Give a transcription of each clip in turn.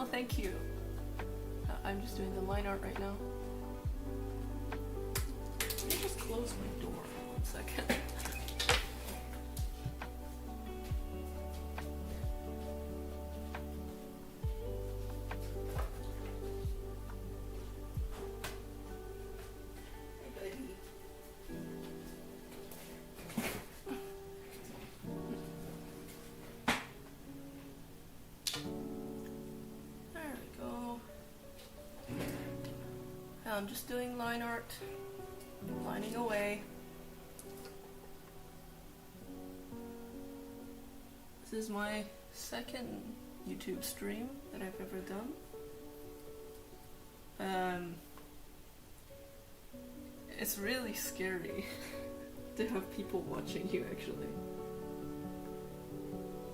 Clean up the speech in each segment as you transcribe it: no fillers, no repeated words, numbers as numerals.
Oh, thank you. I'm just doing the line art right now. Let me just close my door for 1 second. I'm just doing line art, lining away. This is my second YouTube stream that I've ever done. It's really scary to have people watching you actually.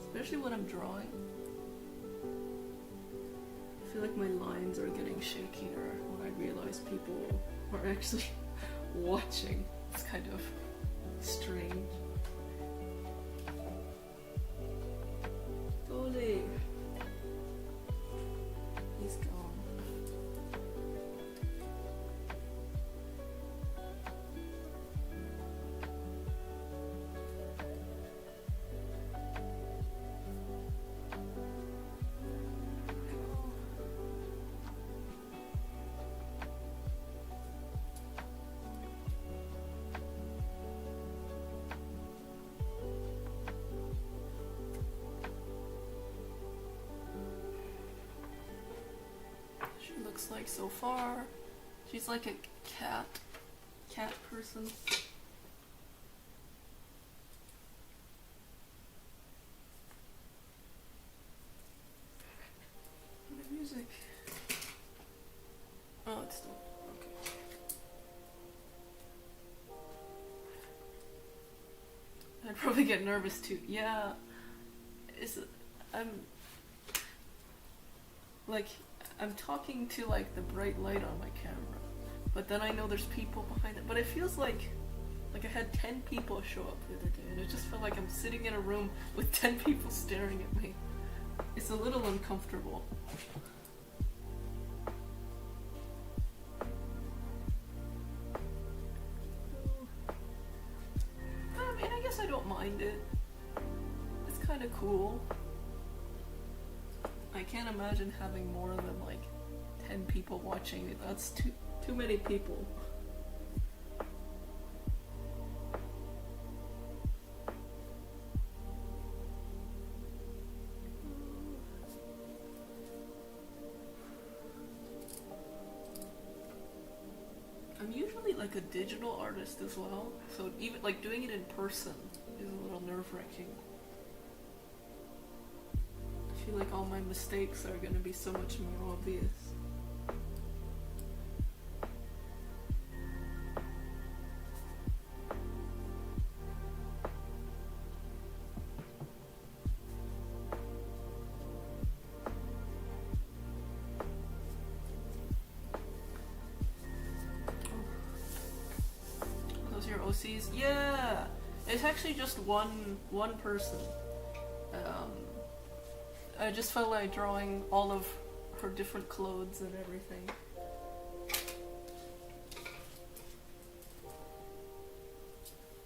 Especially when I'm drawing. I feel like my lines are getting shakier when I realize people are actually watching. It's kind of strange. Dolly! He's gone. Like so far, she's like a cat person. My music. Oh, it's still okay. I'd probably get nervous too. Yeah, I'm talking to like the bright light on my camera, but then I know there's people behind it. But it feels like I had 10 people show up the other day, and it just felt like I'm sitting in a room with 10 people staring at me. It's a little uncomfortable. I mean, I guess I don't mind it. It's kind of cool. I can't imagine having more than like 10 people watching me. That's too many people. I'm usually like a digital artist as well, so even like doing it in person is a little nerve-wracking. I feel like all my mistakes are gonna be so much more obvious. Those are your OCs? Yeah! It's actually just one person. I just felt like drawing all of her different clothes and everything.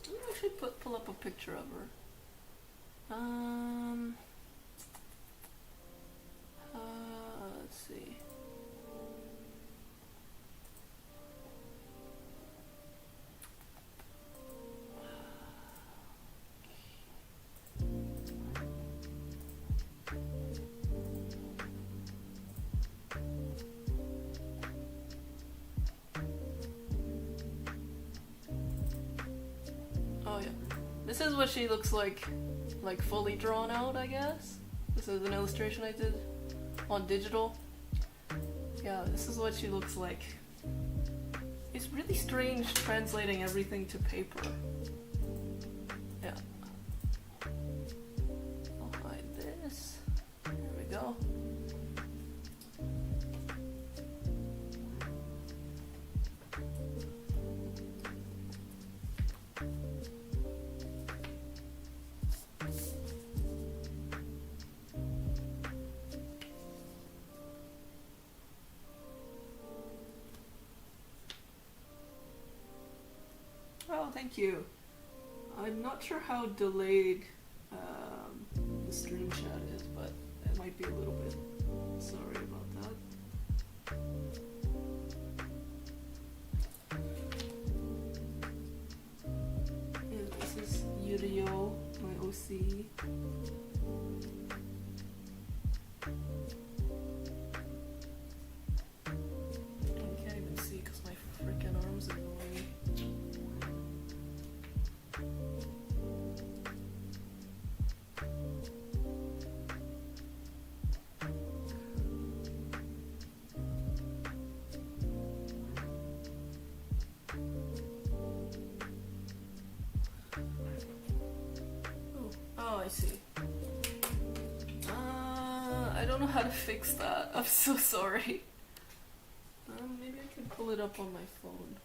Let me actually pull up a picture of her. Let's see. Oh yeah. This is what she looks like fully drawn out, I guess. This is an illustration I did on digital. Yeah, this is what she looks like. It's really strange translating everything to paper. Yeah. I'll hide this. There we go. thank you. I'm not sure how delayed the stream chat is, but it might be a little bit. Sorry about that. Yeah, this is Yurio, my OC. I can't even see because my freaking arms are in the way. Oh, I see. I don't know how to fix that. I'm so sorry. Maybe I can pull it up on my phone.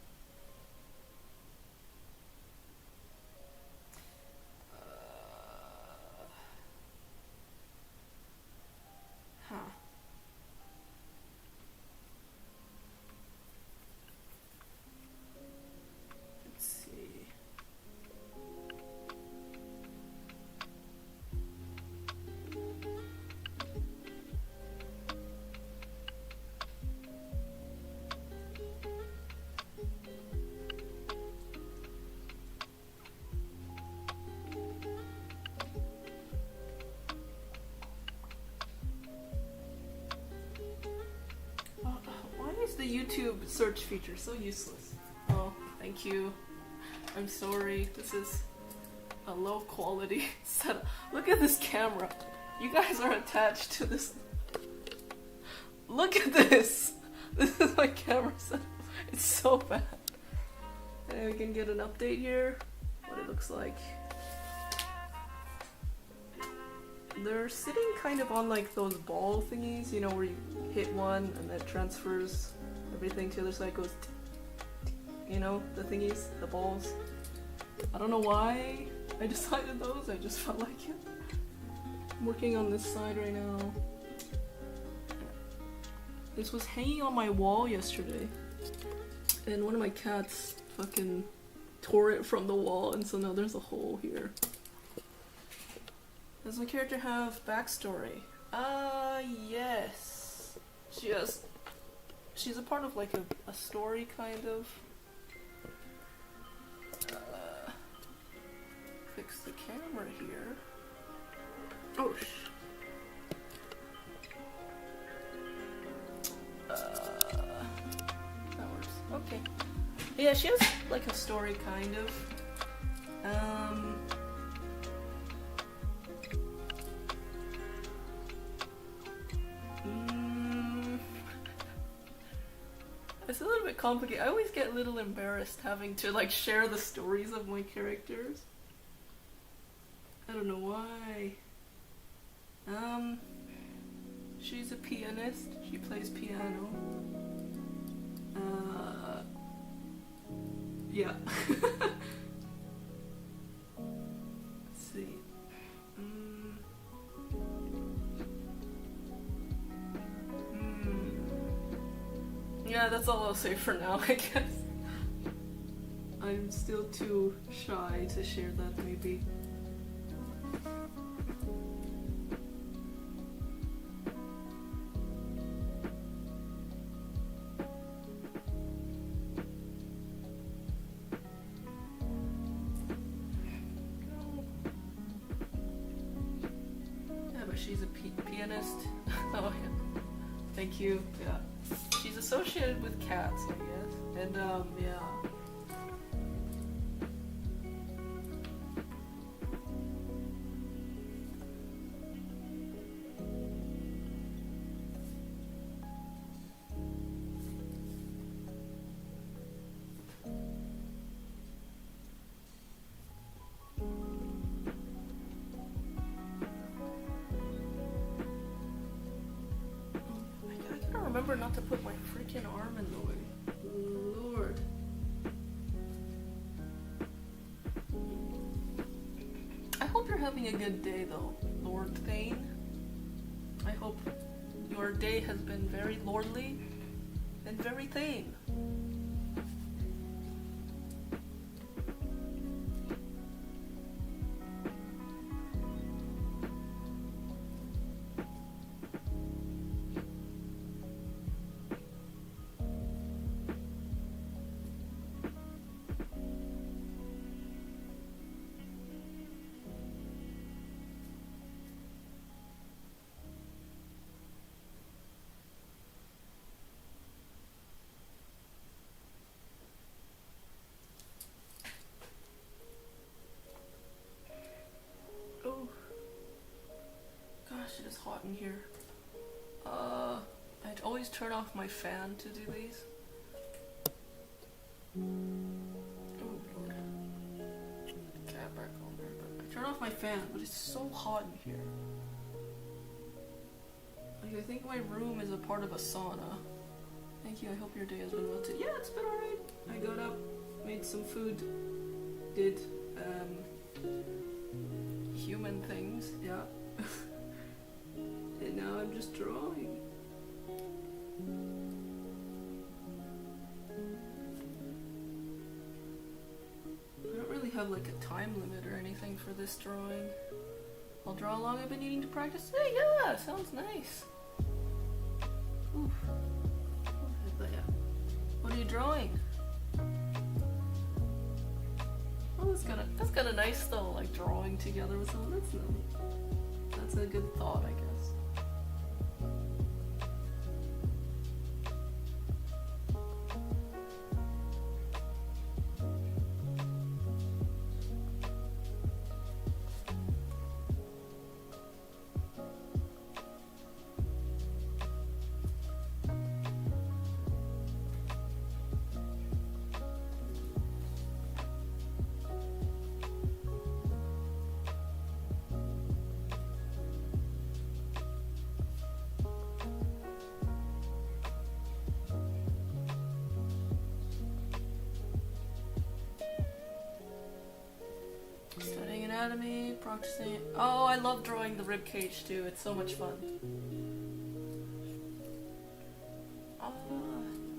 Huh. Let's see. Why is the YouTube search feature so useless? Oh, thank you. I'm sorry. This is a low quality setup. Look at this camera. You guys are attached to this. Look at this. This is my camera setup. It's so bad. And we can get an update here. What it looks like. They're sitting kind of on like those ball thingies, you know, where you hit one and that transfers everything to the other side, goes you know, the thingies, the balls. I don't know why I decided those, I just felt like it. I'm working on this side right now. This was hanging on my wall yesterday, and one of my cats fucking tore it from the wall, and so now there's a hole here. Does my character have backstory? Yes. She's a part of like a story, kind of. Fix the camera here. Oh, that works. Okay. Yeah, she has like a story, kind of. It's a little bit complicated. I always get a little embarrassed having to like share the stories of my characters. I don't know why. She's a pianist. She plays piano. Yeah. Let's see. Yeah, that's all I'll say for now, I guess. I'm still too shy to share that, maybe. Yeah, but she's a pianist. Oh, yeah. Thank you. Yeah. She's associated with cats, I guess. And, yeah. Remember not to put my freaking arm in the way. Lord. I hope you're having a good day though, Lord Thane. I hope your day has been very lordly and very Thane. hot in here. I'd always turn off my fan to do these. Oh lord. Cat back on there, but I turn off my fan, but it's so hot in here. Like, I think my room is a part of a sauna. Thank you, I hope your day has been well too. Yeah, it's been alright. I got up, made some food, did human things, yeah. And now I'm just drawing. I don't really have like a time limit or anything for this drawing. I'll draw how long I've been needing to practice. Hey, yeah, sounds nice. Oof. But yeah. What are you drawing? Oh, that's kinda nice though, like drawing together with someone. That's nice. That's a good thought, I guess. Studying anatomy, practicing. Oh, I love drawing the rib cage too. It's so much fun.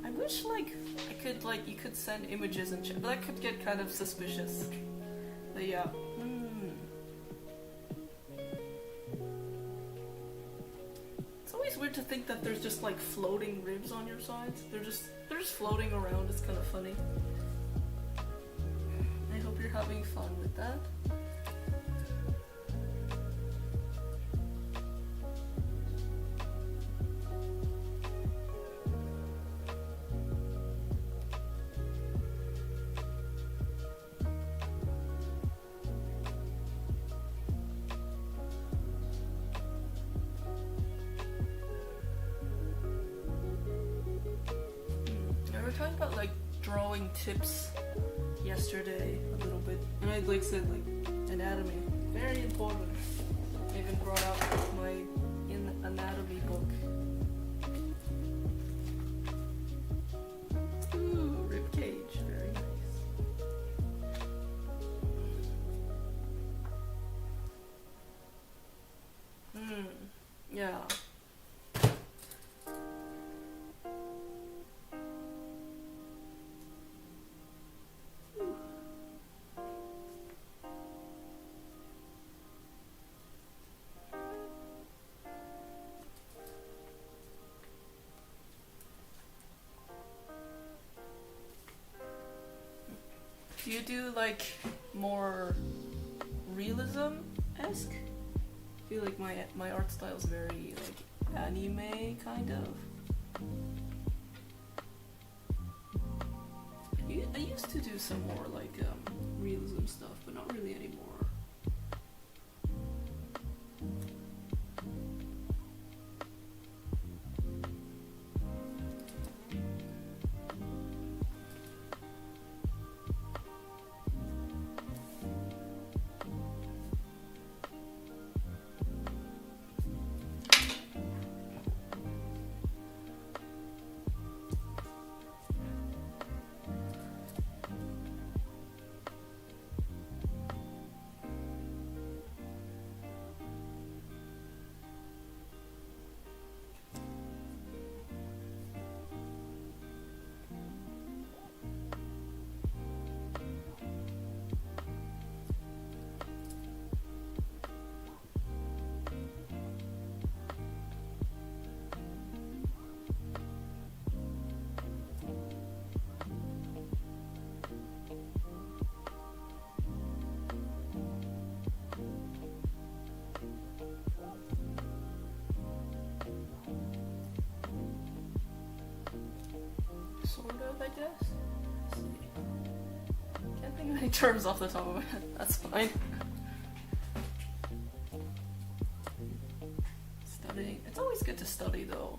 I wish like I could you could send images and chat, but that could get kind of suspicious. But yeah. It's always weird to think that there's just like floating ribs on your sides. They're just floating around. It's kind of funny. I hope you're having fun with that. We were talking about like drawing tips yesterday a little bit, and I said anatomy, very important. I even brought out my anatomy book. Ooh, rib cage, very nice. Yeah. Do you do like more realism-esque? I feel like my art style is very like anime kind of. I used to do some more like realism stuff, but not really anymore. Sort of, I guess. Let's see. Can't think of any terms off the top of my head. That's fine. good to study though.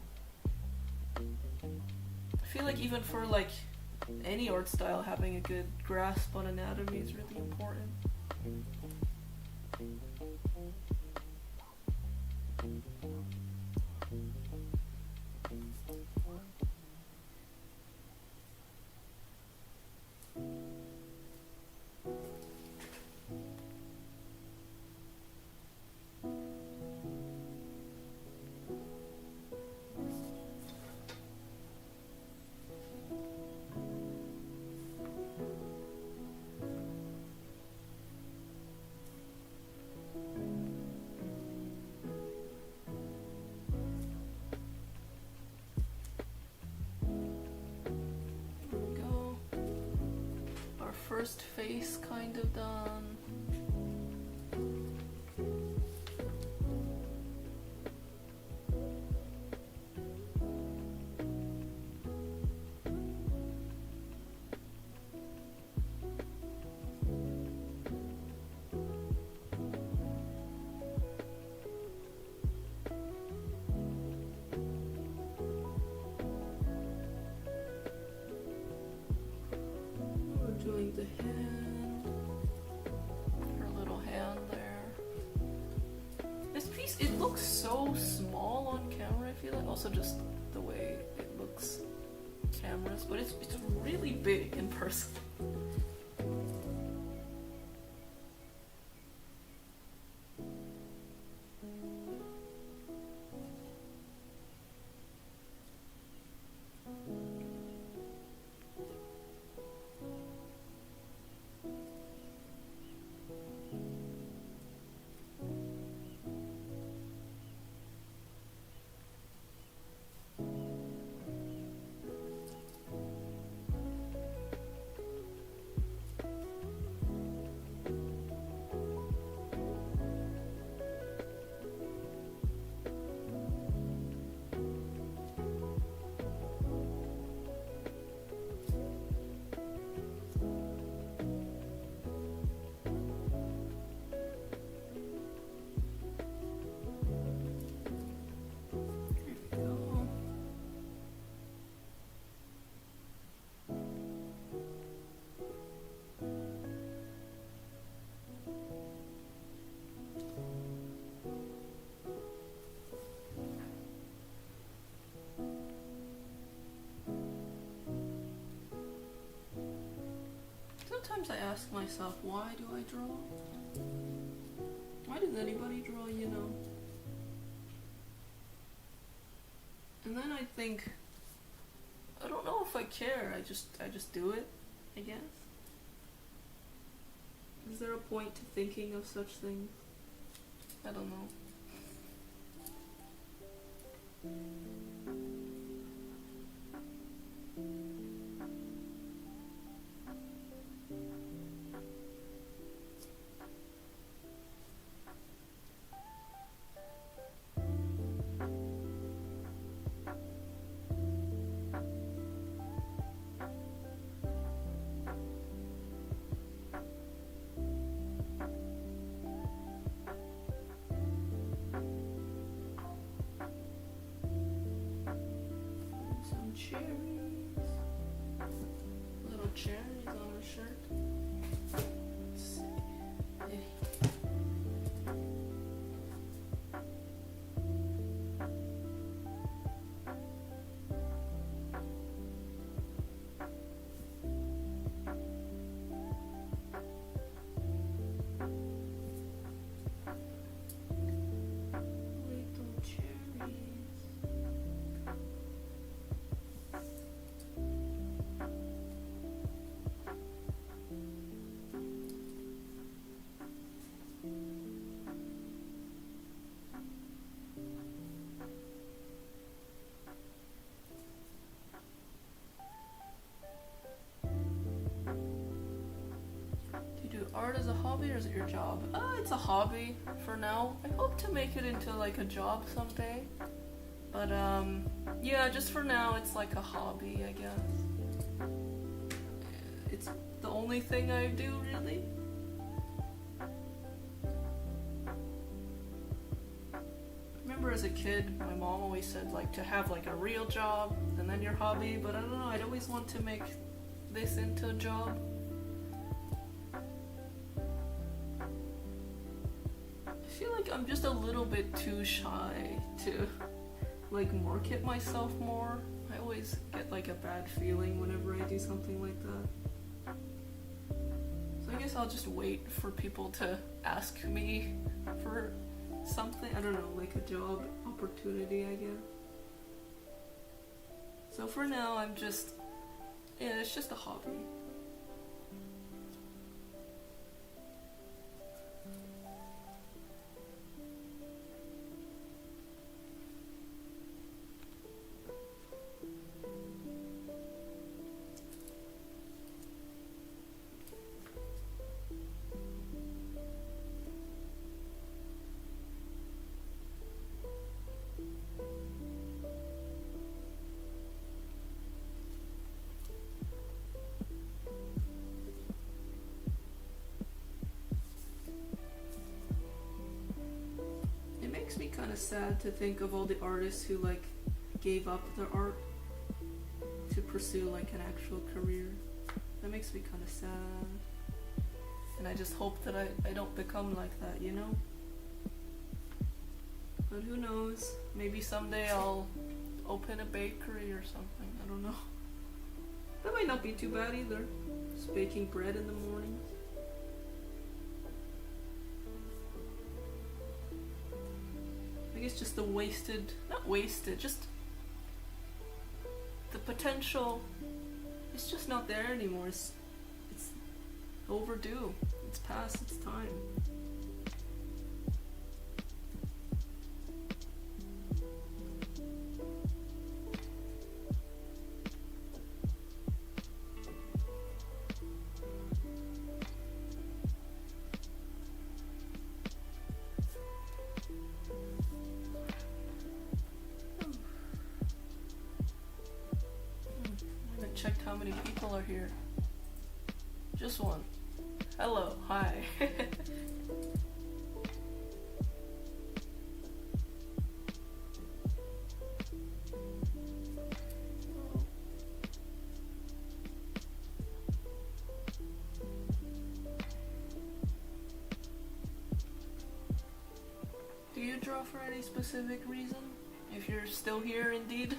I feel like even for like any art style, having a good grasp on anatomy is really important. First face kind of done. Doing the hand, her little hand there. This piece, it looks so small on camera, I feel like. Also just the way it looks cameras, but it's really big in person. Sometimes I ask myself, why do I draw? Why does anybody draw, you know? And then I think, I don't know if I care, I just do it, I guess. Is there a point to thinking of such things? I don't know. Cherries. Little cherries on her shirt. Let's see. Hey. Little cherries. Art as a hobby or is it your job? It's a hobby for now. I hope to make it into like a job someday. But yeah, just for now it's like a hobby, I guess. It's the only thing I do really. Remember remember as a kid, my mom always said like to have like a real job and then your hobby, but I don't know, I'd always want to make this into a job. I feel like I'm just a little bit too shy to like market myself more. I always get like a bad feeling whenever I do something like that. So I guess I'll just wait for people to ask me for something, I don't know, like a job opportunity, I guess. So for now, I'm just, yeah, it's just a hobby. Makes me kind of sad to think of all the artists who like gave up their art to pursue like an actual career. That makes me kind of sad, and I just hope that I don't become like that, you know? But who knows, maybe someday I'll open a bakery or something, I don't know. That might not be too bad either, just baking bread in the morning. I guess just not wasted, just the potential is just not there anymore. It's overdue. It's past its time. Checked how many people are here. Just one. Hello, hi. Do you draw for any specific reason? If you're still here, indeed.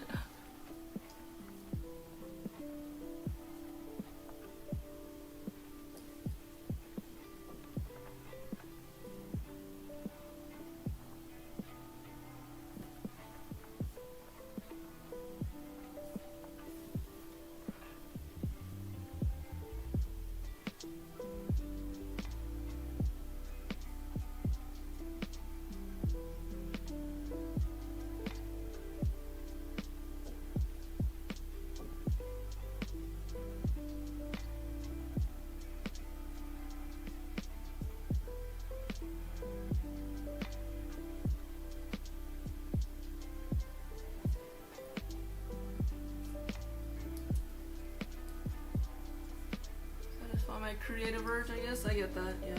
My creative urge, I guess. I get that, yeah.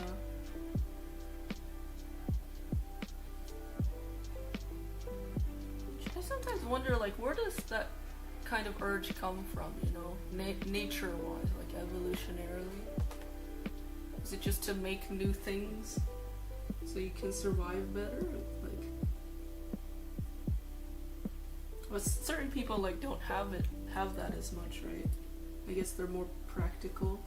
I sometimes wonder, like, where does that kind of urge come from, you know? Nature-wise, like, evolutionarily? Is it just to make new things so you can survive better? Like, well, certain people, like, don't have that as much, right? I guess they're more practical.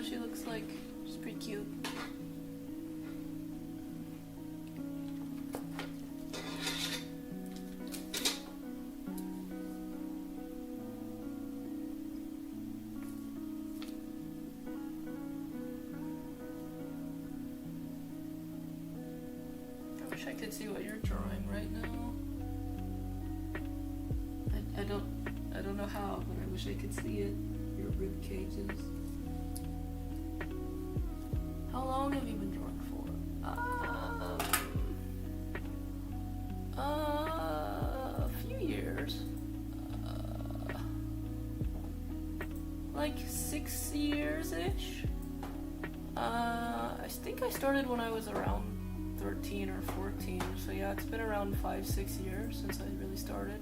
She looks like she's pretty cute. could see what you're drawing right now. I don't know how, but I wish I could see it. Your rib cages. How long have you been drawing for? A few years. Like 6 years-ish. I think I started when I was around 13 or 14, so yeah, it's been around 5-6 years since I really started.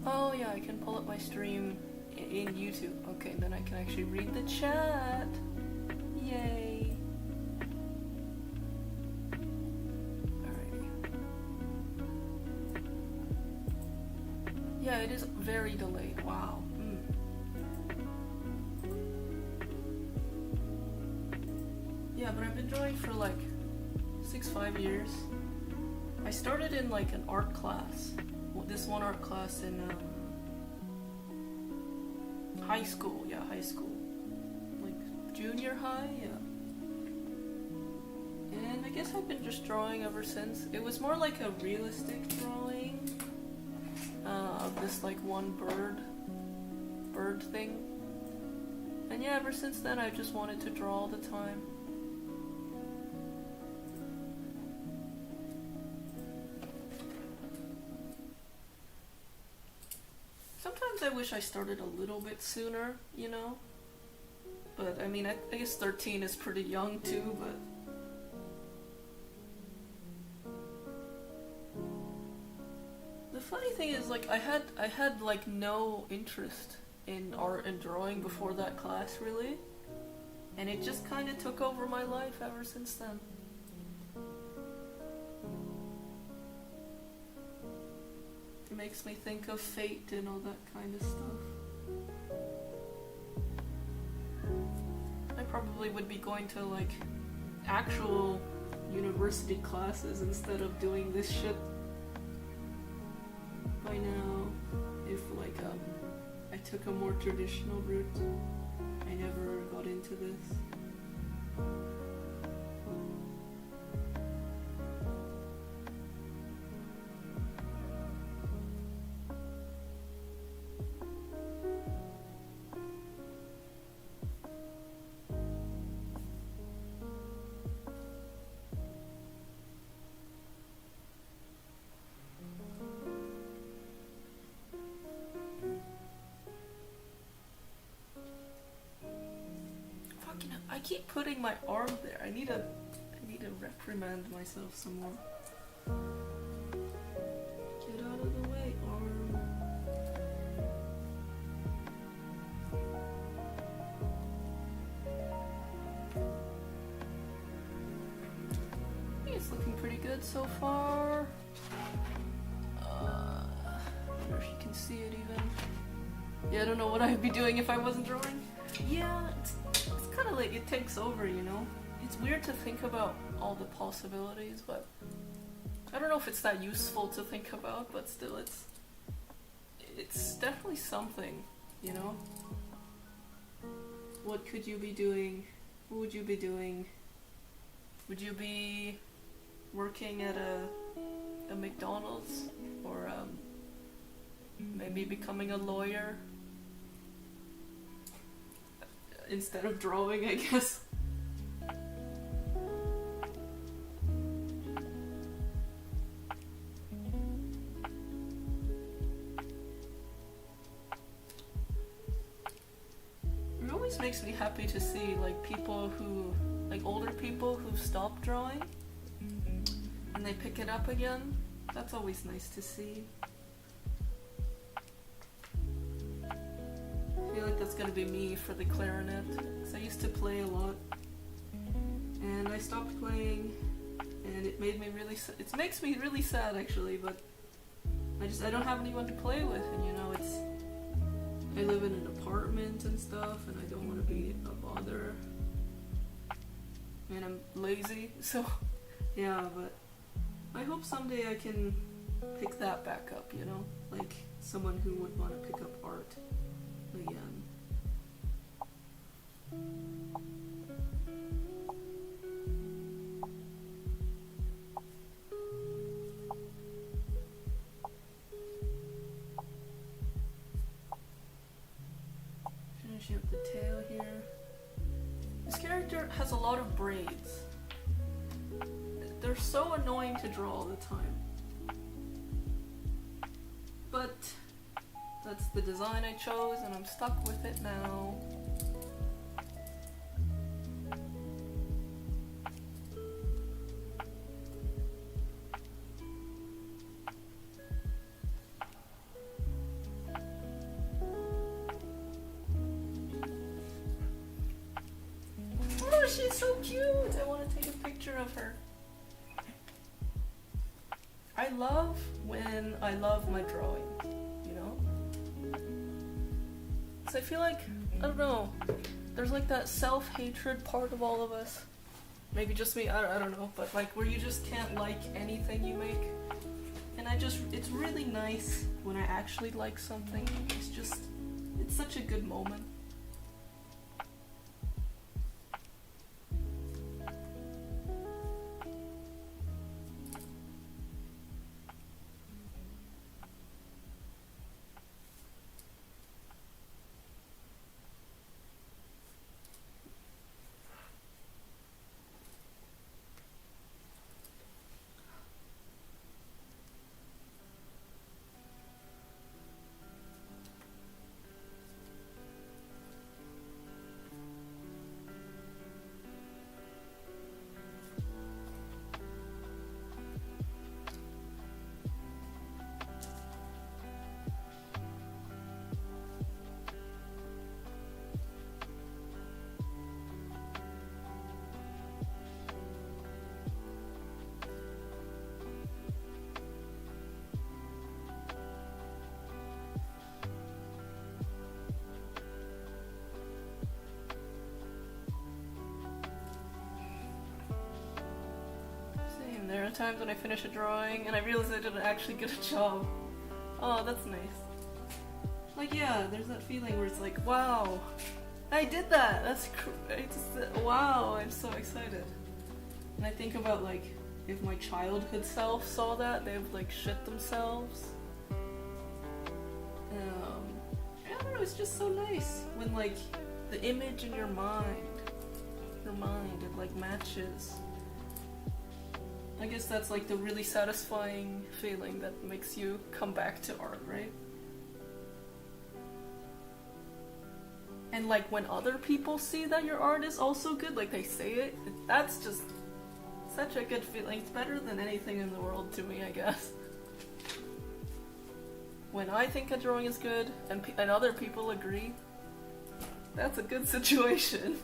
Oh yeah, I can pull up my stream in YouTube. Okay, then I can actually read the chat. Yay. Alrighty. Yeah, it is very delayed. Wow. Yeah, but I've been drawing for like 5 years. I started in like an art class. This one art class in high school. Yeah, high school. Like junior high, yeah. And I guess I've been just drawing ever since. It was more like a realistic drawing of this like one bird thing. And yeah, ever since then I just wanted to draw all the time. Sometimes I wish I started a little bit sooner, you know? But I mean, I guess 13 is pretty young too, but... The funny thing is, like, I had like no interest in art and drawing before that class, really. And it just kind of took over my life ever since then. It makes me think of fate and all that kind of stuff. I probably would be going to like actual university classes instead of doing this shit by now, if like I took a more traditional route. I never got into this. I keep putting my arm there. I need to reprimand myself some more. Get out of the way, arm. I think it's looking pretty good so far. I wonder if you can see it even. Yeah, I don't know what I'd be doing if I wasn't drawing. Yeah, it's kind of like it takes over, you know? It's weird to think about all the possibilities, but I don't know if it's that useful to think about, but still it's definitely something, you know? What could you be doing? What would you be doing? Would you be working at a McDonald's? Or maybe becoming a lawyer? Instead of drawing, I guess. It always makes me happy to see like people who, like older people who've stopped drawing and they pick it up again. That's always nice to see. I feel like that's gonna be me for the clarinet, because I used to play a lot and I stopped playing and it made me really sad. It makes me really sad actually, but I don't have anyone to play with, and you know, I live in an apartment and stuff and I don't want to be a bother. and I'm lazy, so yeah, but I hope someday I can pick that back up, you know? Like someone who would want to pick up art again. Finishing up the tail here. This character has a lot of braids. They're so annoying to draw all the time. But that's the design I chose and I'm stuck with it now. Oh, she's so cute! I want to take a picture of her. I love when I love my drawing, you know? So I feel like, I don't know, there's like that self-hatred part of all of us. Maybe just me, I don't know, but like where you just can't like anything you make. And it's really nice when I actually like something. It's such a good moment. There are times when I finish a drawing and I realize I didn't actually get a job. Oh, that's nice. Like, yeah, there's that feeling where it's like, wow, I did that! Wow, I'm so excited. And I think about, like, if my childhood self saw that, they would, like, shit themselves. I don't know, it's just so nice when, like, the image in your mind, it, like, matches. I guess that's like the really satisfying feeling that makes you come back to art, right? And like when other people see that your art is also good, like they say it, that's just such a good feeling. It's better than anything in the world to me, I guess. When I think a drawing is good and other people agree, that's a good situation.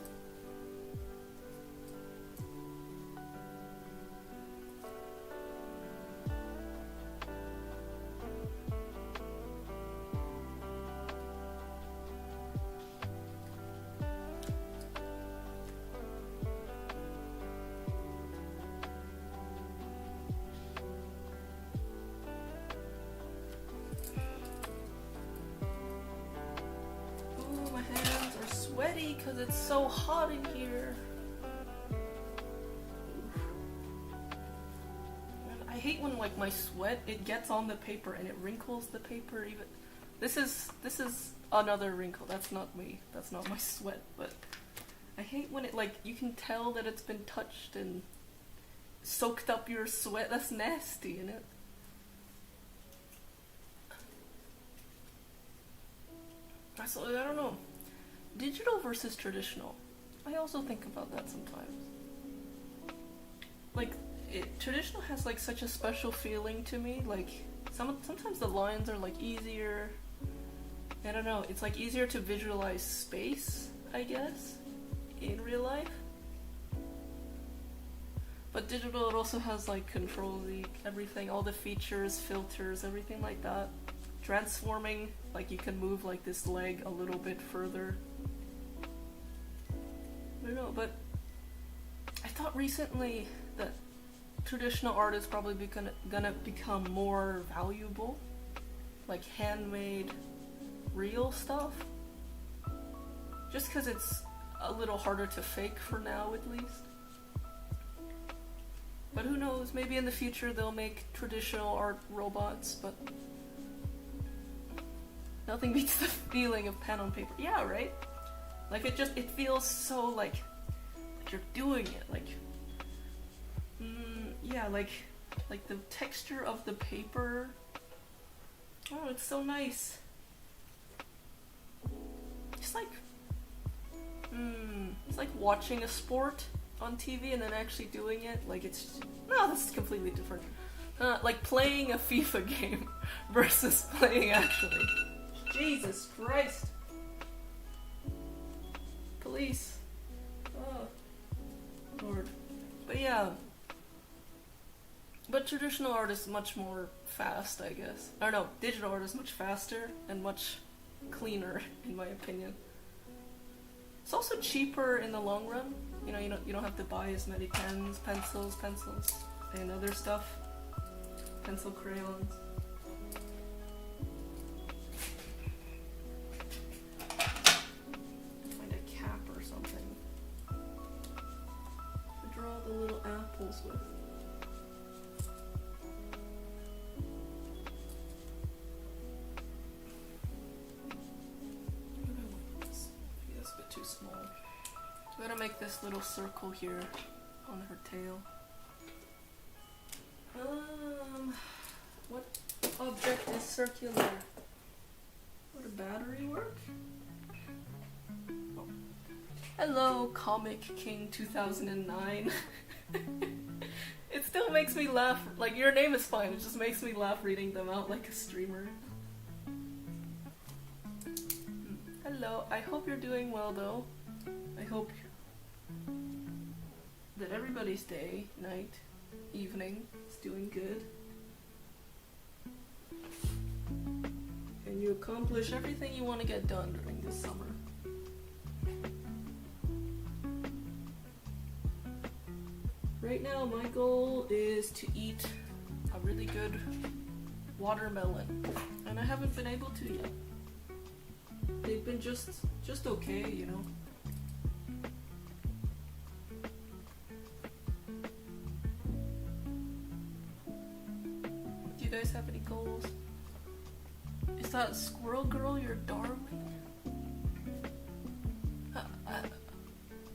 Because it's so hot in here. And I hate when like my sweat, it gets on the paper and it wrinkles the paper even. This is another wrinkle. That's not me. That's not my sweat. But I hate when it like, you can tell that it's been touched and soaked up your sweat. That's nasty, isn't it? So I don't know. Digital versus traditional. I also think about that sometimes. Like, traditional has like such a special feeling to me. Like, sometimes the lines are like easier. I don't know. It's like easier to visualize space, I guess, in real life. But digital, it also has like control, everything, all the features, filters, everything like that. Transforming, like you can move like this leg a little bit further. I don't know, but I thought recently that traditional art is probably gonna become more valuable, like handmade, real stuff. Just because it's a little harder to fake for now, at least. But who knows? Maybe in the future they'll make traditional art robots, but nothing beats the feeling of pen on paper. Yeah, right? Like it feels so like you're doing it. Like, yeah, like the texture of the paper. Oh, it's so nice. It's like watching a sport on TV and then actually doing it. Like no, this is completely different. Like playing a FIFA game versus playing actually. Jesus Christ. Police. Oh, Lord. But yeah. But traditional art is much more fast, I guess. I don't know, digital art is much faster and much cleaner, in my opinion. It's also cheaper in the long run. You know, you don't have to buy as many pens, pencils, and other stuff. Pencil crayons. Find a cap or something to draw the little apples with. Too small. I'm gonna make this little circle here on her tail. What object is circular? Would a battery work? Oh. Hello, Comic King 2009. It still makes me laugh. Like, your name is fine, it just makes me laugh reading them out like a streamer. Hello, I hope you're doing well though. I hope that everybody's day, night, evening is doing good. And you accomplish everything you want to get done during this summer. Right now my goal is to eat a really good watermelon. And I haven't been able to yet. They've been just okay, you know. Do you guys have any goals? Is that Squirrel Girl your darling?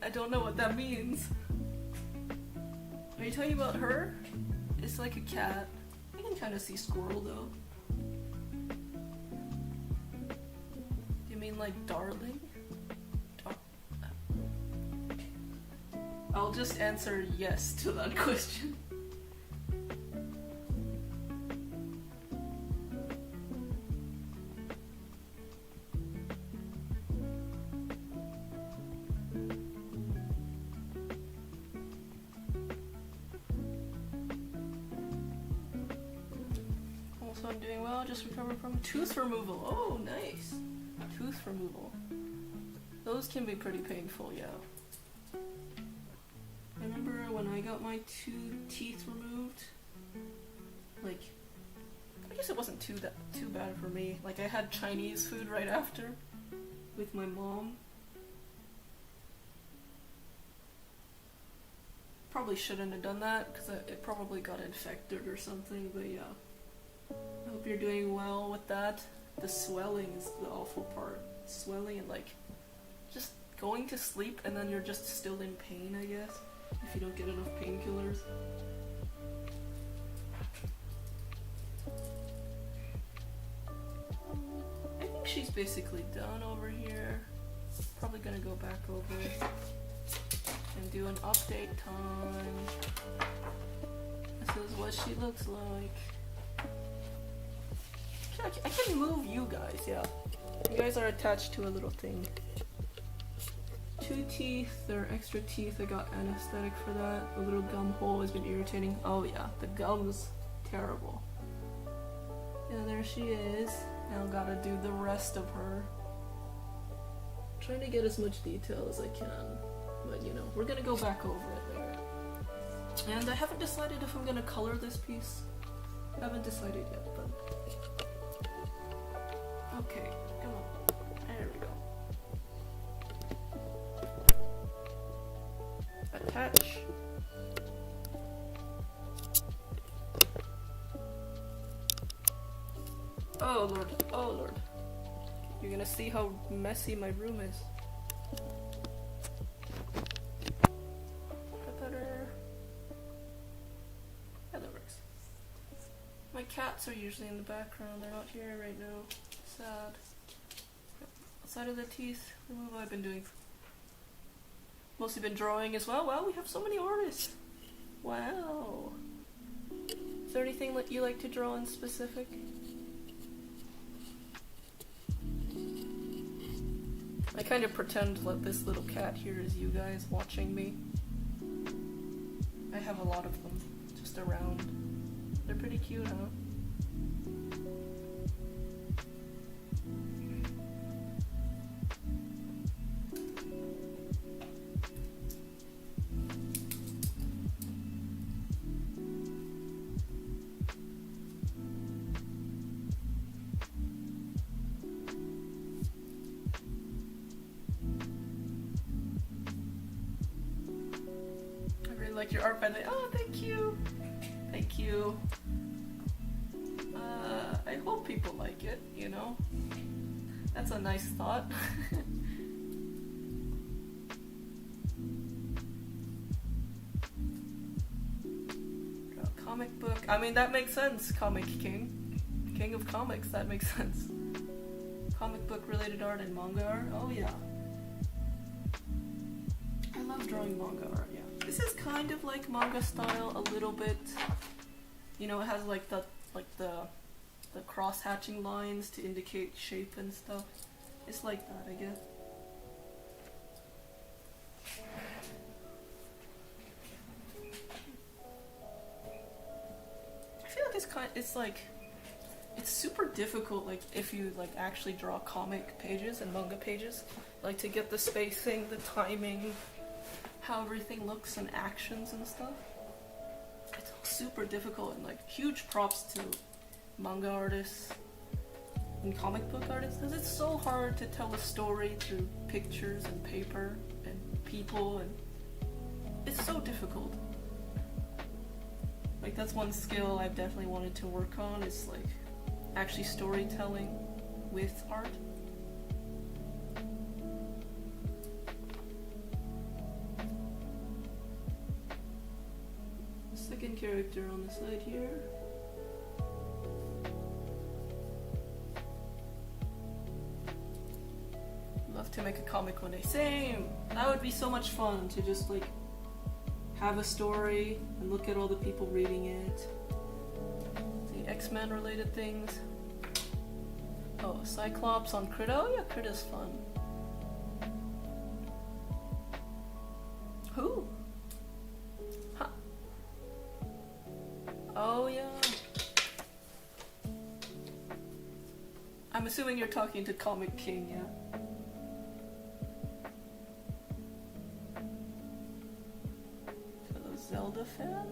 I don't know what that means. Are you talking about her? It's like a cat. I can kind of see squirrel though. Like darling? I'll just answer yes to that question. Also, I'm doing well, just recovered from tooth removal. Oh, nice. Tooth removal. Those can be pretty painful, yeah. I remember when I got my 2 teeth removed, like, I guess it wasn't too bad for me. Like, I had Chinese food right after with my mom. Probably shouldn't have done that because it probably got infected or something, but yeah. I hope you're doing well with that. The swelling is the awful part. Swelling and like just going to sleep and then you're just still in pain, I guess, if you don't get enough painkillers. I think she's basically done over here. Probably gonna go back over and do an update time. This is what she looks like. I can move you guys, yeah. You guys are attached to a little thing. 2 teeth, there are extra teeth. I got anesthetic for that. The little gum hole has been irritating. Oh yeah, the gum's terrible. Yeah, there she is. Now gotta do the rest of her. I'm trying to get as much detail as I can. But you know, we're gonna go back over it later. And I haven't decided if I'm gonna color this piece. I haven't decided yet, but... Okay, come on. There we go. Attach. Oh lord, oh lord. You're gonna see how messy my room is. Better. Yeah, that works. My cats are usually in the background, they're not here right now. Sad. Outside of the teeth, what have I been doing? Mostly been drawing as well. Wow, we have so many artists. Wow. Is there anything that you like to draw in specific? I kind of pretend that this little cat here is you guys watching me. I have a lot of them just around. They're pretty cute, huh? Like your art by the oh, thank you, thank you. I hope people like it. You know, that's a nice thought. Draw a comic book. I mean, that makes sense. Comic King, King of Comics. That makes sense. Comic book related art and manga art. Oh yeah. I love drawing manga art. Yeah. This is kind of like manga style a little bit. You know, it has like the cross hatching lines to indicate shape and stuff. It's like that, I guess. I feel like it's super difficult, like if you like actually draw comic pages and manga pages, like to get the spacing, the timing, how everything looks and actions and stuff. It's all super difficult, and like huge props to manga artists and comic book artists, because it's so hard to tell a story through pictures and paper and people, and it's so difficult. Like that's one skill I've definitely wanted to work on, is like actually storytelling with art. Second character on the side here. Love to make a comic one day. Same! That would be so much fun to just like have a story and look at all the people reading it. The X-Men related things. Oh, Cyclops on Krita. Oh yeah, Krita's fun. Who? Huh. Oh yeah. I'm assuming you're talking to Comic King, yeah? Fellow Zelda fan?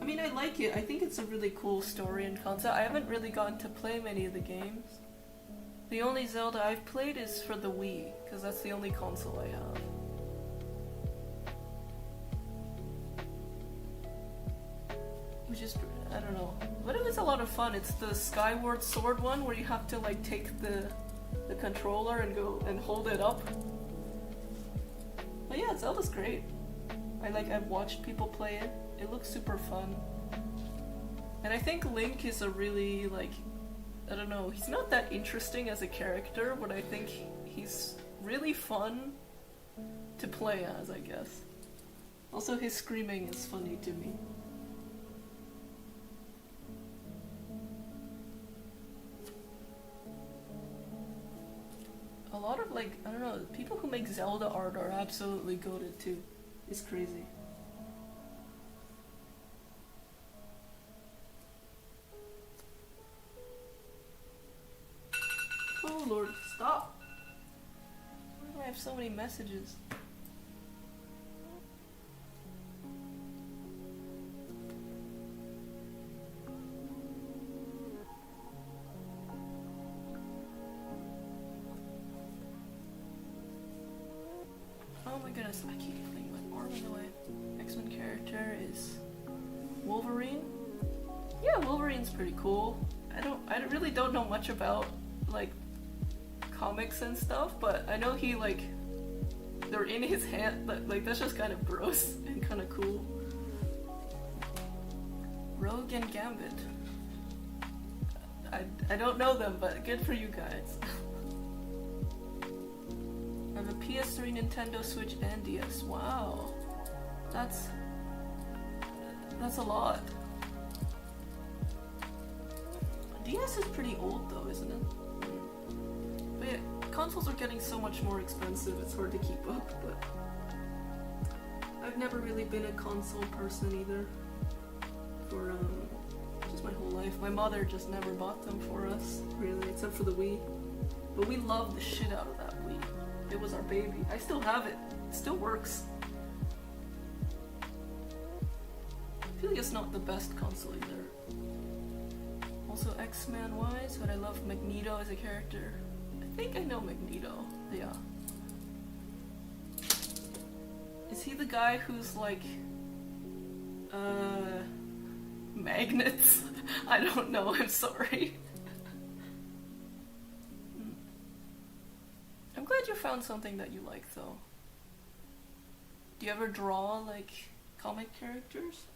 I mean, I like it. I think it's a really cool story and concept. I haven't really gotten to play many of the games. The only Zelda I've played is for the Wii, because that's the only console I have. Which is, I don't know. But it was a lot of fun. It's the Skyward Sword one where you have to like take the controller and go and hold it up. But yeah, Zelda's great. I've watched people play it. It looks super fun. And I think Link is a really I don't know, he's not that interesting as a character, but I think he's really fun to play as, I guess. Also, his screaming is funny to me. A lot of I don't know, people who make Zelda art are absolutely goated too. It's crazy. Oh lord, stop! Why do I have so many messages? goodness, I keep putting my arm in the way. X-Men character is Wolverine. Yeah, Wolverine's pretty cool. I really don't know much about like comics and stuff, but I know he like they're in his hand. Like that's just kind of gross and kind of cool. Rogue and Gambit. I don't know them, but good for you guys. I have a PS3, Nintendo Switch, and DS. Wow, that's a lot. DS is pretty old though, isn't it? But yeah, consoles are getting so much more expensive, it's hard to keep up, but I've never really been a console person either. For just my whole life. My mother just never bought them for us, really, except for the Wii. But we loved the shit out of that Wii. It was our baby. I still have it. It still works. I feel like it's not the best console either. Also X-Men wise, but I love Magneto as a character. I think I know Magneto. Yeah. Is he the guy who's like magnets? I don't know, I'm sorry. I'm glad you found something that you like though. Do you ever draw like comic characters?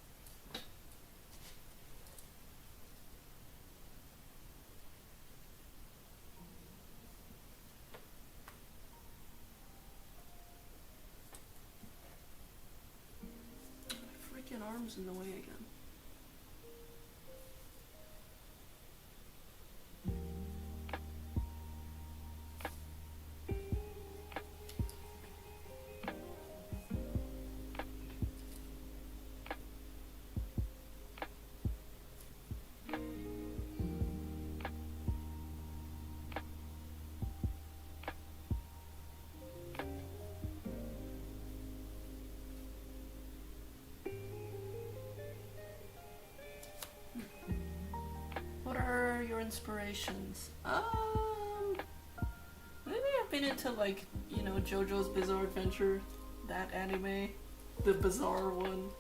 My freaking arm's in the way again. Inspirations. Maybe I've been into like, you know, JoJo's Bizarre Adventure, that anime, the bizarre one.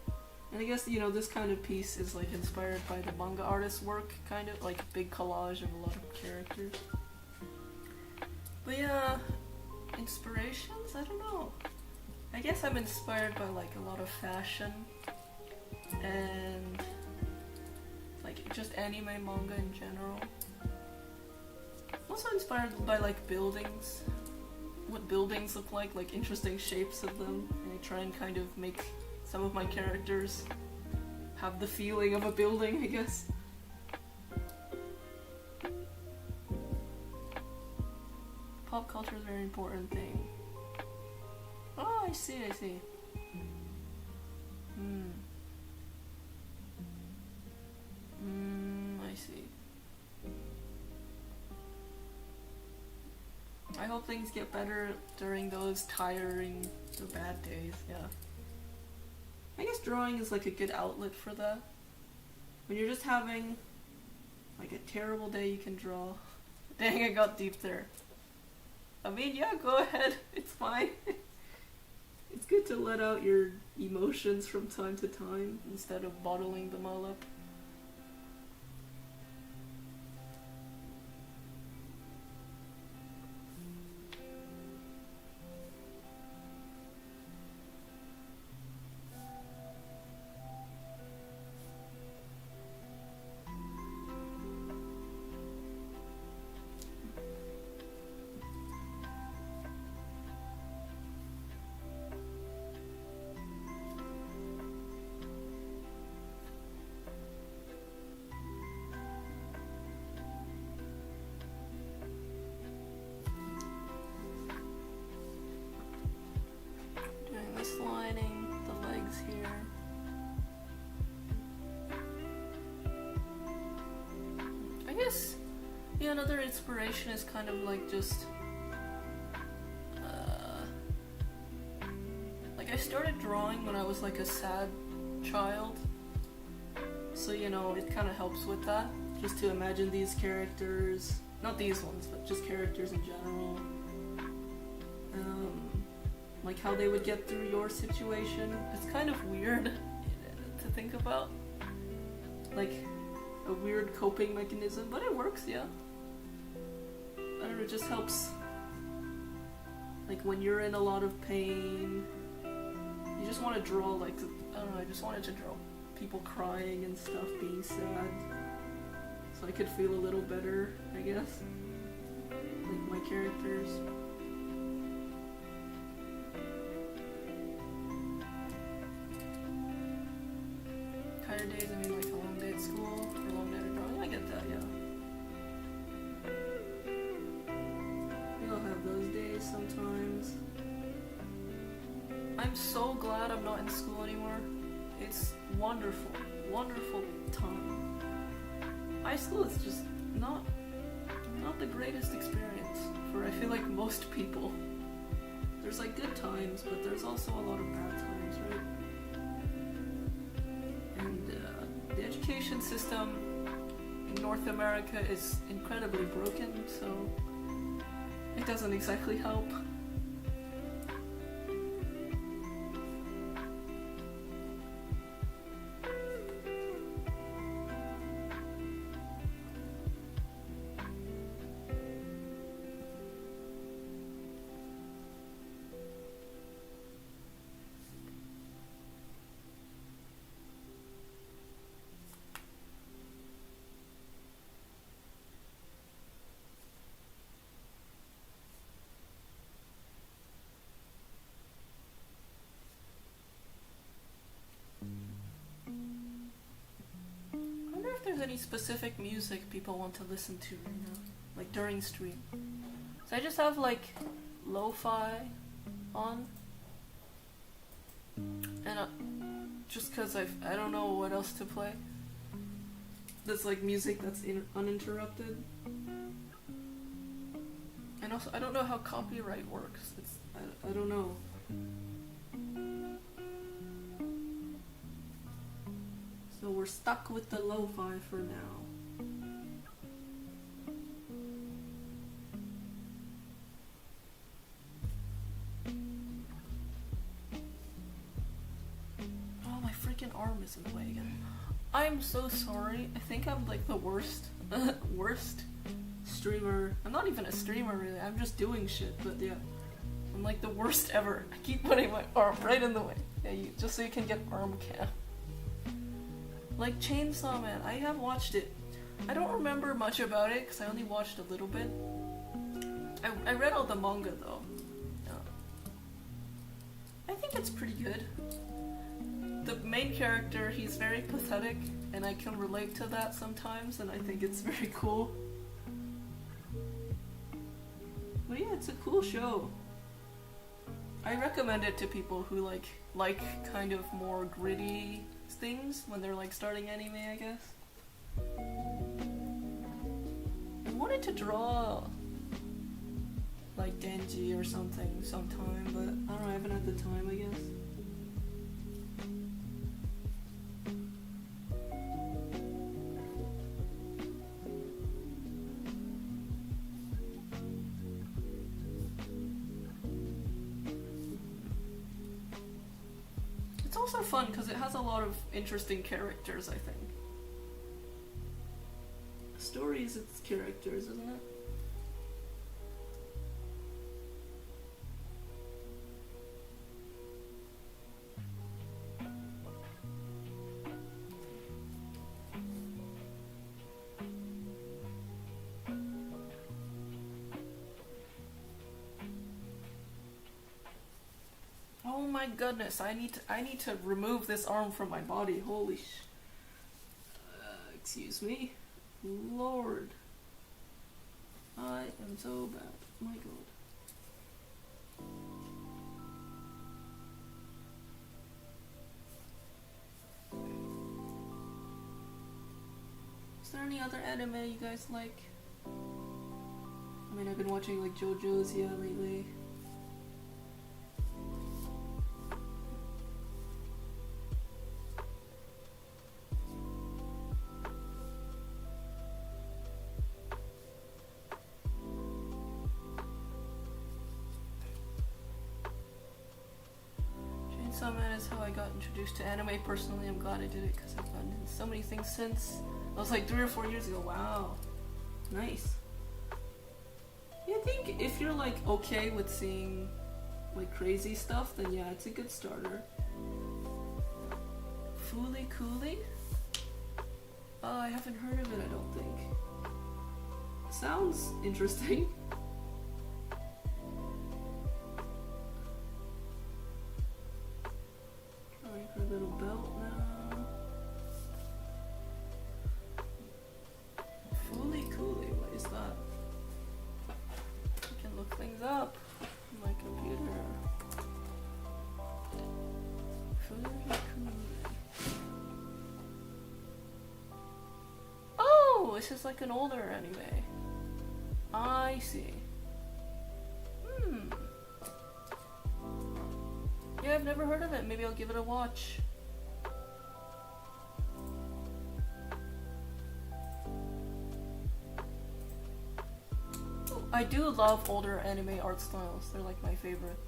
And I guess, you know, this kind of piece is like inspired by the manga artist's work, kind of like a big collage of a lot of characters. But yeah, inspirations? I don't know. I guess I'm inspired by like a lot of fashion and like just anime, manga in general. Also inspired by like buildings, what buildings look like interesting shapes of them, and I try and kind of make some of my characters have the feeling of a building, I guess. Pop culture is a very important thing. Oh, I see. I see. I hope things get better during those tiring or bad days, yeah. I guess drawing is like a good outlet for that. When you're just having like a terrible day, you can draw. Dang, I got deep there. I mean, yeah, go ahead. It's fine. It's good to let out your emotions from time to time instead of bottling them all up. Lining the legs here. I guess, yeah, another inspiration is kind of like just like I started drawing when I was like a sad child, so you know it kind of helps with that, just to imagine these characters, not these ones but just characters in general, like how they would get through your situation. It's kind of weird to think about, like a weird coping mechanism, but it works, yeah. I don't know, it just helps. Like when you're in a lot of pain, you just want to draw, like, I don't know, I just wanted to draw people crying and stuff, being sad, so I could feel a little better, I guess. Like my characters. Tired days, I mean like a long day at school, or a long day at drawing, I get that, yeah. We all have those days sometimes. I'm so glad I'm not in school anymore. It's wonderful, wonderful time. High school is just not the greatest experience for, I feel like, most people. There's like good times, but there's also a lot of bad times, right? And the education system in North America is incredibly broken, so it doesn't exactly help. There's any specific music people want to listen to right now, like during stream. So I just have like lo-fi on, and just cause I don't know what else to play. That's like music that's uninterrupted, and also I don't know how copyright works. I don't know. So we're stuck with the lo-fi for now. Oh, my freaking arm is in the way again. I'm so sorry. I think I'm like the worst streamer. I'm not even a streamer really. I'm just doing shit, but yeah. I'm like the worst ever. I keep putting my arm right in the way. Yeah, just so you can get arm cam. Like Chainsaw Man, I have watched it. I don't remember much about it because I only watched a little bit. I read all the manga though. Yeah. I think it's pretty good. The main character, he's very pathetic, and I can relate to that sometimes, and I think it's very cool. But yeah, it's a cool show. I recommend it to people who like kind of more gritty things when they're like starting anime, I guess. I wanted to draw like Denji or something sometime, but I don't know, I haven't had the time, I guess. It's also fun because it has a lot of interesting characters, I think. The story is its characters, isn't it? Oh my goodness, I need to remove this arm from my body. Holy excuse me. Lord. I am so bad. My god. Is there any other anime you guys like? I mean, I've been watching like JoJo's, yeah, lately. Chainsaw Man is how I got introduced to anime. Personally, I'm glad I did it because I've gotten into so many things since. That was like 3 or 4 years ago. Wow. Nice. Yeah, I think if you're like okay with seeing like crazy stuff, then yeah, it's a good starter. Fooly Cooly? Oh, I haven't heard of it, I don't think. Sounds interesting. Trying her little belt now. Fooly Cooly, what is that? I can look things up on my computer. Fooly Cooly. Oh, this is like an older anime. I see. Yeah, I've never heard of it. Maybe I'll give it a watch. I do love older anime art styles. They're like my favorite.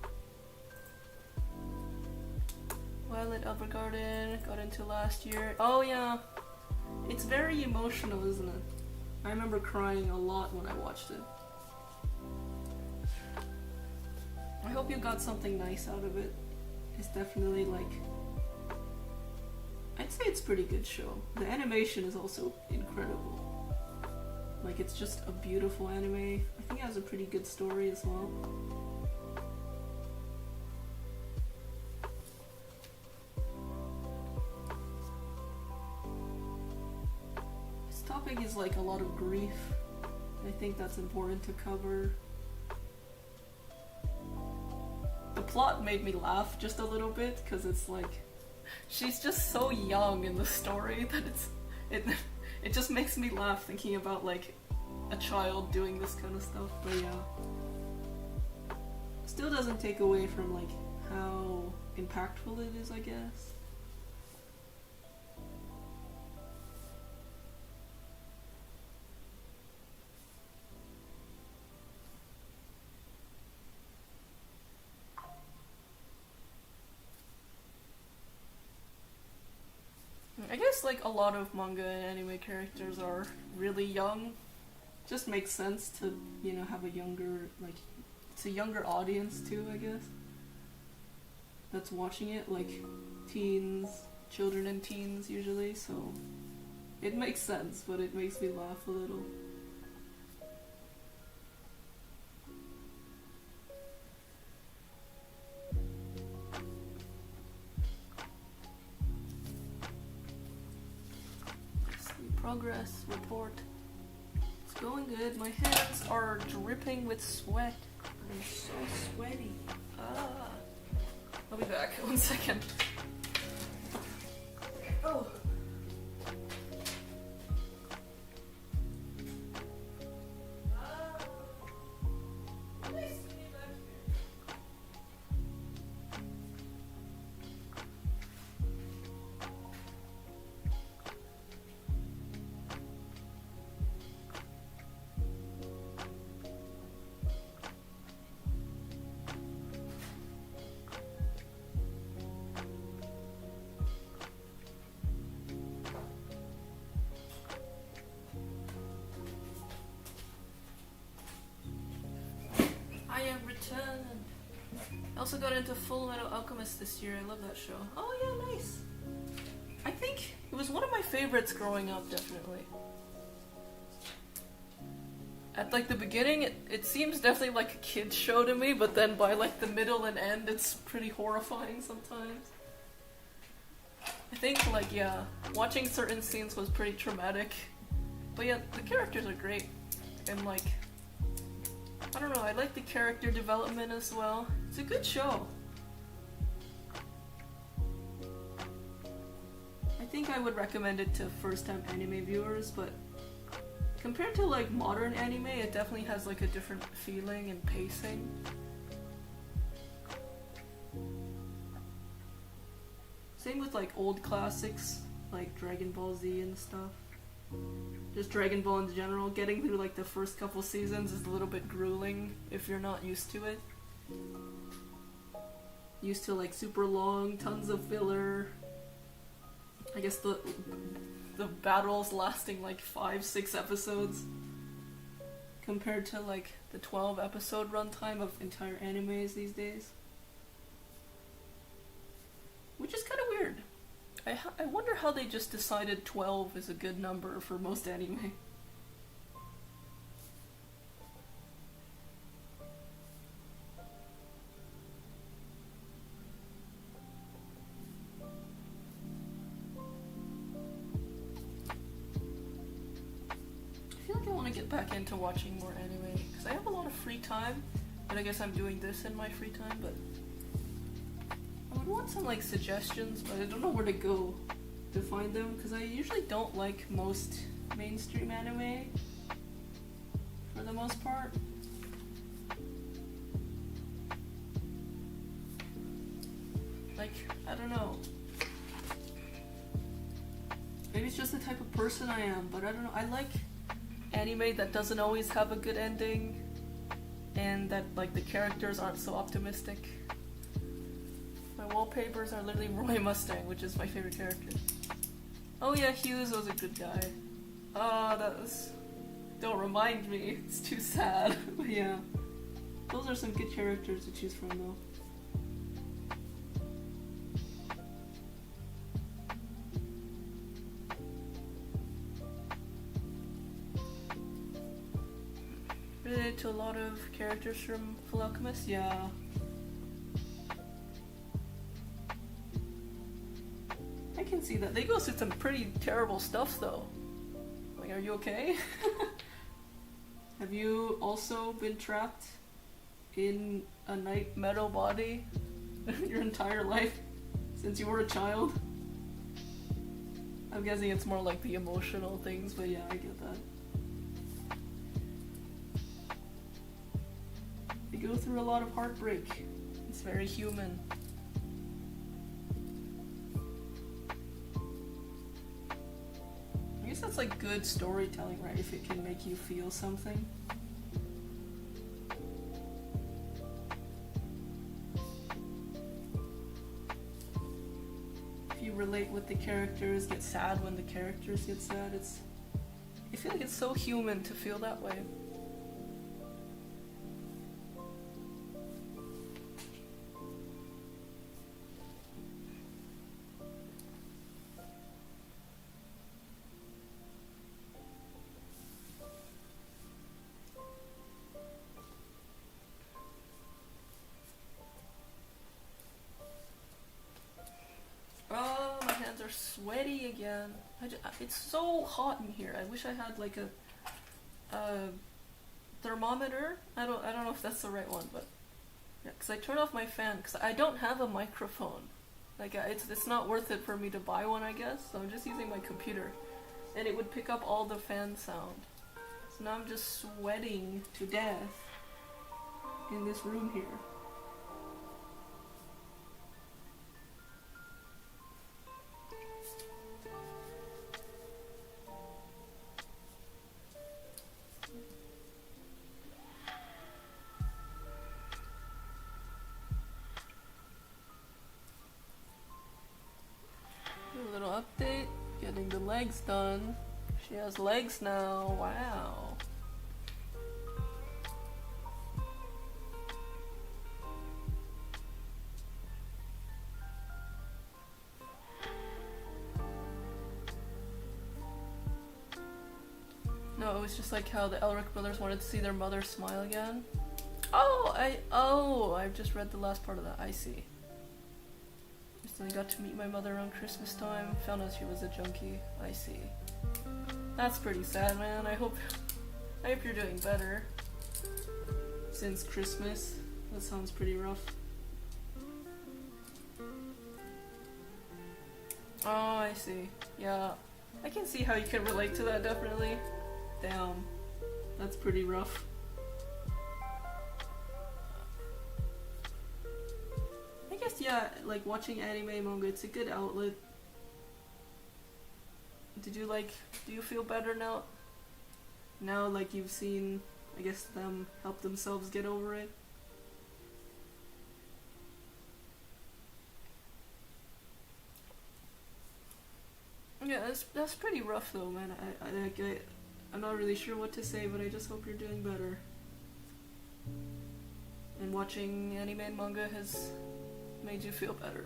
Violet Evergarden got into last year. Oh yeah. It's very emotional, isn't it? I remember crying a lot when I watched it. I hope you got something nice out of it. It's definitely like... I'd say it's a pretty good show. The animation is also incredible. Like, it's just a beautiful anime. I think it has a pretty good story as well. This topic is like a lot of grief. I think that's important to cover. The plot made me laugh just a little bit because it's like she's just so young in the story that it just makes me laugh thinking about like a child doing this kind of stuff. But yeah, still doesn't take away from like how impactful it is, I guess. I guess like a lot of manga and anime characters are really young. Just makes sense to, you know, have a younger, like, it's a younger audience too, I guess, that's watching it, like teens, children and teens usually, so it makes sense, but it makes me laugh a little. Progress report. It's going good. My hands are dripping with sweat. I'm so sweaty. I'll be back. 1 second. Oh. I am returned. I also got into Full Metal Alchemist this year. I love that show. Oh yeah, nice. I think it was one of my favorites growing up, definitely. At like the beginning, it seems definitely like a kid's show to me, but then by like the middle and end, it's pretty horrifying sometimes. I think like, yeah, watching certain scenes was pretty traumatic. But yeah, the characters are great. And like, I don't know, I like the character development as well. It's a good show. I think I would recommend it to first-time anime viewers, but compared to like modern anime, it definitely has like a different feeling and pacing. Same with like old classics, like Dragon Ball Z and stuff. Just Dragon Ball in general, getting through like the first couple seasons is a little bit grueling if you're not used to it. used to like super long, tons of filler. I guess the battles lasting like 5-6 episodes compared to like the 12 episode runtime of entire animes these days. Which is kind of weird. I wonder how they just decided 12 is a good number for most anime. I feel like I want to get back into watching more anime because I have a lot of free time, but I guess I'm doing this in my free time, but I would want some like suggestions, but I don't know where to go to find them because I usually don't like most mainstream anime for the most part. Like, I don't know. Maybe it's just the type of person I am, but I don't know. I like anime that doesn't always have a good ending and that like the characters aren't so optimistic. My wallpapers are literally Roy Mustang, which is my favorite character. Oh yeah, Hughes was a good guy. That was... Don't remind me, it's too sad. But yeah, those are some good characters to choose from though. Related to a lot of characters from Full Alchemist, yeah. I can see that. They go through some pretty terrible stuff though. Like, are you okay? Have you also been trapped in a night metal body your entire life since you were a child? I'm guessing it's more like the emotional things, but yeah, I get that. They go through a lot of heartbreak. It's very human. I guess that's like good storytelling, right? If it can make you feel something. If you relate with the characters, get sad when the characters get sad, I feel like it's so human to feel that way. Sweaty again. It's so hot in here. I wish I had like a thermometer. I don't know if that's the right one, but yeah, because I turned off my fan because I don't have a microphone. Like it's not worth it for me to buy one, I guess. So I'm just using my computer, and it would pick up all the fan sound. So now I'm just sweating to death in this room here. Update, getting the legs done. She has legs now, wow. No, it was just like how the Elric brothers wanted to see their mother smile again. I've just read the last part of that, I see. I got to meet my mother around Christmas time, found out she was a junkie. I see. That's pretty sad, man. I hope you're doing better since Christmas. That sounds pretty rough. Oh, I see. Yeah, I can see how you can relate to that, definitely. Damn, that's pretty rough. Yeah, like watching anime, manga, it's a good outlet. Do you feel better now? Now, like, you've seen, I guess, them help themselves get over it? Yeah, that's pretty rough though, man. I'm not really sure what to say, but I just hope you're doing better. And watching anime and manga has made you feel better.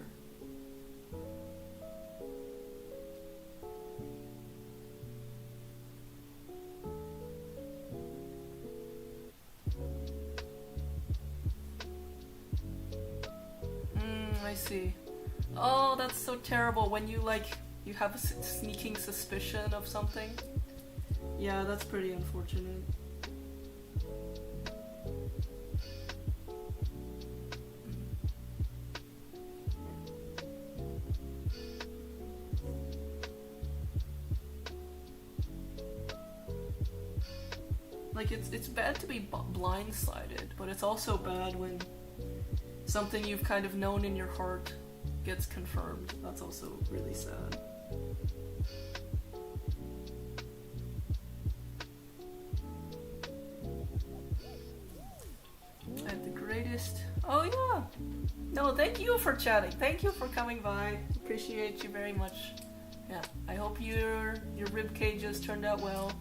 I see. Oh, that's so terrible when you you have a sneaking suspicion of something. Yeah, that's pretty unfortunate. Like, it's bad to be blindsided, but it's also bad when something you've kind of known in your heart gets confirmed. That's also really sad. I have the greatest... Oh yeah! No, thank you for chatting. Thank you for coming by. Appreciate you very much. Yeah, I hope your rib cages turned out well.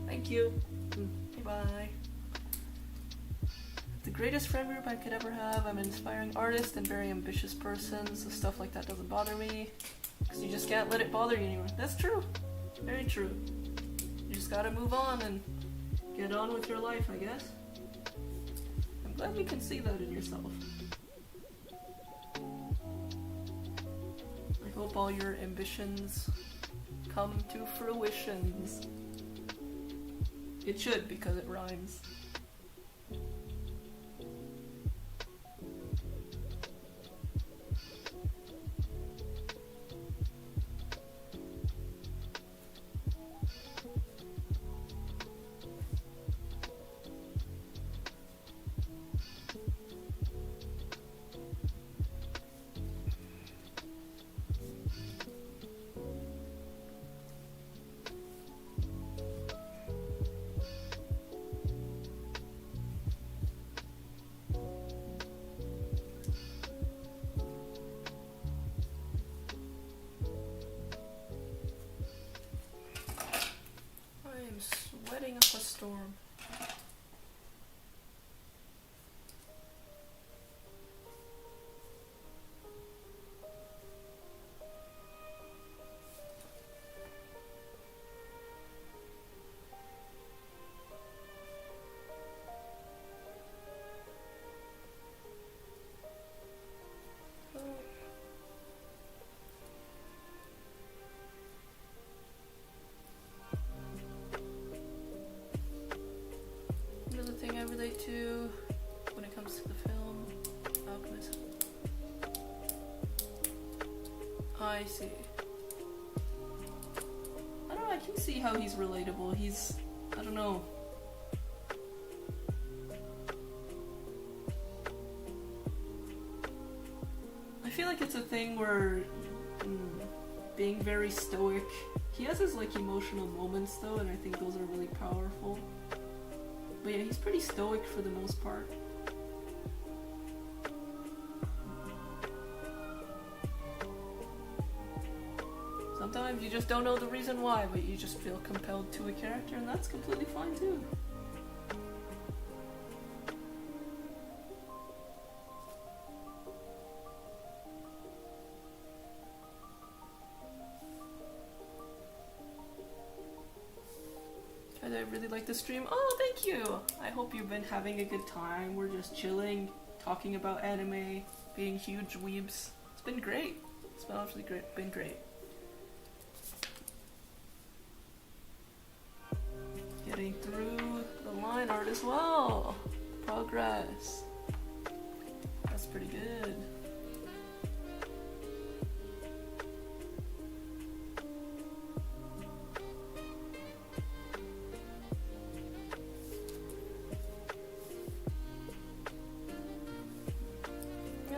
Thank you. Bye. The greatest friend group I could ever have. I'm an inspiring artist and very ambitious person, so stuff like that doesn't bother me. Because you just can't let it bother you anymore. That's true. Very true. You just gotta move on and get on with your life, I guess. I'm glad you can see that in yourself. I hope all your ambitions come to fruitions. It should, because it rhymes. Sweating up a storm. I relate to when it comes to the film Alchemist. I see. I don't know, I can see how he's relatable. I don't know. I feel like it's a thing where being very stoic, he has his emotional moments though, and I think those are really powerful. But yeah, he's pretty stoic for the most part. Sometimes you just don't know the reason why, but you just feel compelled to a character, and that's completely fine too. I really like the stream. Oh, thank you! I hope you've been having a good time. We're just chilling, talking about anime, being huge weebs. It's been great. It's been actually great. Been great. Getting through the line art as well. Progress. That's pretty good.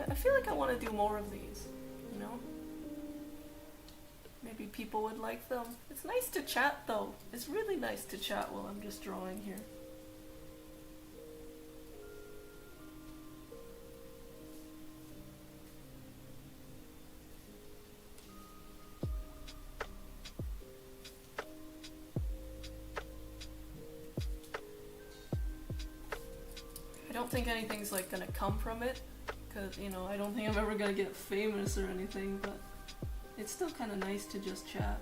I feel like I want to do more of these, you know? Maybe people would like them. It's nice to chat though. It's really nice to chat while I'm just drawing here. think anything's like gonna come from it, because you know I don't think I'm ever gonna get famous or anything, but it's still kind of nice to just chat.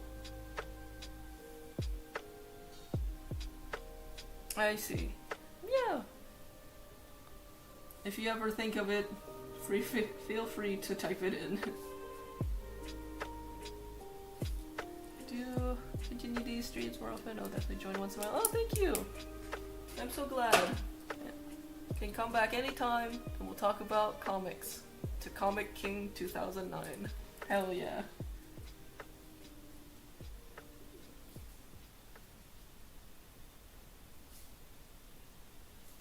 I see. Yeah. If you ever think of it, feel free to type it in. Do continue these streams more often? I'll definitely join once in a while. Oh, thank you! I'm so glad. Yeah. Can come back anytime and we'll talk about comics. To Comic King 2009. Hell yeah.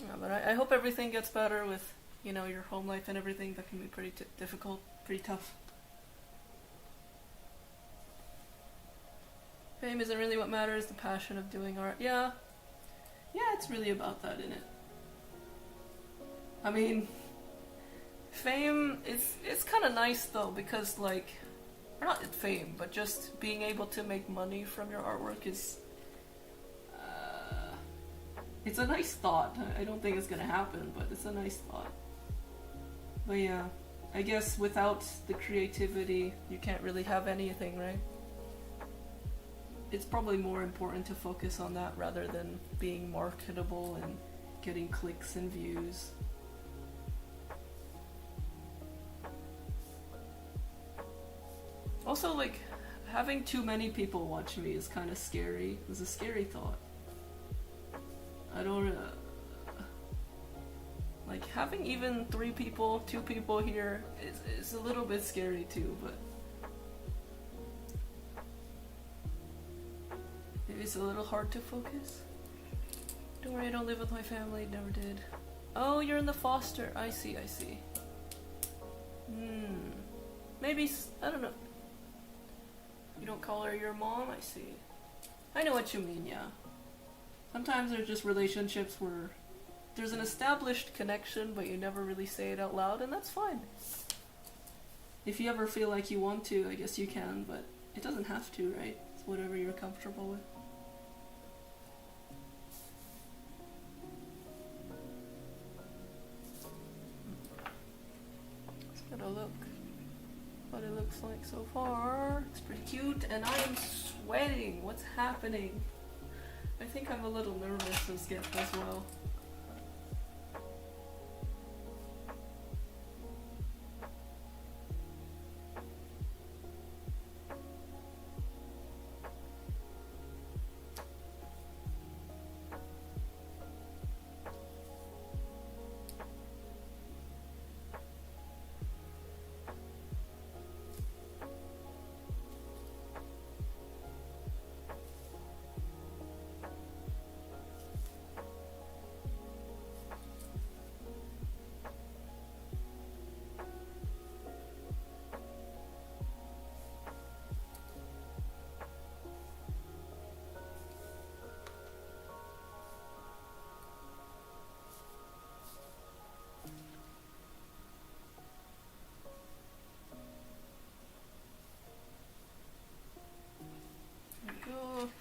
Yeah, but I hope everything gets better with, you know, your home life and everything. That can be pretty difficult, pretty tough. Fame isn't really what matters, the passion of doing art. Yeah. Yeah, it's really about that, isn't it? I mean, fame, it's kind of nice though, because like, or not fame, but just being able to make money from your artwork is, it's a nice thought. I don't think it's gonna happen, but it's a nice thought. But yeah, I guess without the creativity, you can't really have anything, right? It's probably more important to focus on that rather than being marketable and getting clicks and views. Also, like, having too many people watch me is kind of scary. It was a scary thought. I don't, like, having even 3 people, 2 people here is a little bit scary too, but maybe it's a little hard to focus. Don't worry, I don't live with my family, never did. Oh, you're in the foster. I see. Maybe, I don't know. You don't call her your mom? I see. I know what you mean, yeah. Sometimes there's just relationships where there's an established connection, but you never really say it out loud, and that's fine. If you ever feel like you want to, I guess you can, but it doesn't have to, right? It's whatever you're comfortable with. Let's get a look what it looks like so far. It's pretty cute, and I am sweating. What's happening? I think I'm a little nervous as well.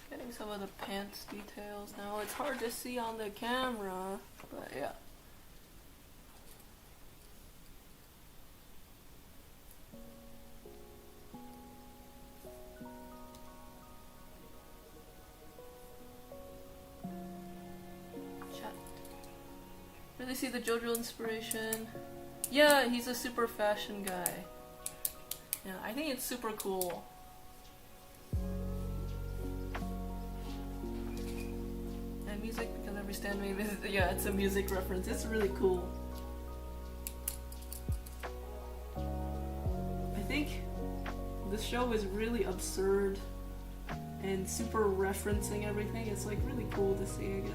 Getting some of the pants details now. It's hard to see on the camera, but yeah. Chat. Really see the JoJo inspiration. Yeah, he's a super fashion guy. Yeah, I think it's super cool. Music, because every stand we visit, yeah, it's a music reference. It's really cool. I think this show is really absurd and super referencing everything. It's like really cool to see, I guess.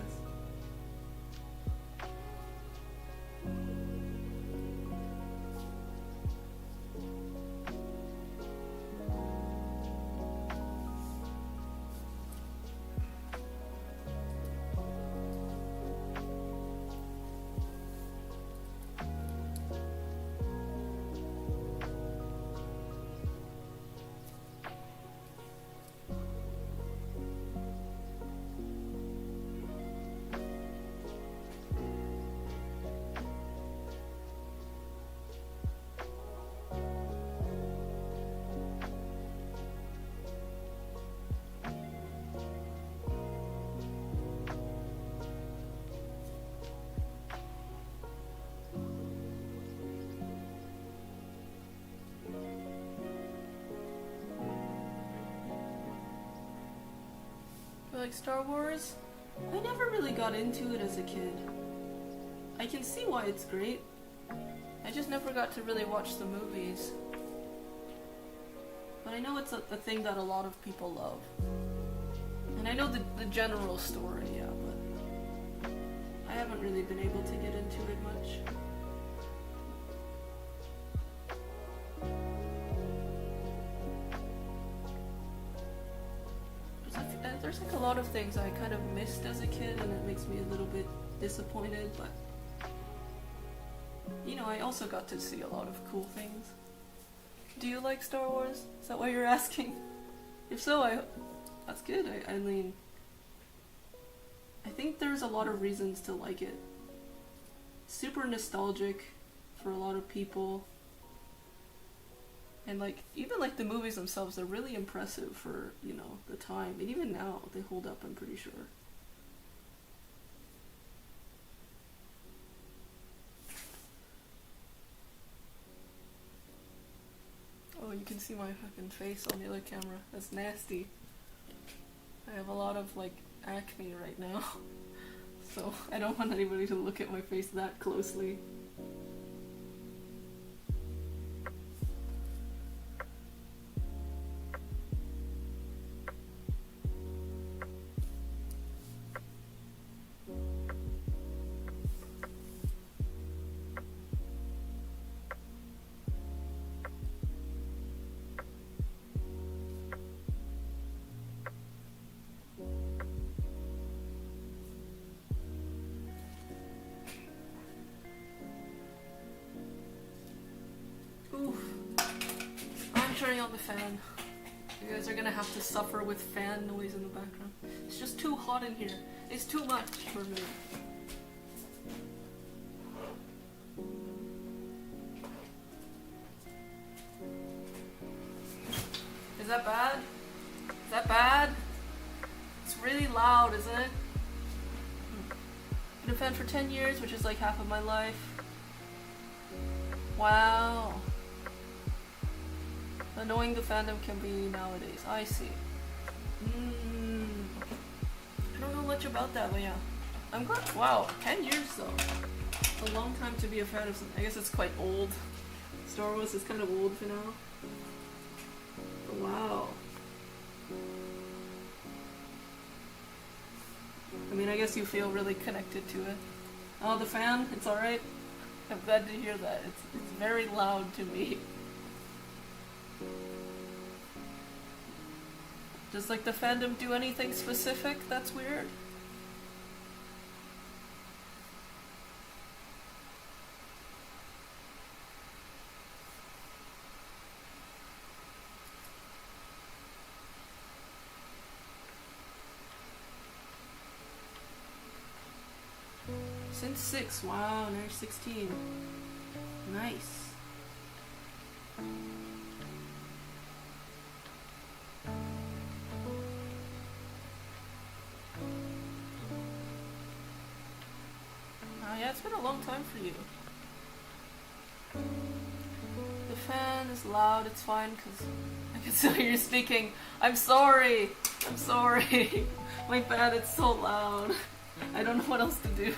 like Star Wars? I never really got into it as a kid. I can see why it's great. I just never got to really watch the movies. But I know it's a thing that a lot of people love. And I know the general story, yeah, but I haven't really been able to get into it much. There's like a lot of things I kind of missed as a kid, and it makes me a little bit disappointed, but you know, I also got to see a lot of cool things. Do you like Star Wars? Is that why you're asking? If so, that's good. I mean, I think there's a lot of reasons to like it. Super nostalgic for a lot of people. And like, even like the movies themselves, they're really impressive for, you know, the time. And even now, they hold up, I'm pretty sure. Oh, you can see my fucking face on the other camera. That's nasty. I have a lot of like acne right now. So I don't want anybody to look at my face that closely. Oof. I'm turning on the fan. You guys are gonna have to suffer with fan noise in the background. It's just too hot in here. It's too much for me. Is that bad? Is that bad? It's really loud, isn't it? Been a fan for 10 years, which is like half of my life. Wow. Annoying the fandom can be nowadays. I see. I don't know much about that, but yeah. I'm glad. Wow, 10 years though. It's a long time to be a fan of something. I guess it's quite old. Star Wars is kind of old for now. But wow. I mean, I guess you feel really connected to it. Oh, the fan? It's alright? I'm glad to hear that. It's very loud to me. Does like the fandom do anything specific that's weird? Since 6, wow, now you're 16. Nice. Yeah, it's been a long time for you. The fan is loud, it's fine, because I can still hear you speaking. I'm sorry! I'm sorry! My bad, it's so loud. I don't know what else to do.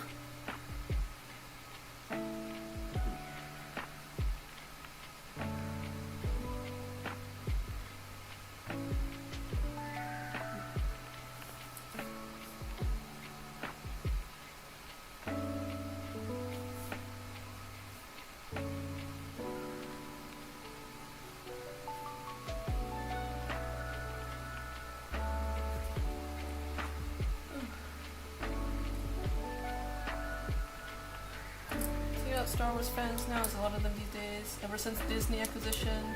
Star Wars fans now, is a lot of them these days, ever since Disney acquisition.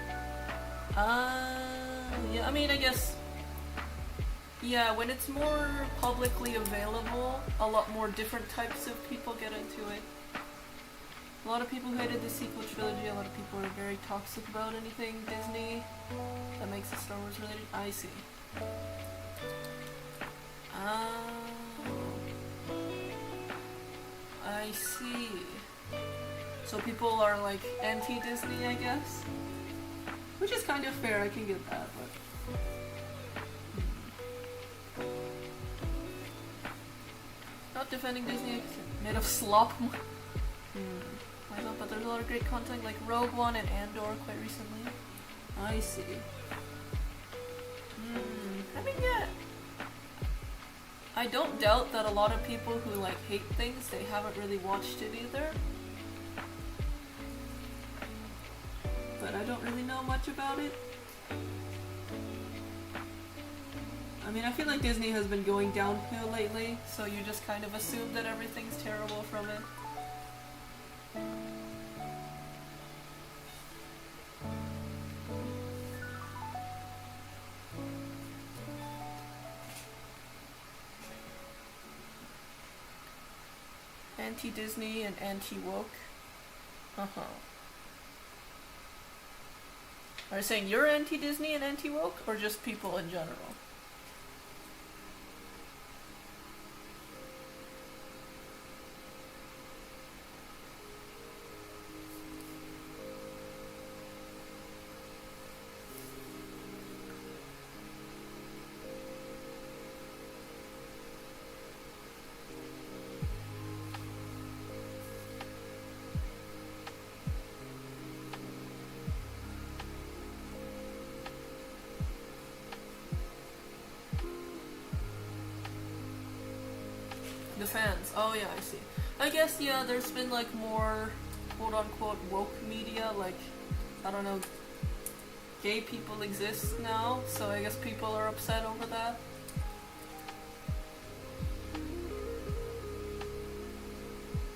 Yeah, I mean, I guess, yeah, when it's more publicly available, a lot more different types of people get into it. A lot of people hated the sequel trilogy, a lot of people are very toxic about anything Disney that makes it Star Wars related. I see. I see. So people are like anti-Disney, I guess? Which is kind of fair, I can get that, but... not defending Disney, made of slop. I know, but there's a lot of great content like Rogue One and Andor quite recently. I see. I mean, yeah. I don't doubt that a lot of people who like hate things, they haven't really watched it either. But I don't really know much about it. I mean, I feel like Disney has been going downhill lately, so you just kind of assume that everything's terrible from it. Anti-Disney and anti-woke. Are you saying you're anti-Disney and anti-woke, or just people in general? The fans. Oh yeah, I see. I guess, yeah, there's been like more quote-unquote woke media, like, I don't know, gay people exist now, so I guess people are upset over that.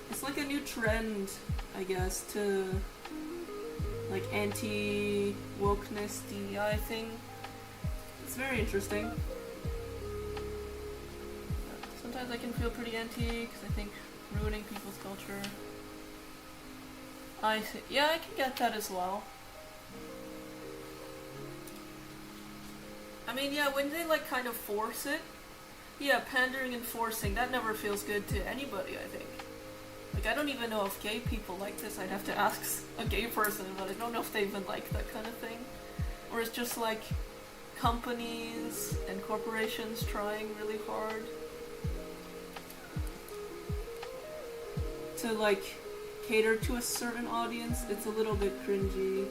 It's like a new trend, I guess, to like anti-wokeness DEI thing. It's very interesting. Sometimes I can feel pretty anti because I think ruining people's culture. I see. Yeah, I can get that as well. I mean, yeah, when they like kind of force it, yeah, pandering and forcing, that never feels good to anybody, I think. Like, I don't even know if gay people like this. I'd have to ask a gay person, but I don't know if they even like that kind of thing. Or it's just like companies and corporations trying really hard to like cater to a certain audience. It's a little bit cringy,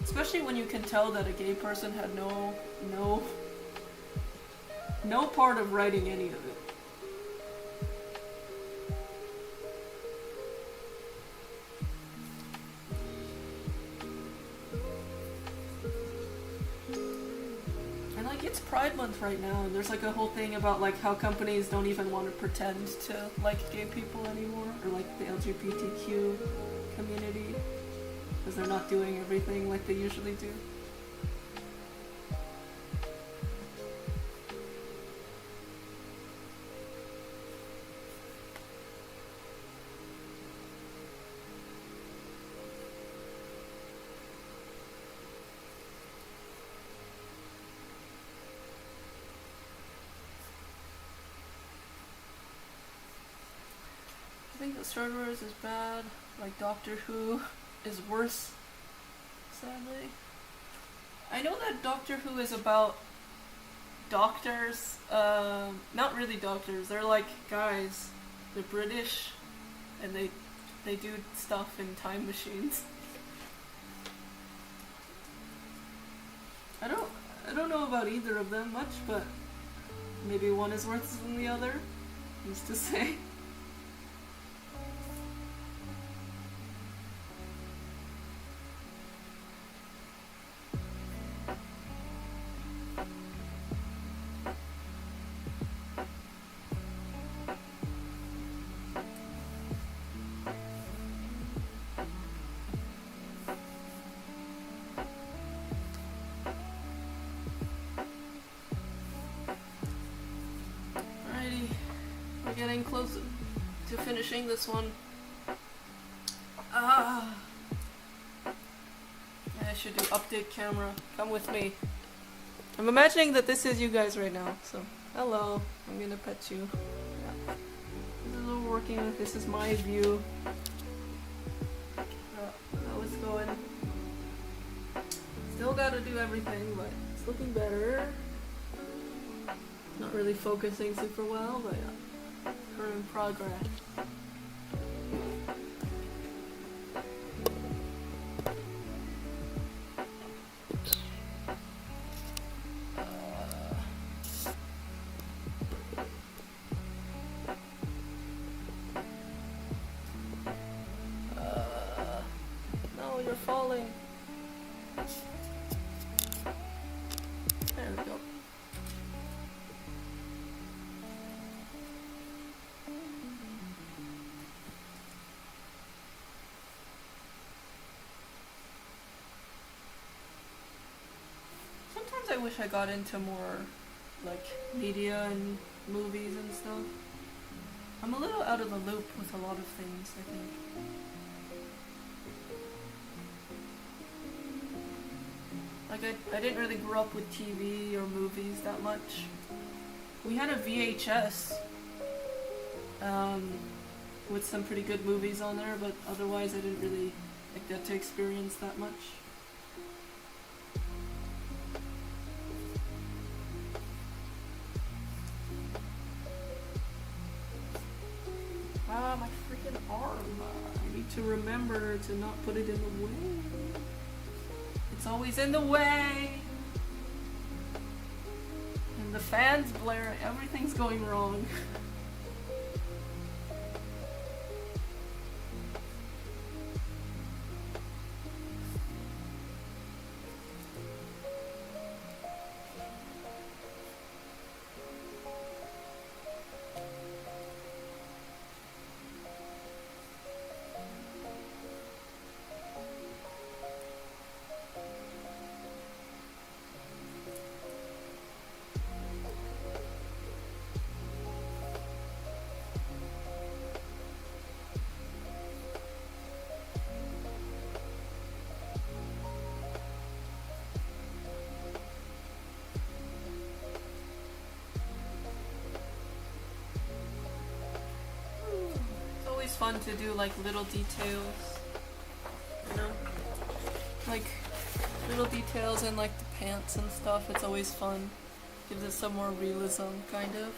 especially when you can tell that a gay person had no part of writing any of it. And like, it's Pride Month right now, and there's like a whole thing about like how companies don't even want to pretend to like gay people anymore, or like the LGBTQ community, because they're not doing everything like they usually do. I think that Star Wars is bad, like Doctor Who is worse, sadly. I know that Doctor Who is about doctors, not really doctors, they're like guys, they're British, and they do stuff in time machines. I don't know about either of them much, but maybe one is worse than the other, who's to say? Getting close to finishing this one. I should do update camera. Come with me. I'm imagining that this is you guys right now, so hello. I'm gonna pet you. Yeah. This is what we're working with. This is my view. How it's going. Still gotta do everything, but it's looking better. Not really focusing super well, but yeah. We're in progress. No, you're falling. There we go. Sometimes I wish I got into more like media and movies and stuff. I'm a little out of the loop with a lot of things, I think. Like I didn't really grow up with TV or movies that much. We had a VHS with some pretty good movies on there, but otherwise I didn't really get to experience that much. Ah, my freaking arm. I need to remember to not put it in the way. It's always in the way. And the fan's blaring. Everything's going wrong. Fun to do like little details, you know, like little details in like the pants and stuff. It's always fun. Gives it some more realism, kind of.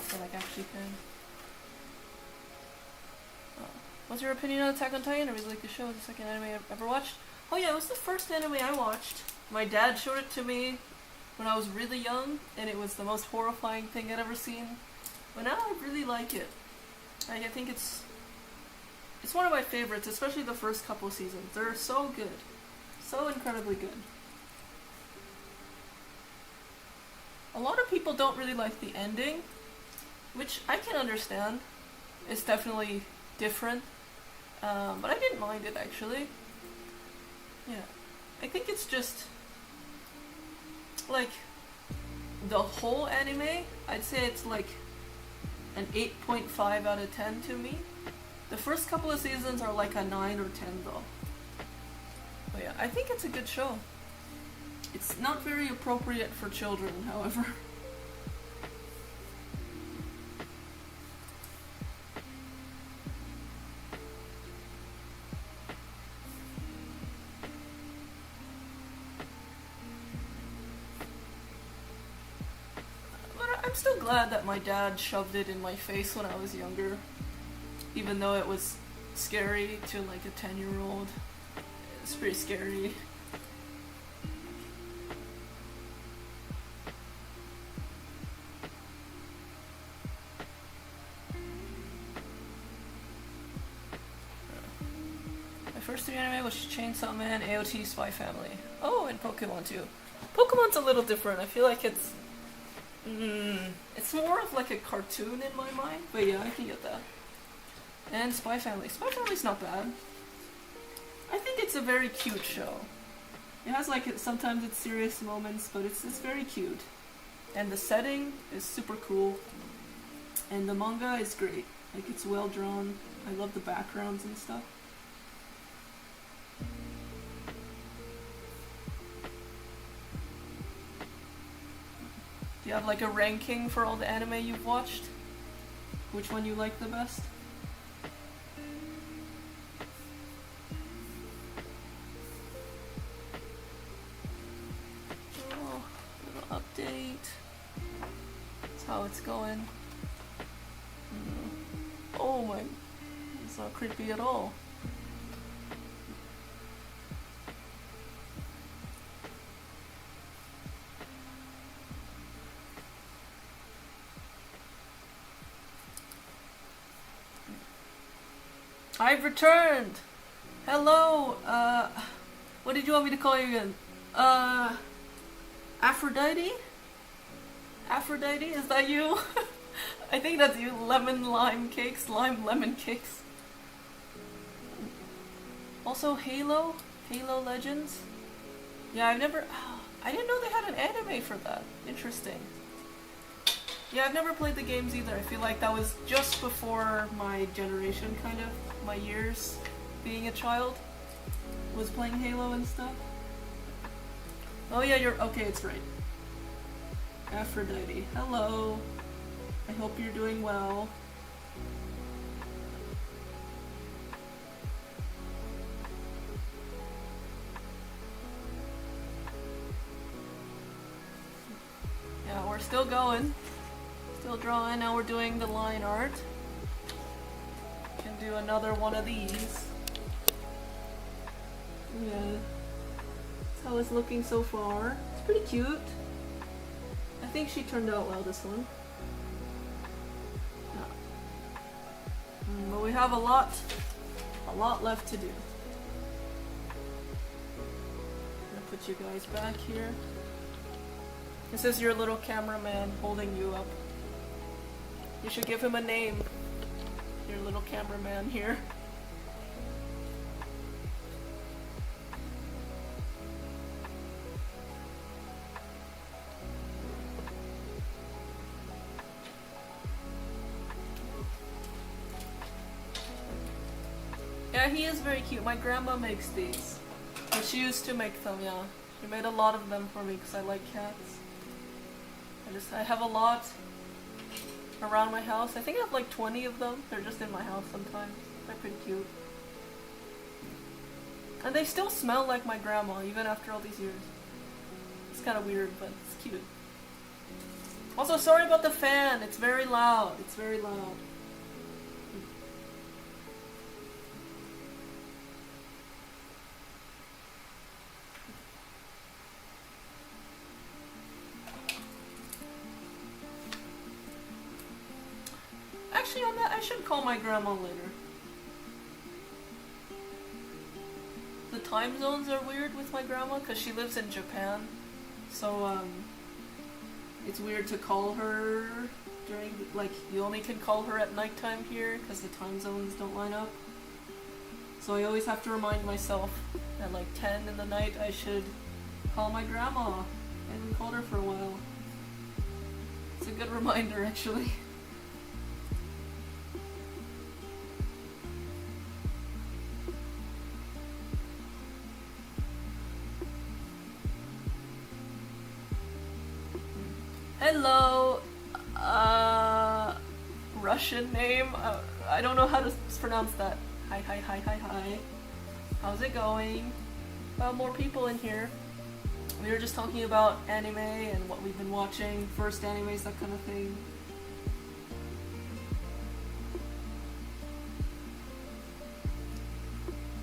So like actually can. What's your opinion on Attack on Titan? I really like the show. It's the second anime I've ever watched. Oh yeah, it was the first anime I watched. My dad showed it to me when I was really young, and it was the most horrifying thing I'd ever seen. But now I really like it. I think it's one of my favorites, especially the first couple seasons. They're so good. So incredibly good. A lot of people don't really like the ending, which I can understand. It's definitely different. But I didn't mind it, actually. Yeah. I think it's just like the whole anime, I'd say it's like an 8.5 out of 10 to me. The first couple of seasons are like a 9 or 10 though. But yeah, I think it's a good show. It's not very appropriate for children, however. But I'm still glad that my dad shoved it in my face when I was younger. Even though it was scary to like a 10-year-old. It's pretty scary. My first 3 anime was Chainsaw Man, AOT, Spy Family. Oh, and Pokemon too. Pokemon's a little different. I feel like it's more of like a cartoon in my mind. But yeah, I can get that. And Spy Family. Spy Family's not bad. I think it's a very cute show. It has like, sometimes it's serious moments, but it's very cute. And the setting is super cool. And the manga is great. Like, it's well drawn. I love the backgrounds and stuff. Do you have like a ranking for all the anime you've watched? Which one you like the best? Update. That's how it's going. Oh my, it's not creepy at all. I've returned! Hello, what did you want me to call you again? Aphrodite? Aphrodite, is that you? I think that's you. Lemon lime cakes, lime lemon cakes. Also Halo? Halo Legends? Yeah, I didn't know they had an anime for that. Interesting. Yeah, I've never played the games either. I feel like that was just before my generation, kind of. My years being a child. Was playing Halo and stuff. Oh yeah, okay, it's right. Aphrodite. Hello. I hope you're doing well. Yeah, we're still going. Still drawing. Now we're doing the line art. Can do another one of these. Yeah. That's how it's looking so far. It's pretty cute. I think she turned out well, this one. Yeah. But we have a lot left to do. I'm gonna put you guys back here. This is your little cameraman holding you up. You should give him a name. Your little cameraman here. Yeah, he is very cute. My grandma makes these. But she used to make them, yeah. She made a lot of them for me because I like cats. I have a lot around my house. I think I have like 20 of them. They're just in my house sometimes. They're pretty cute. And they still smell like my grandma, even after all these years. It's kind of weird, but it's cute. Also, sorry about the fan. It's very loud. It's very loud. Actually, on that, I should call my grandma later. The time zones are weird with my grandma because she lives in Japan. So, it's weird to call her during, like, you only can call her at nighttime here because the time zones don't line up. So I always have to remind myself at like 10 in the night I should call my grandma. I haven't called her for a while. It's a good reminder, actually. Hello, Russian name? I don't know how to pronounce that. Hi. How's it going? More people in here. We were just talking about anime and what we've been watching, first animes, that kind of thing.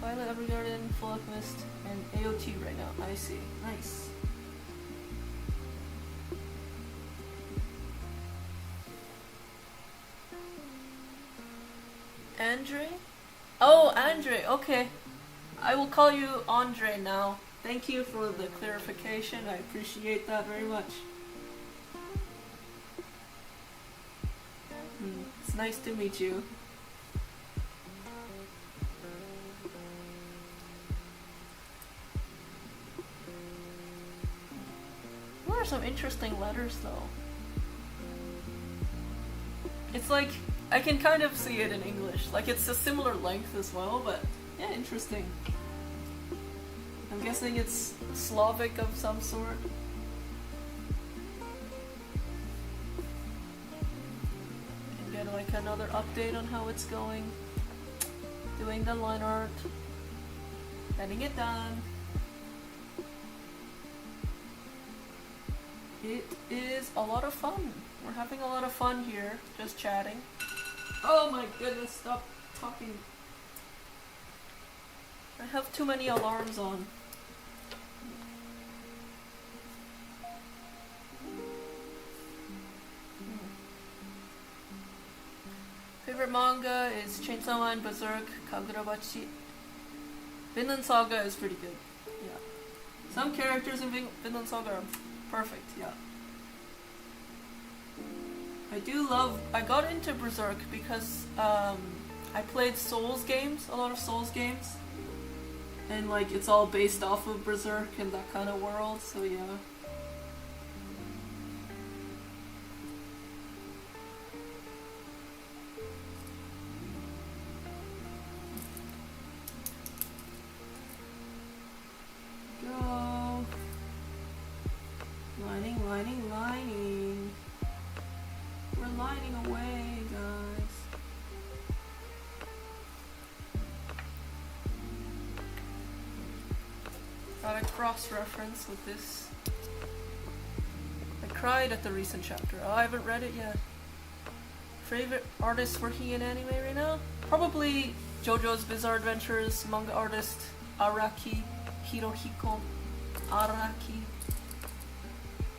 Violet Evergarden, Full Alchemist, and AOT right now. I see. Nice. Andre? Oh, Andre, okay. I will call you Andre now. Thank you for the clarification. I appreciate that very much. It's nice to meet you. What are some interesting letters, though? It's like, I can kind of see it in English. Like, it's a similar length as well, but yeah, interesting. I'm guessing it's Slavic of some sort. And get like another update on how it's going. Doing the line art. Getting it done. It is a lot of fun. We're having a lot of fun here, just chatting. Oh my goodness, stop talking. I have too many alarms on. Favorite manga is Chainsaw Man, Berserk, Kagurabachi. Vinland Saga is pretty good. Yeah. Some characters in Vinland Saga are perfect, yeah. I got into Berserk because I played Souls games, a lot of Souls games. And like it's all based off of Berserk and that kind of world, so yeah. Go. Lining. We're lining away, guys. Got a cross-reference with this. I cried at the recent chapter. Oh, I haven't read it yet. Favorite artist working in anime right now? Probably JoJo's Bizarre Adventures manga artist Araki Hirohiko Araki.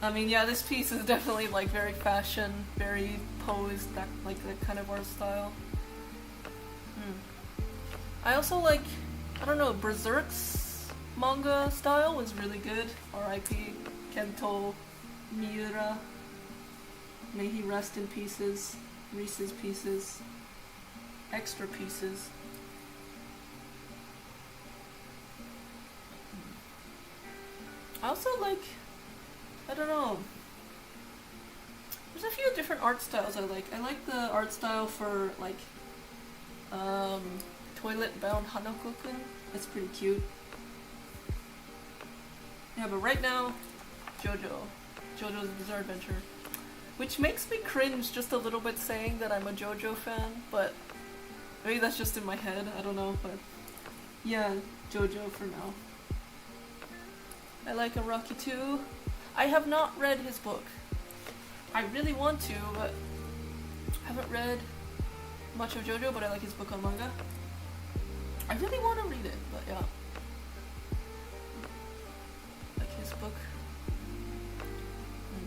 I mean, yeah, this piece is definitely like very fashion, very posed, that kind of art style. I also like, I don't know, Berserk's manga style was really good. R.I.P. Kento Miura. May he rest in pieces. Reese's Pieces. Extra Pieces. I also like, I don't know, there's a few different art styles I like. I like the art style for like Toilet Bound Hanako-kun. It's pretty cute. Yeah, but right now, JoJo's Bizarre Adventure. Which makes me cringe just a little bit saying that I'm a JoJo fan, but maybe that's just in my head, I don't know, but yeah, JoJo for now. I like Araki too. I have not read his book. I really want to, but I haven't read much of JoJo, but I like his book on manga. I really want to read it, but yeah. Like his book.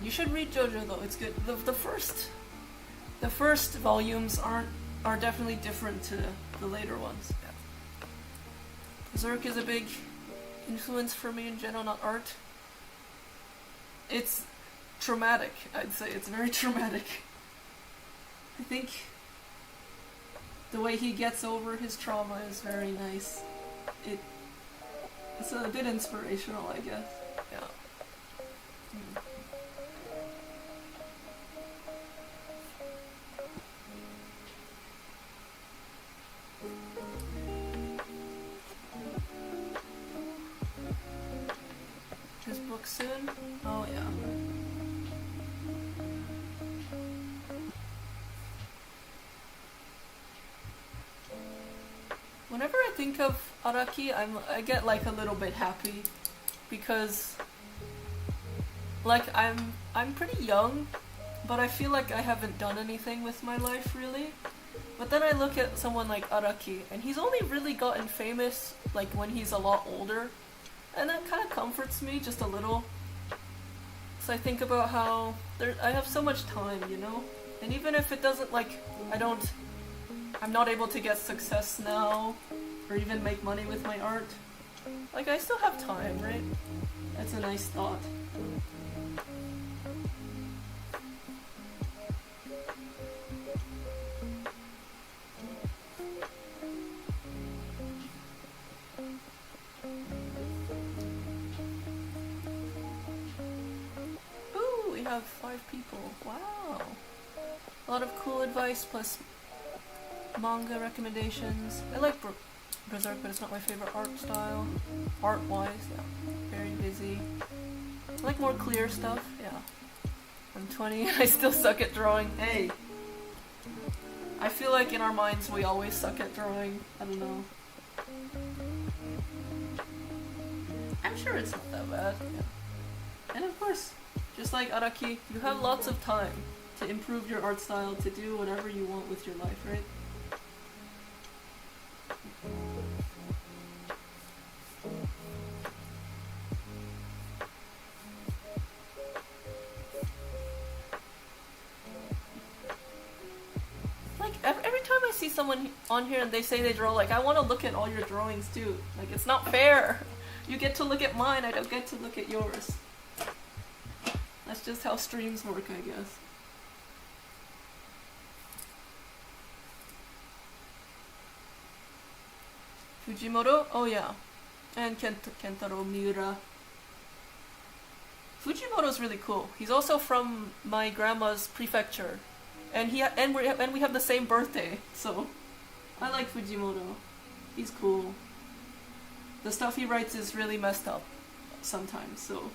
You should read JoJo though, it's good. The first volumes are definitely different to the later ones. Yeah. Berserk is a big influence for me in general, not art. It's traumatic, I'd say. It's very traumatic. I think the way he gets over his trauma is very nice. It's a bit inspirational, I guess. Yeah. His book soon? Oh yeah. Whenever I think of Araki, I get like a little bit happy because like I'm pretty young, but I feel like I haven't done anything with my life really. But then I look at someone like Araki, and he's only really gotten famous like when he's a lot older, and that kind of comforts me just a little. So I think about how I have so much time, you know? And even if it doesn't like, I'm not able to get success now, or even make money with my art, like I still have time, right? That's a nice thought. Ooh, we have 5 people. Wow. A lot of cool advice plus manga recommendations. I like Berserk, but it's not my favorite art style. Art-wise, yeah. Very busy. I like more clear stuff, yeah. I'm 20 and I still suck at drawing. Hey! I feel like in our minds we always suck at drawing. I don't know. I'm sure it's not that bad. Yeah. And of course, just like Araki, you have lots of time to improve your art style, to do whatever you want with your life, right? Like, every time I see someone on here and they say they draw, like, I want to look at all your drawings too. Like, it's not fair. You get to look at mine, I don't get to look at yours. That's just how streams work, I guess. Fujimoto? Oh yeah. And Kentaro Miura. Fujimoto's really cool. He's also from my grandma's prefecture. And we have the same birthday, so I like Fujimoto. He's cool. The stuff he writes is really messed up sometimes, so.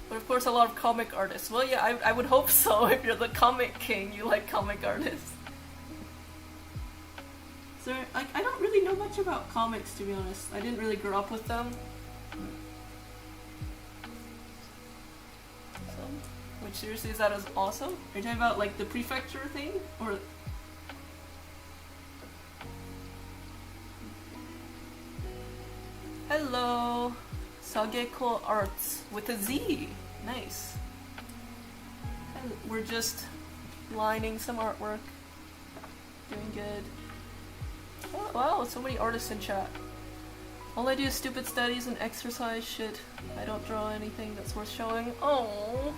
But of course a lot of comic artists. Well, yeah, I would hope so. If you're the comic king, you like comic artists. So, I don't really know much about comics, to be honest. I didn't really grow up with them. So, which seriously, is that as awesome? Are you talking about like the prefecture thing? Or... Hello! Sageko Arts with a Z. Nice. And we're just lining some artwork. Doing good. Oh, wow, so many artists in chat. All I do is stupid studies and exercise shit. I don't draw anything that's worth showing. Oh,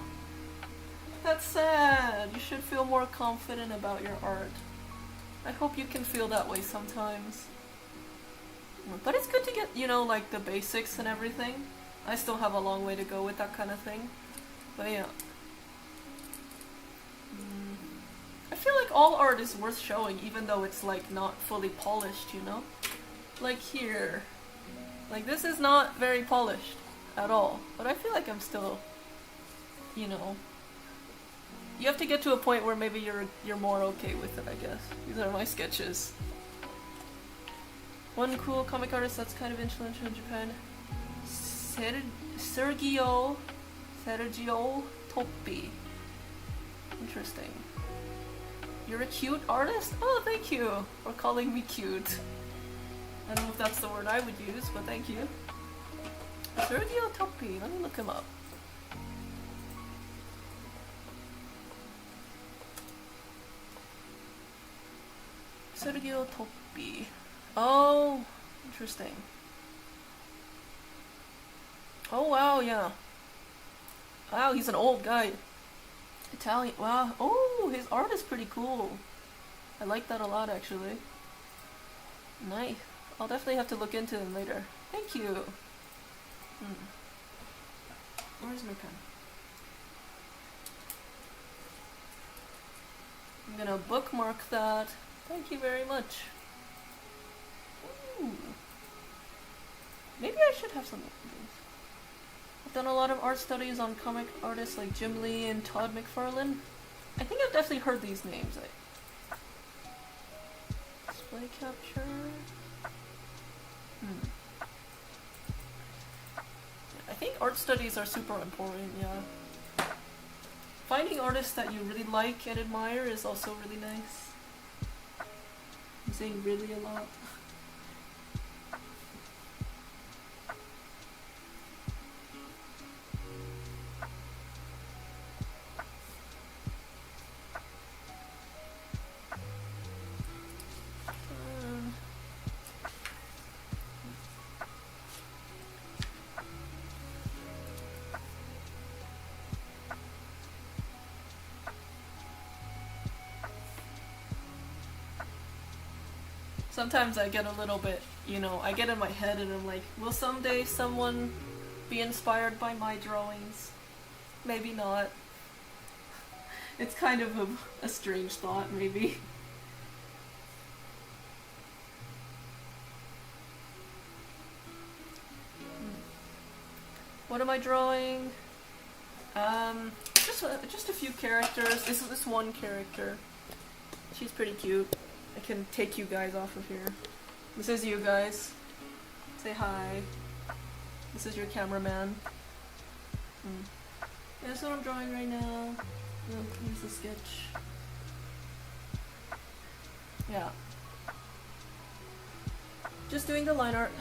that's sad. You should feel more confident about your art. I hope you can feel that way sometimes. But it's good to get, you know, like the basics and everything. I still have a long way to go with that kind of thing. But yeah. I feel like all art is worth showing, even though it's like not fully polished, you know? Like here. Like this is not very polished at all. But I feel like I'm still, you know. You have to get to a point where maybe you're more okay with it, I guess. These are my sketches. One cool comic artist that's kind of influential in Japan. Sergio Toppi. Interesting. You're a cute artist? Oh, thank you for calling me cute. I don't know if that's the word I would use, but thank you. Sergio Toppi, let me look him up. Sergio Toppi. Oh, interesting. Oh wow, yeah. Wow, he's an old guy. Italian. Wow. Oh, his art is pretty cool. I like that a lot, actually. Nice. I'll definitely have to look into him later. Thank you. Where's my pen? I'm gonna bookmark that. Thank you very much. Ooh. Maybe I should have some of these. I've done a lot of art studies on comic artists like Jim Lee and Todd McFarlane. I think I've definitely heard these names. Display capture. I think art studies are super important, yeah. Finding artists that you really like and admire is also really nice. I'm saying really a lot. Sometimes I get a little bit, you know, I get in my head and I'm like, will someday someone be inspired by my drawings? Maybe not. It's kind of a strange thought, maybe. What am I drawing? Just a few characters. This is this one character. She's pretty cute. I can take you guys off of here. This is you guys. Say hi. This is your cameraman. Yeah, that's what I'm drawing right now. Here's the sketch. Yeah. Just doing the line art.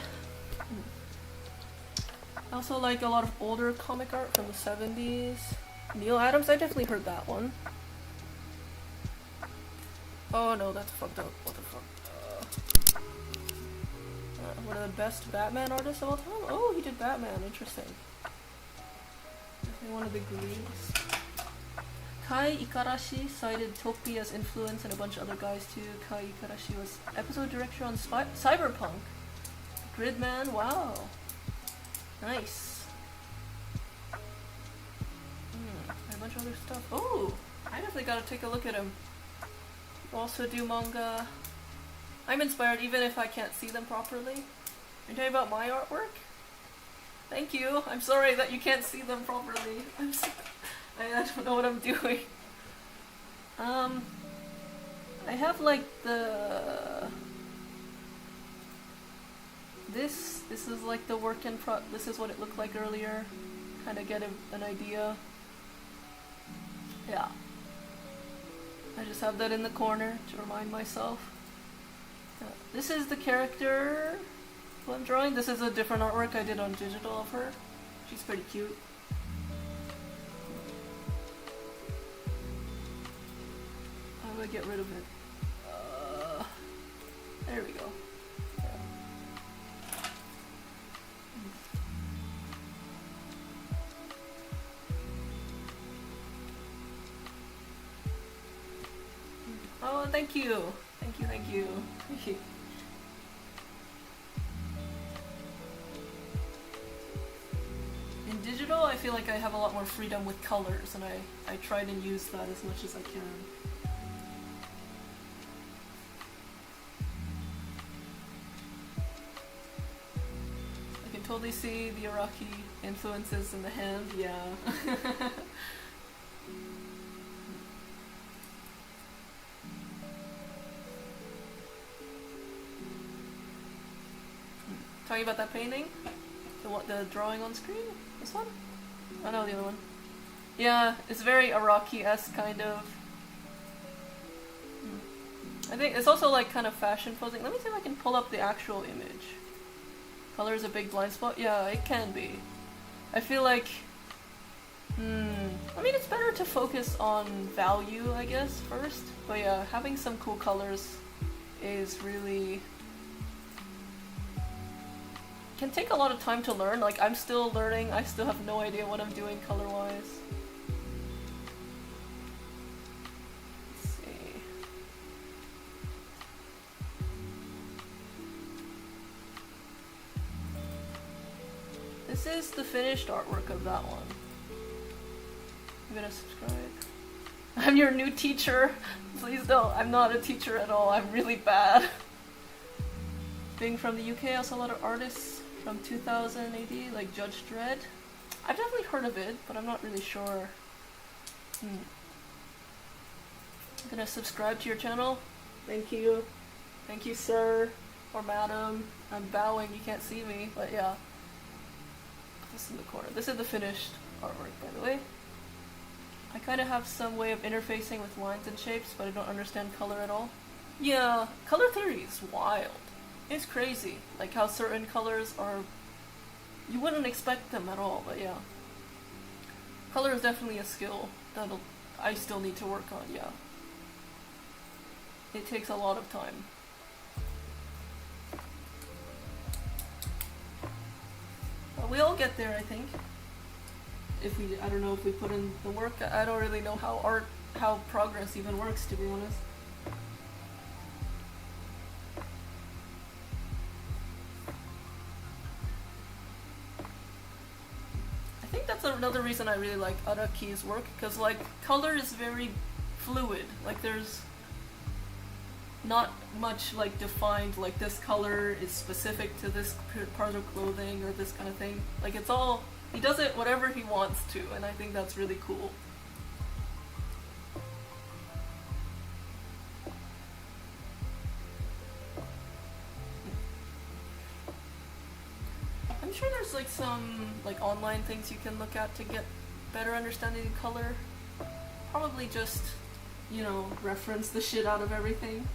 I also like a lot of older comic art from the 70s. Neil Adams, I definitely heard that one. Oh no, that's fucked up. What the fuck? One of the best Batman artists of all time? Oh, he did Batman. Interesting. Definitely one of the greats. Kai Ikarashi cited Topi as influence and a bunch of other guys too. Kai Ikarashi was episode director on Cyberpunk. Gridman, wow. Nice. And a bunch of other stuff. Oh, I definitely gotta take a look at him. Also do manga. I'm inspired even if I can't see them properly. Are you talking about my artwork? Thank you. I'm sorry that you can't see them properly. I don't know what I'm doing. I have like the... This is like the work in this is what it looked like earlier. Kind of get an idea. Yeah. I just have that in the corner to remind myself. This is the character who I'm drawing. This is a different artwork I did on digital of her. She's pretty cute. How do I get rid of it? There we go. Oh, thank you. Thank you, thank you. In digital, I feel like I have a lot more freedom with colors, and I try to use that as much as I can. I can totally see the Araki influences in the hand, yeah. Talking about that painting? The drawing on screen? This one? Oh no, the other one. Yeah, it's very Araki-esque kind of. I think it's also like kind of fashion posing. Let me see if I can pull up the actual image. Color is a big blind spot? Yeah, it can be. I feel like... I mean, it's better to focus on value, I guess, first. But yeah, having some cool colors is really... can take a lot of time to learn. Like, I'm still learning. I still have no idea what I'm doing color-wise. Let's see. This is the finished artwork of that one. I'm gonna subscribe. I'm your new teacher. Please don't. I'm not a teacher at all. I'm really bad. Being from the UK, also a lot of artists from 2000 AD, like Judge Dredd. I've definitely heard of it, but I'm not really sure. I'm gonna subscribe to your channel. Thank you. Thank you, sir. Or madam. I'm bowing, you can't see me, but yeah. Put this in the corner. This is the finished artwork, by the way. I kind of have some way of interfacing with lines and shapes, but I don't understand color at all. Yeah, color theory is wild. It's crazy, like how certain colors are... you wouldn't expect them at all, but yeah. Color is definitely a skill that I still need to work on, yeah. It takes a lot of time. But we all get there, I think. If we, I don't know if we put in the work. I don't really know how progress even works, to be honest. I think that's another reason I really like Araki's work, because like color is very fluid. Like there's not much like defined, like this color is specific to this part of clothing or this kind of thing. Like it's all He does it whatever he wants to, and I think that's really cool. I'm sure there's like some like online things you can look at to get better understanding of color. Probably just, you know, reference the shit out of everything.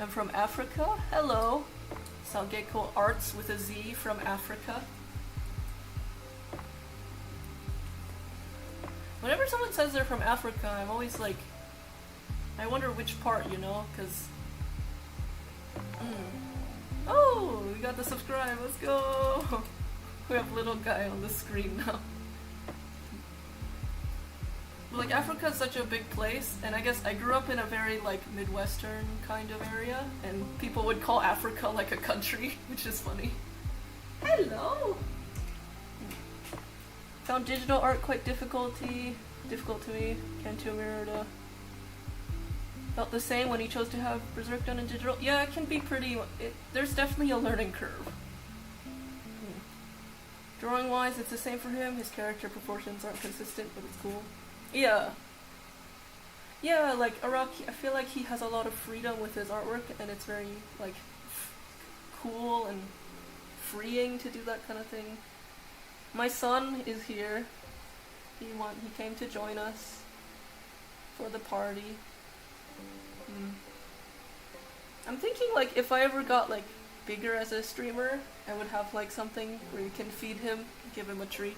I'm from Africa. Hello. Salgeko Arts with a Z from Africa. Whenever someone says they're from Africa, I'm always like, I wonder which part, you know, because... Oh, we got the subscribe, let's go! We have little guy on the screen now. Like, Africa is such a big place, and I guess I grew up in a very, like, Midwestern kind of area, and people would call Africa, like, a country, which is funny. Hello! Found digital art quite difficult to me. Kento Murata. Felt the same when he chose to have Berserk done in digital. Yeah, it can be pretty... there's definitely a learning curve. Drawing-wise, it's the same for him. His character proportions aren't consistent, but it's cool. Yeah. Yeah, like, Araki, I feel like he has a lot of freedom with his artwork, and it's very, like, cool and freeing to do that kind of thing. My son is here. He came to join us for the party. I'm thinking, like, if I ever got, like, bigger as a streamer, I would have, like, something where you can feed him, give him a treat.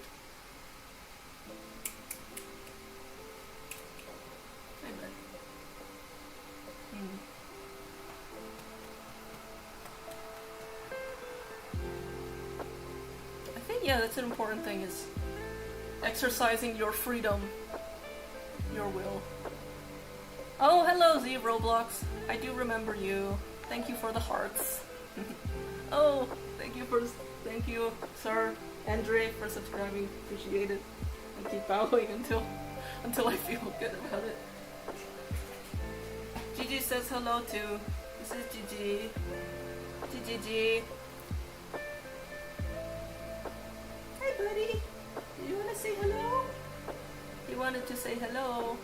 I think, yeah, that's an important thing, is exercising your freedom, your will. Oh, hello, Z Roblox. I do remember you. Thank you for the hearts. Oh, thank you, Sir Andre, for subscribing. Appreciate it. I keep bowing until I feel good about it. Gigi says hello too. This is Gigi. Gigi. Hi, buddy. Do you want to say hello? He wanted to say hello.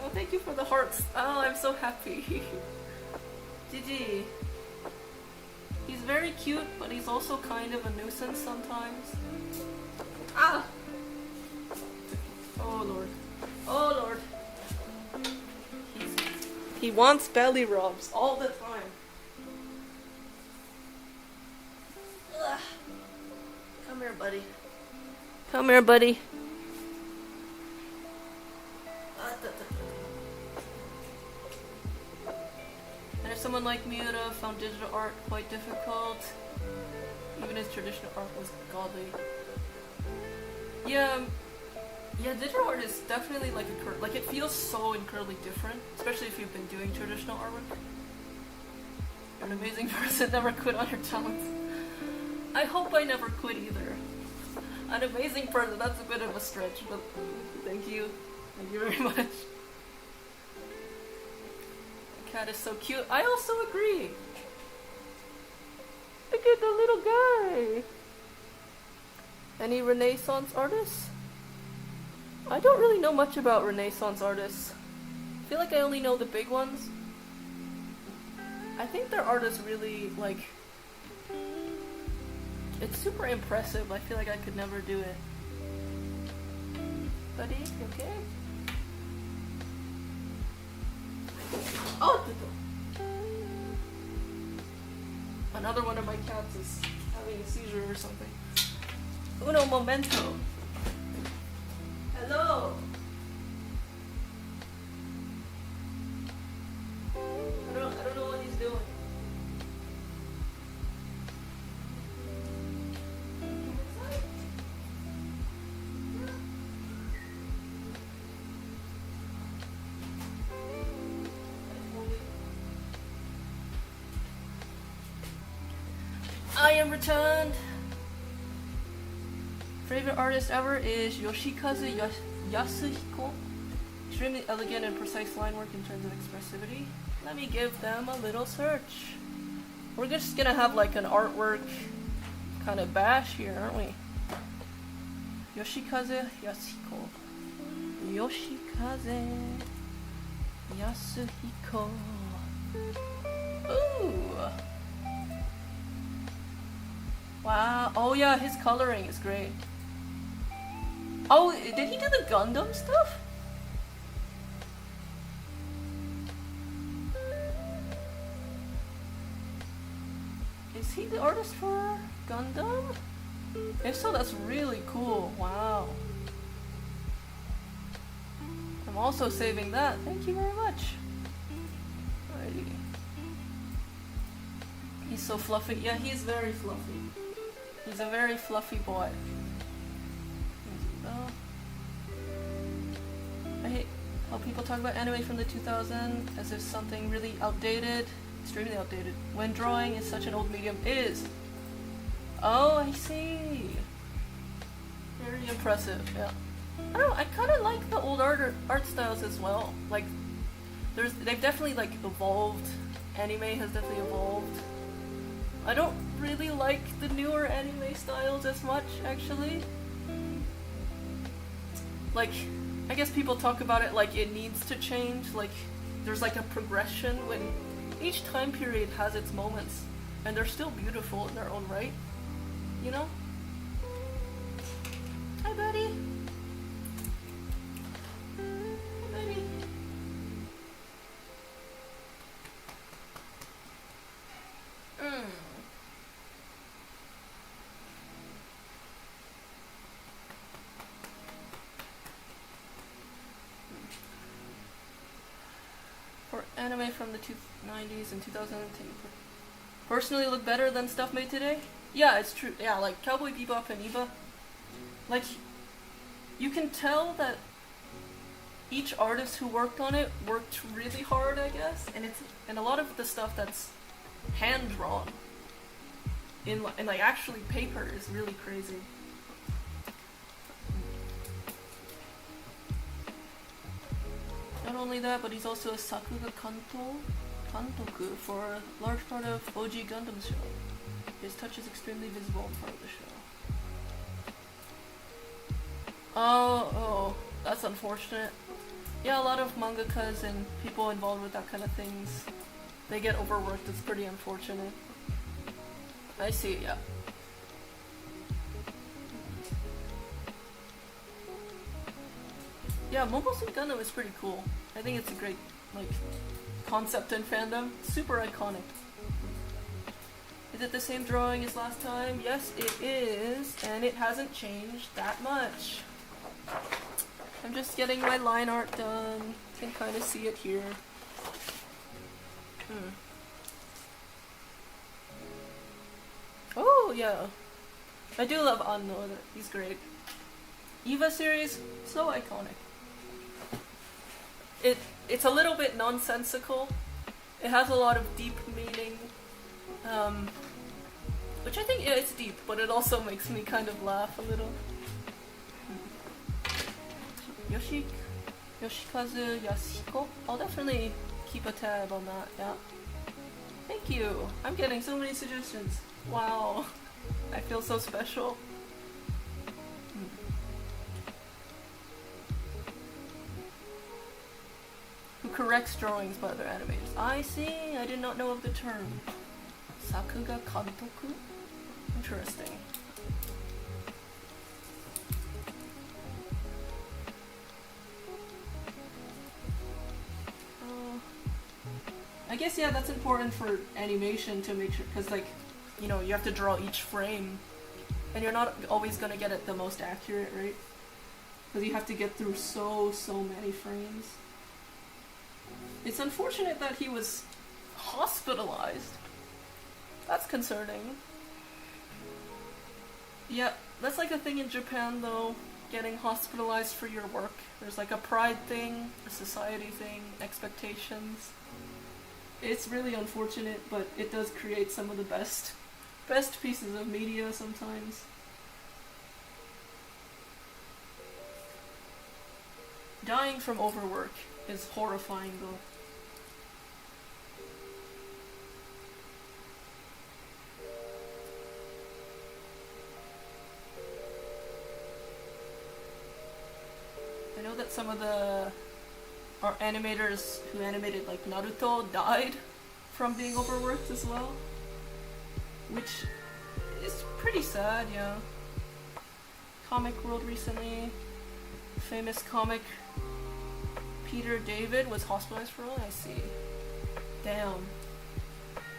Oh, thank you for the hearts. Oh, I'm so happy. Gigi. He's very cute, but he's also kind of a nuisance sometimes. Ah! Oh, Lord. Oh, Lord. He wants belly rubs all the time. Ugh. Come here, buddy. Come here, buddy. And if someone like Miura found digital art quite difficult, even his traditional art was godly. Yeah, digital art is definitely like it feels so incredibly different, especially if you've been doing traditional artwork. You're an amazing person, never quit on your talents. I hope I never quit either. An amazing person, that's a bit of a stretch, but thank you. Thank you very much. The cat is so cute. I also agree. Look at the little guy. Any Renaissance artists? I don't really know much about Renaissance artists. I feel like I only know the big ones. I think their art is really, like... It's super impressive. I feel like I could never do it. Buddy, you okay? Oh! Another one of my cats is having a seizure or something. Uno momento. Hello! I don't know what he's doing. I am returned! Favorite artist ever is Yoshikazu Yasuhiko. Extremely elegant and precise line work in terms of expressivity. Let me give them a little search. We're just gonna have like an artwork kind of bash here, aren't we? Yoshikaze Yasuhiko. Yoshikaze Yasuhiko. Ooh. Wow. Oh yeah, his coloring is great. Oh, did he do the Gundam stuff? Is he the artist for Gundam? If so, that's really cool. Wow. I'm also saving that. Thank you very much. Alrighty. He's so fluffy. Yeah, he's very fluffy. He's a very fluffy boy. I hate how people talk about anime from the 2000s as if something really outdated, extremely outdated, when drawing is such an old medium. It is. Oh, I see. Very impressive, yeah. I don't know, I kind of like the old art styles as well. Like, they've definitely like evolved. Anime has definitely evolved. I don't really like the newer anime styles as much, actually. Like, I guess people talk about it like it needs to change, like there's like a progression when each time period has its moments and they're still beautiful in their own right, you know? Hi buddy! Buddy! For anime from the 90s and 2000s, personally look better than stuff made today? Yeah, it's true. Yeah, like Cowboy Bebop and Eva. Like, you can tell that each artist who worked on it worked really hard, I guess, and a lot of the stuff that's hand drawn in like actually paper is really crazy. Not only that, but he's also a Sakuga Kantoku for a large part of OG Gundam show. His touch is extremely visible in front of the show. Oh, that's unfortunate. Yeah, a lot of mangakas and people involved with that kind of things, they get overworked. It's pretty unfortunate. I see, yeah. Yeah, Mobile Suit Gundam is pretty cool. I think it's a great, like, concept in fandom. Super iconic. Is it the same drawing as last time? Yes, it is, and it hasn't changed that much. I'm just getting my line art done. You can kind of see it here. Oh, yeah. I do love Anno. He's great. Eva series, so iconic. It's a little bit nonsensical. It has a lot of deep meaning. Which I think, yeah, it's deep, but it also makes me kind of laugh a little. Yoshikazu Yasuhiko? I'll definitely keep a tab on that, yeah. Thank you! I'm getting so many suggestions. Wow. I feel so special. Who corrects drawings by other animators. I see, I did not know of the term. Sakuga Kantoku? Interesting. I guess, yeah, that's important for animation to make sure, because, like, you know, you have to draw each frame, and you're not always gonna get it the most accurate, right? Because you have to get through so many frames. It's unfortunate that he was hospitalized. That's concerning. Yeah, that's like a thing in Japan, though, getting hospitalized for your work. There's like a pride thing, a society thing, expectations. It's really unfortunate, but it does create some of the best pieces of media sometimes. Dying from overwork is horrifying, though. I know that some of the animators who animated like Naruto died from being overworked as well, which is pretty sad, yeah. Comic World recently, famous comic Peter David was hospitalized for all. I see. Damn.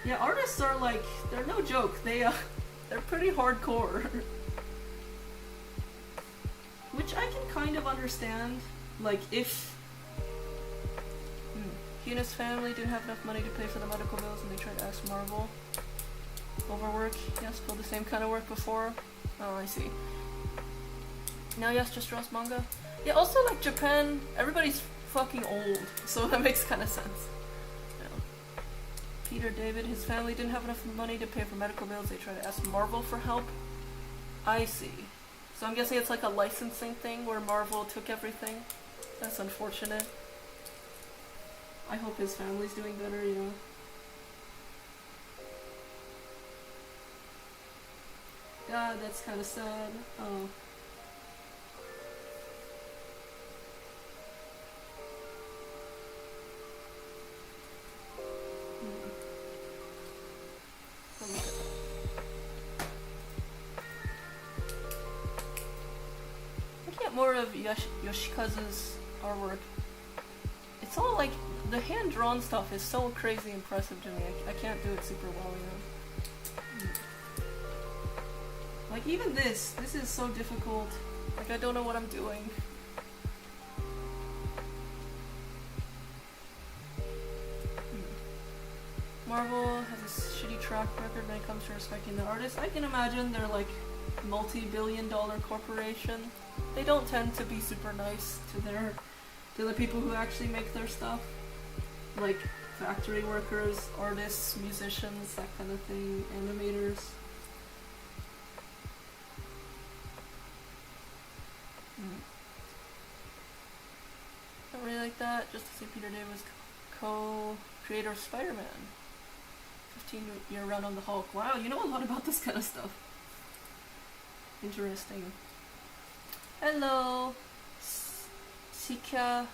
Yeah, artists are like, they're no joke. They're pretty hardcore. Which I can kind of understand. Like, if he and his family didn't have enough money to pay for the medical bills and they tried to ask Marvel. Overwork, yes, pulled the same kind of work before. Oh, I see. Now yes, just draws manga. Yeah, also like Japan, everybody's fucking old, so that makes kind of sense. Yeah. Peter David, his family didn't have enough money to pay for medical bills. They tried to ask Marvel for help. I see. So I'm guessing it's like a licensing thing where Marvel took everything. That's unfortunate. I hope his family's doing better, you know. God, that's kind of sad. Oh. Looking at more of Yoshikazu's artwork, it's all like, the hand-drawn stuff is so crazy impressive to me. I can't do it super well, you know. Like, even this is so difficult. Like, I don't know what I'm doing. Marvel has a shitty track record when it comes to respecting the artist. I can imagine they're like multi-billion-dollar corporation. They don't tend to be super nice to the people who actually make their stuff. Like factory workers, artists, musicians, that kind of thing, animators. Don't really like that, just to say Peter David was co-creator of Spider-Man. 15-year run on the Hulk. Wow, you know a lot about this kind of stuff. Interesting. Hello! Sikaro.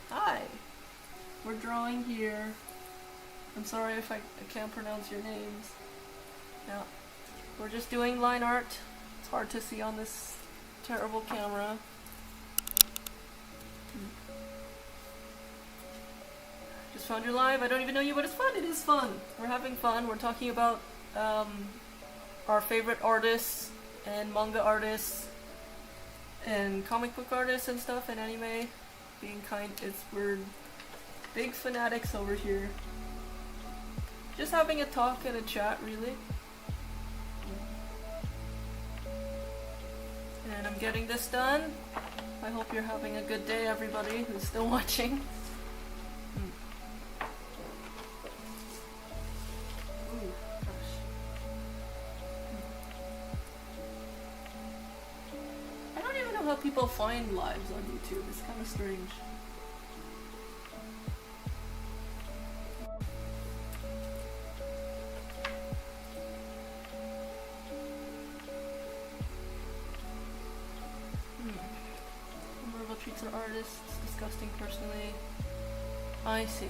Hi! We're drawing here. I'm sorry if I can't pronounce your names. Yeah. We're just doing line art. It's hard to see on this terrible camera. Just found your live. I don't even know you, but it's fun. It is fun. We're having fun. We're talking about our favorite artists and manga artists and comic book artists and stuff and anime. Being kind, we're big fanatics over here. Just having a talk and a chat, really. And I'm getting this done. I hope you're having a good day, everybody who's still watching. Ooh, gosh. I don't even know how people find lives on YouTube. It's kind of strange. Treats our artists disgusting personally. I see.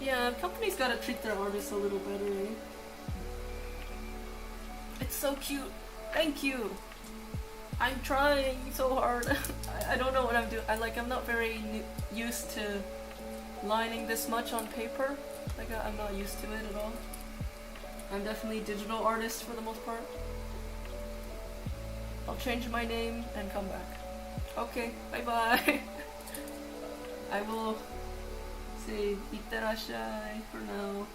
Yeah, companies gotta treat their artists a little better, eh? It's so cute. Thank you. I'm trying so hard. I don't know what I'm doing. I'm not very used to lining this much on paper. Like, I'm not used to it at all. I'm definitely a digital artist for the most part. I'll change my name and come back. Okay, bye-bye. I will say itterashai for now.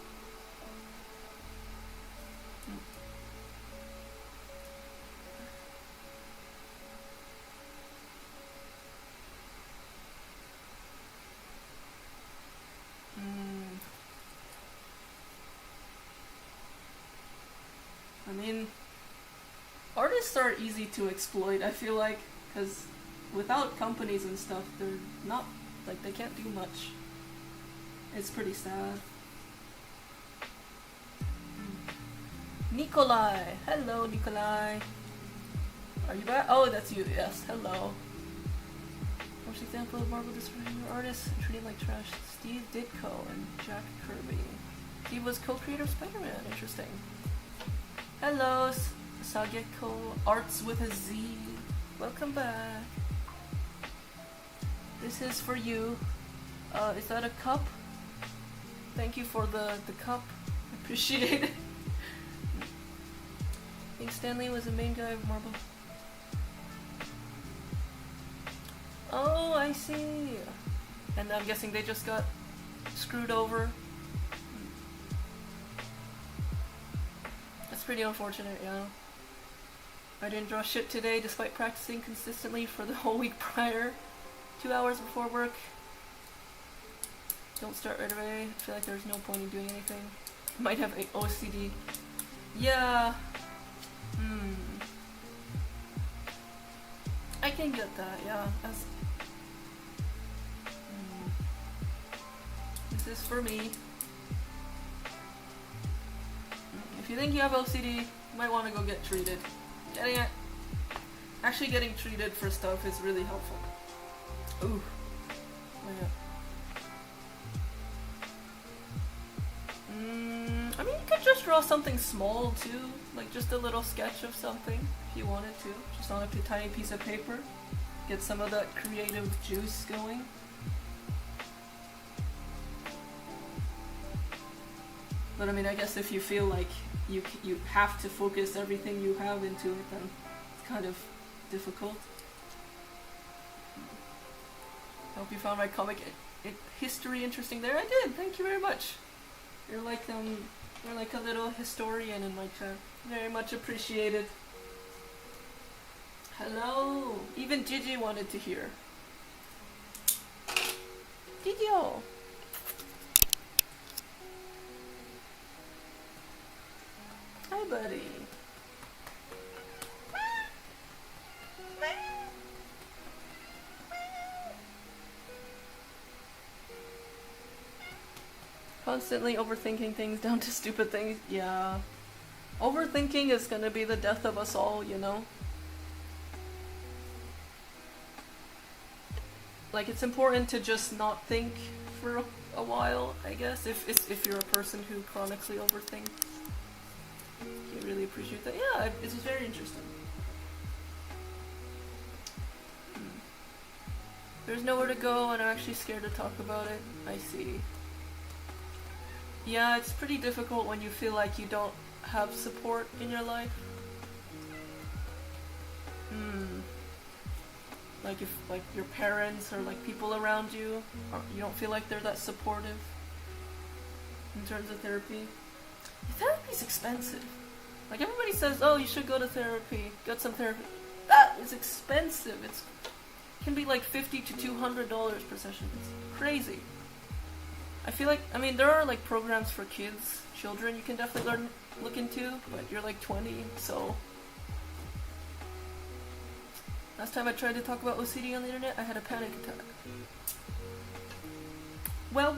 I mean, artists are easy to exploit, I feel like, because without companies and stuff, they're not, like, they can't do much. It's pretty sad. Nikolai! Hello, Nikolai! Are you back? Oh, that's you, yes, hello. First example of Marvel describing artists treating like trash. Steve Ditko and Jack Kirby. He was co-creator of Spider-Man, interesting. Hello, Sageko Arts with a Z. Welcome back. This is for you. Is that a cup? Thank you for the cup. Appreciate it. I think Stanley was the main guy of Marvel. Oh, I see. And I'm guessing they just got screwed over. That's pretty unfortunate, yeah. I didn't draw shit today despite practicing consistently for the whole week prior. 2 hours before work. Don't start right away. I feel like there's no point in doing anything. Might have a OCD. Yeah. I can get that, yeah. This is for me. If you think you have OCD, you might want to go get treated. Actually getting treated for stuff is really helpful. Ooh. Yeah. I mean, you could just draw something small too, like just a little sketch of something if you wanted to, just on a tiny piece of paper. Get some of that creative juice going. But I mean, I guess if you feel like you have to focus everything you have into it, then it's kind of difficult. I hope you found my comic history interesting there. I did. Thank you very much. You're like a little historian in my chat. Very much appreciated. Hello. Even Gigi wanted to hear. Gigi-o. Hi, buddy. Constantly overthinking things down to stupid things. Yeah. Overthinking is gonna be the death of us all, you know? Like, it's important to just not think for a while, I guess, if you're a person who chronically overthinks. You really appreciate that. Yeah, this is very interesting. There's nowhere to go and I'm actually scared to talk about it. I see. Yeah, it's pretty difficult when you feel like you don't have support in your life. Like if your parents or like people around you, you don't feel like they're that supportive in terms of therapy. Therapy's expensive. Like everybody says, oh, you should go to therapy, get some therapy. That is expensive. It can be like $50 to $200 per session. It's crazy. I feel like, I mean, there are like programs for children you can definitely look into, but you're like 20, so. Last time I tried to talk about OCD on the internet, I had a panic attack. Well,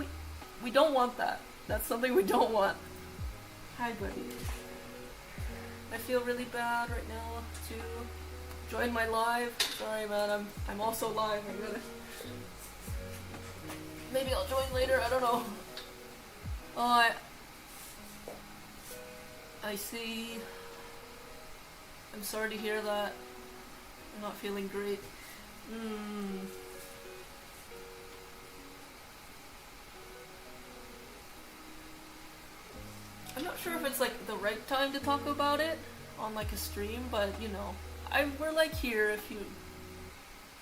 we don't want that. That's something we don't want. Hi, buddy. I feel really bad right now to join my live. Sorry, man, I'm also live. Maybe I'll join later, I don't know. Oh, I see. I'm sorry to hear that. I'm not feeling great. I'm not sure if it's like the right time to talk about it on like a stream, but you know, we're like here if you,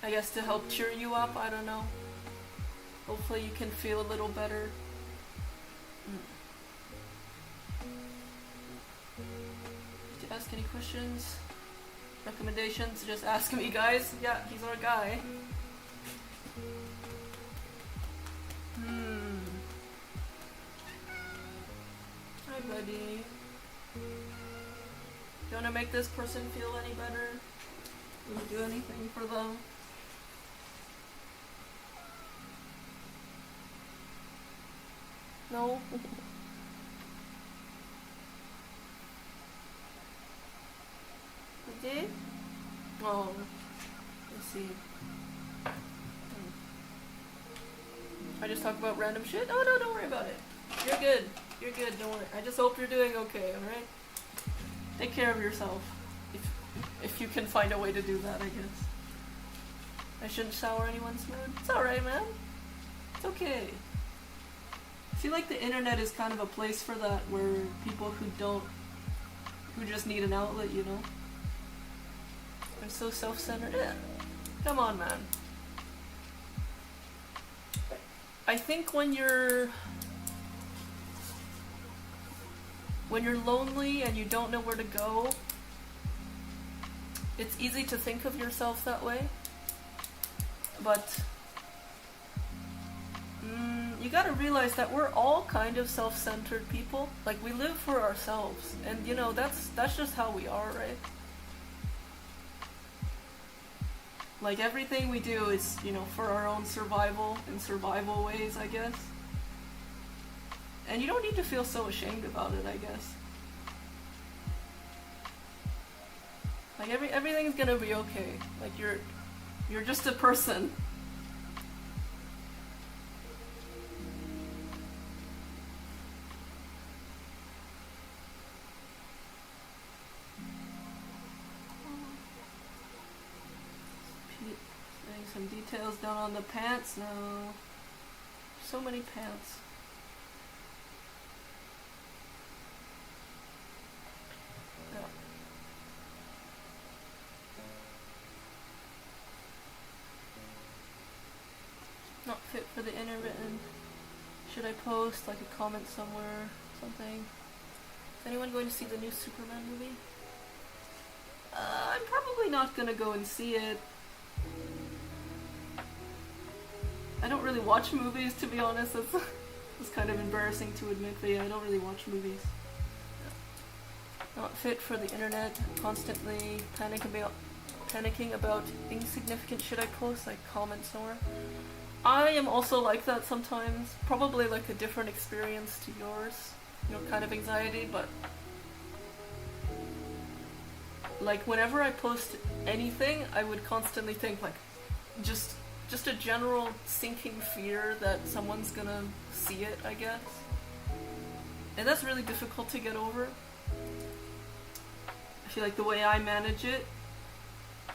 I guess, to help cheer you up, I don't know. Hopefully you can feel a little better. Did you ask any questions? Recommendations? Just ask me, guys. Yeah, he's our guy. Hi, buddy. Do you want to make this person feel any better? Will you do anything for them? No? did? Oh, let's see. I just talk about random shit? Oh no, don't worry about it. You're good. You're good, don't worry. I just hope you're doing okay, alright? Take care of yourself. If you can find a way to do that, I guess. I shouldn't sour anyone's mood. It's alright, man. It's okay. I feel like the internet is kind of a place for that, where people who just need an outlet, you know? They're so self-centered. Yeah. Come on, man. I think when you're lonely and you don't know where to go, it's easy to think of yourself that way. But you gotta realize that we're all kind of self-centered people. Like, we live for ourselves, and you know, that's just how we are, right? Like, everything we do is, you know, for our own survival, in survival ways, I guess. And you don't need to feel so ashamed about it, I guess. Like, everything's gonna be okay. Like, you're just a person. Some details down on the pants. No, so many pants. Yeah. Not fit for the interwritten. Should I post like a comment somewhere, something? Is anyone going to see the new Superman movie? I'm probably not gonna go and see it. I don't really watch movies, to be honest. It's kind of embarrassing to admit, but yeah, I don't really watch movies. Not fit for the internet. Constantly panicking about insignificant shit I post, like comments somewhere. I am also like that sometimes. Probably like a different experience to yours. Your kind of anxiety, but like whenever I post anything, I would constantly think like just a general sinking fear that someone's gonna see it, I guess. And that's really difficult to get over. I feel like the way I manage it,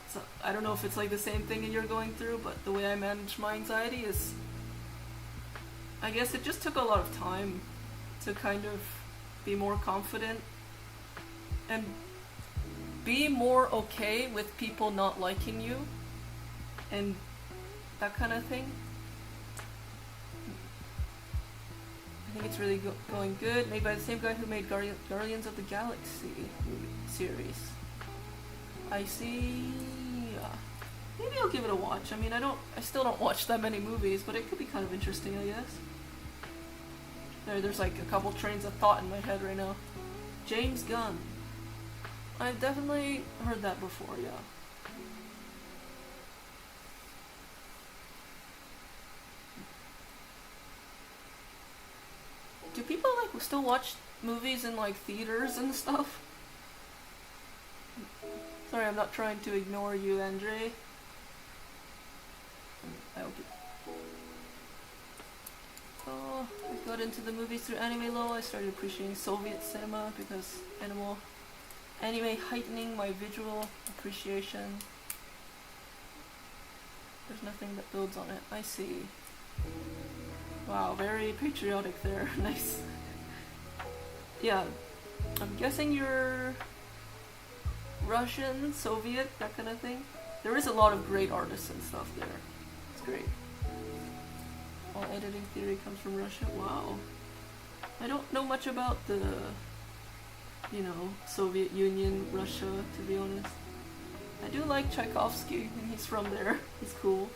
so I don't know if it's like the same thing that you're going through, but the way I manage my anxiety is, I guess it just took a lot of time to kind of be more confident and be more okay with people not liking you and that kind of thing. I think it's really going good. Made by the same guy who made Guardians of the Galaxy series. I see. Maybe I'll give it a watch. I mean, I still don't watch that many movies, but it could be kind of interesting, I guess. There's like a couple trains of thought in my head right now. James Gunn. I've definitely heard that before, yeah. Do people like still watch movies in like theaters and stuff? Sorry, I'm not trying to ignore you, Andre. I hope So, I got into the movies through Anime Law. I started appreciating Soviet cinema because anime heightening my visual appreciation. There's nothing that builds on it. I see. Wow, very patriotic there. Nice. Yeah, I'm guessing you're Russian, Soviet, that kind of thing. There is a lot of great artists and stuff there. It's great. All editing theory comes from Russia. Wow. I don't know much about the, Soviet Union, Russia, to be honest. I do like Tchaikovsky, and he's from there. He's cool.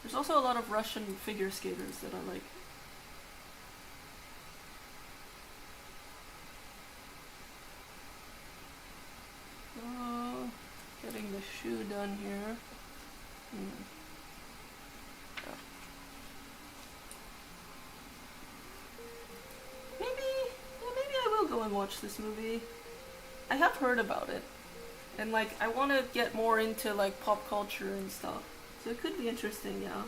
There's also a lot of Russian figure skaters that I like. Getting the shoe done here. and watch this movie. I have heard about it, and like I want to get more into like pop culture and stuff, so it could be interesting. Yeah.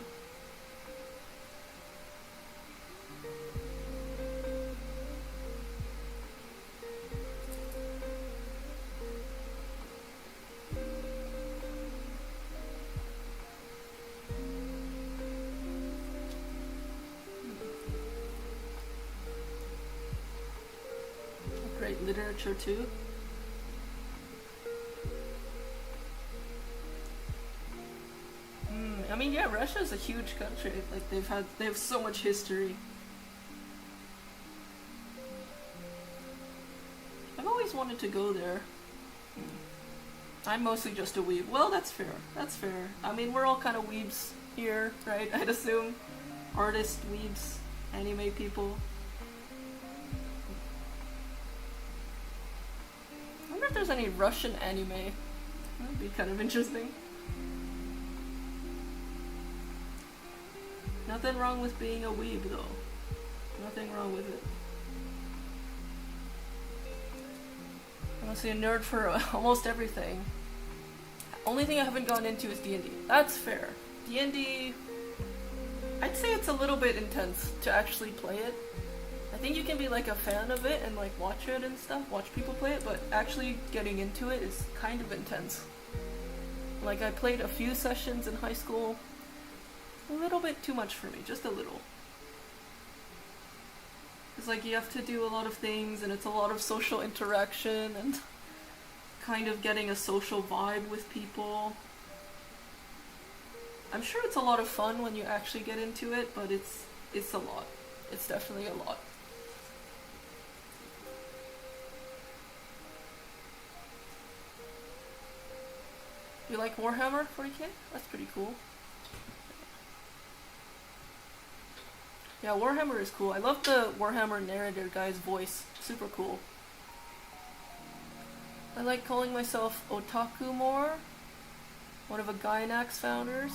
Great literature too. I mean, yeah, Russia is a huge country. Like they have so much history. I've always wanted to go there. I'm mostly just a weeb. Well, that's fair. That's fair. I mean, we're all kind of weebs here, right? I'd assume. Artists, weebs, anime people. I wonder if there's any Russian anime. That'd be kind of interesting. Nothing wrong with being a weeb, though. Nothing wrong with it. I'm honestly a nerd for almost everything. Only thing I haven't gone into is D&D. That's fair. D&D, I'd say it's a little bit intense to actually play it. I think you can be like a fan of it and like watch it and stuff, watch people play it, but actually getting into it is kind of intense. Like I played a few sessions in high school. A little bit too much for me, just a little. It's like you have to do a lot of things and it's a lot of social interaction and kind of getting a social vibe with people. I'm sure it's a lot of fun when you actually get into it, but it's a lot. It's definitely a lot. You like Warhammer 40k? That's pretty cool. Yeah, Warhammer is cool. I love the Warhammer narrator guy's voice. Super cool. I like calling myself Otaku more. One of a Gainax founders,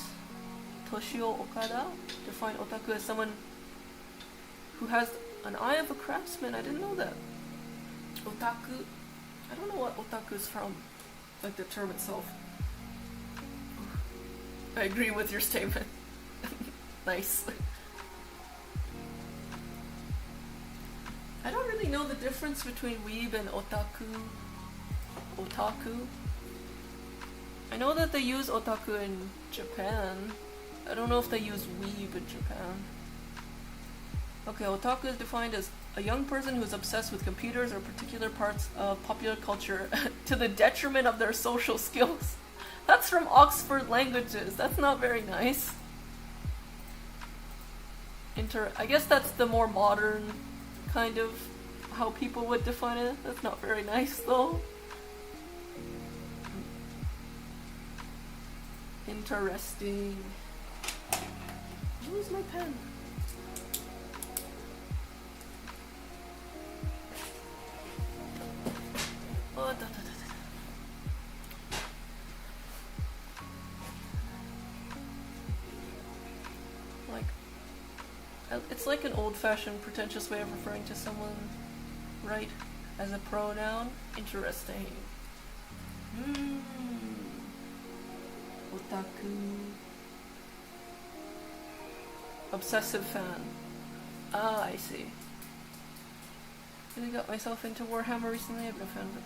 Toshio Okada, defined otaku as someone who has an eye of a craftsman. I didn't know that. Otaku. I don't know what otaku is from. Like the term itself. I agree with your statement. Nice. I don't really know the difference between weeb and otaku. Otaku. I know that they use otaku in Japan. I don't know if they use weeb in Japan. Okay, otaku is defined as a young person who's obsessed with computers or particular parts of popular culture to the detriment of their social skills. That's from Oxford Languages. That's not very nice. I guess that's the more modern kind of how people would define it. That's not very nice though. Interesting. Where's my pen? Oh, Like, it's like an old-fashioned, pretentious way of referring to someone, right? As a pronoun. Interesting. Otaku. Obsessive fan. Ah, I see. I got myself into Warhammer recently. I've been a fan for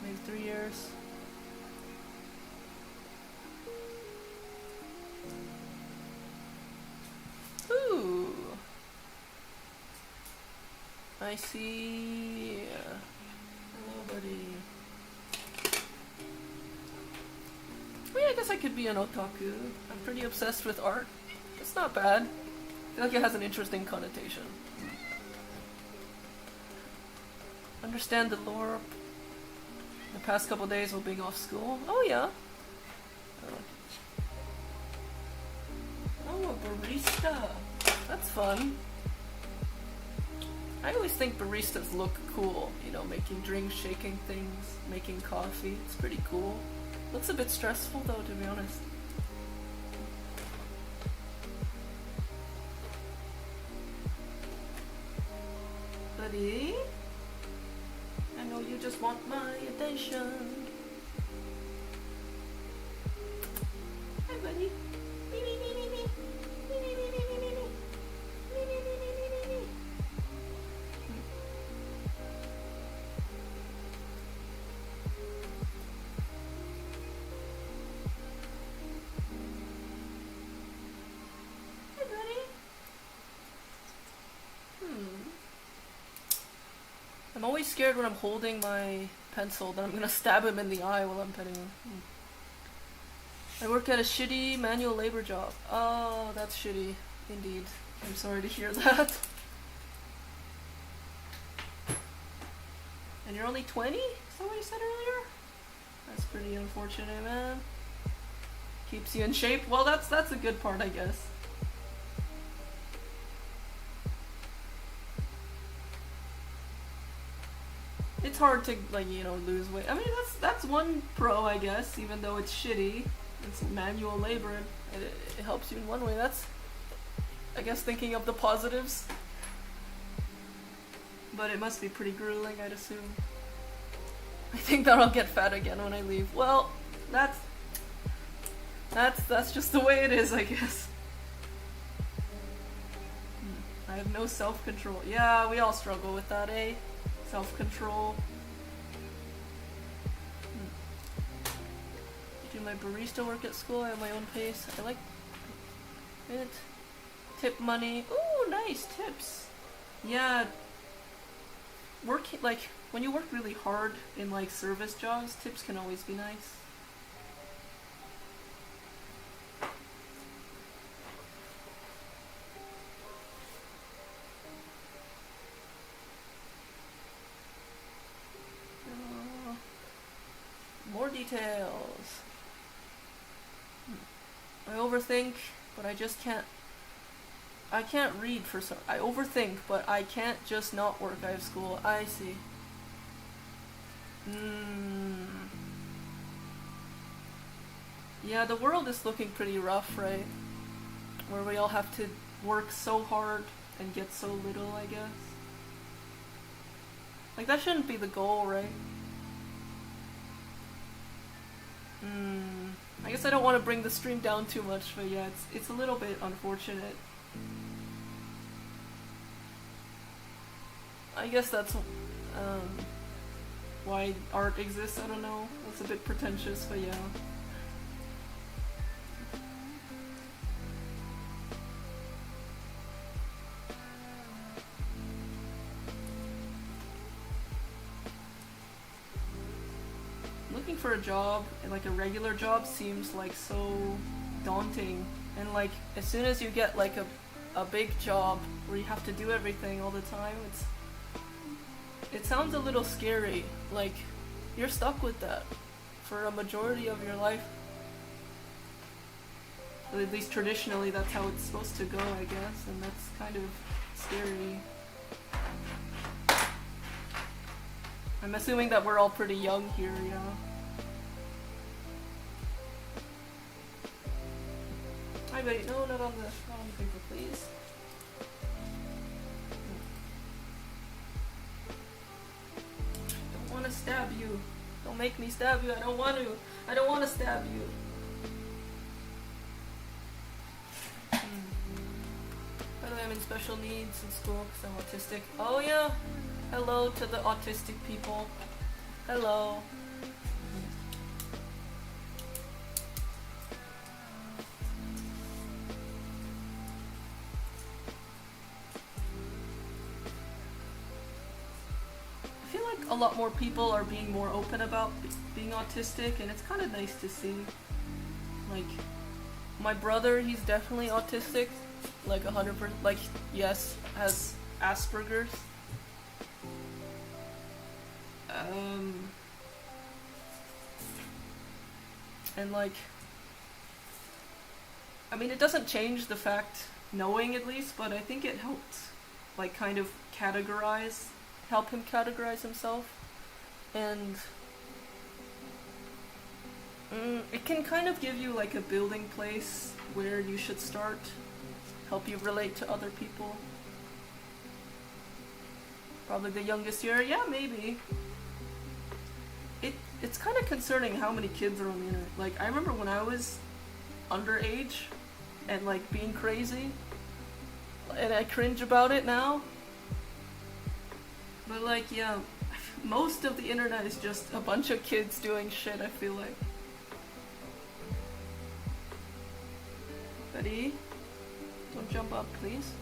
maybe 3 years. Ooh. I see. Hello, buddy. Well, yeah, I guess I could be an otaku. I'm pretty obsessed with art. It's not bad. I feel like it has an interesting connotation. Understand the lore the past couple days while being off school. Oh yeah. Oh, a barista. That's fun. I always think baristas look cool. You know, making drinks, shaking things, making coffee. It's pretty cool. Looks a bit stressful though, to be honest. Buddy? just want my attention. Hi, buddy. Me, me, me, me, me. Me, me, me, me, me, me, me. Me, me, me, me, me, me, me. Hi, buddy. I'm always scared when I'm holding my pencil that I'm gonna stab him in the eye while I'm petting him. I work at a shitty manual labor job. Oh, that's shitty. Indeed. I'm sorry to hear that. And you're only 20? Is that what you said earlier? That's pretty unfortunate, man. Keeps you in shape. Well, that's a good part, I guess. It's hard to, like, you know, lose weight. I mean, that's one pro, I guess, even though it's shitty. It's manual labor. It helps you in one way. That's, I guess, thinking of the positives. But it must be pretty grueling, I'd assume. I think that I'll get fat again when I leave. Well, that's just the way it is, I guess. I have no self-control. Yeah, we all struggle with that, eh? Self-control. Do my barista work at school. I have my own pace. I like it. Tip money. Ooh, nice tips. Yeah. Like, when you work really hard in, like, service jobs, tips can always be nice. More details. I overthink, but I just can't. I can't read for some. I overthink, but I can't just not work. I have school. I see. Yeah, the world is looking pretty rough, right? Where we all have to work so hard and get so little, I guess. Like, that shouldn't be the goal, right? I guess I don't want to bring the stream down too much, but yeah, it's a little bit unfortunate. I guess that's why art exists, I don't know. That's a bit pretentious, but yeah. Looking for a job, like a regular job, seems like so daunting. And like, as soon as you get like a big job where you have to do everything all the time, it sounds a little scary. Like, you're stuck with that for a majority of your life. But at least traditionally, that's how it's supposed to go, I guess, and that's kind of scary. I'm assuming that we're all pretty young here, yeah. Hi, buddy. No, not on the paper, please. Don't want to stab you. Don't make me stab you. I don't want to. I don't want to stab you. By the way, I'm in special needs in school because I'm autistic. Oh yeah. Hello to the autistic people. Hello. I feel like a lot more people are being more open about being autistic, and it's kind of nice to see. Like, my brother, he's definitely autistic. Like 100%. Like, yes, has Asperger's. And like, I mean, it doesn't change the fact, knowing at least, but I think it helped, like, kind of help him categorize himself. And it can kind of give you like a building place where you should start, help you relate to other people. Probably the youngest year, yeah, maybe. it's kind of concerning how many kids are on the internet. Like, I remember when I was underage and like being crazy, and I cringe about it now. But like, yeah, most of the internet is just a bunch of kids doing shit, I feel like. Betty, don't jump up, please.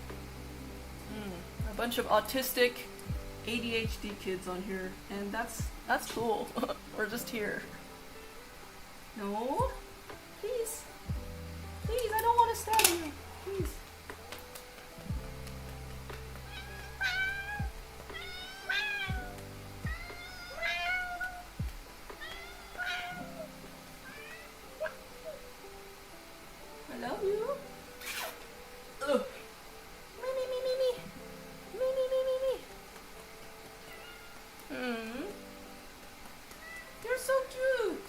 A bunch of autistic ADHD kids on here, and that's cool. We're just here. No, please, please, I don't want to stab you, please. I love you. Ugh. Me, me, me, me, me. Me, me, me, me, me. You're so cute.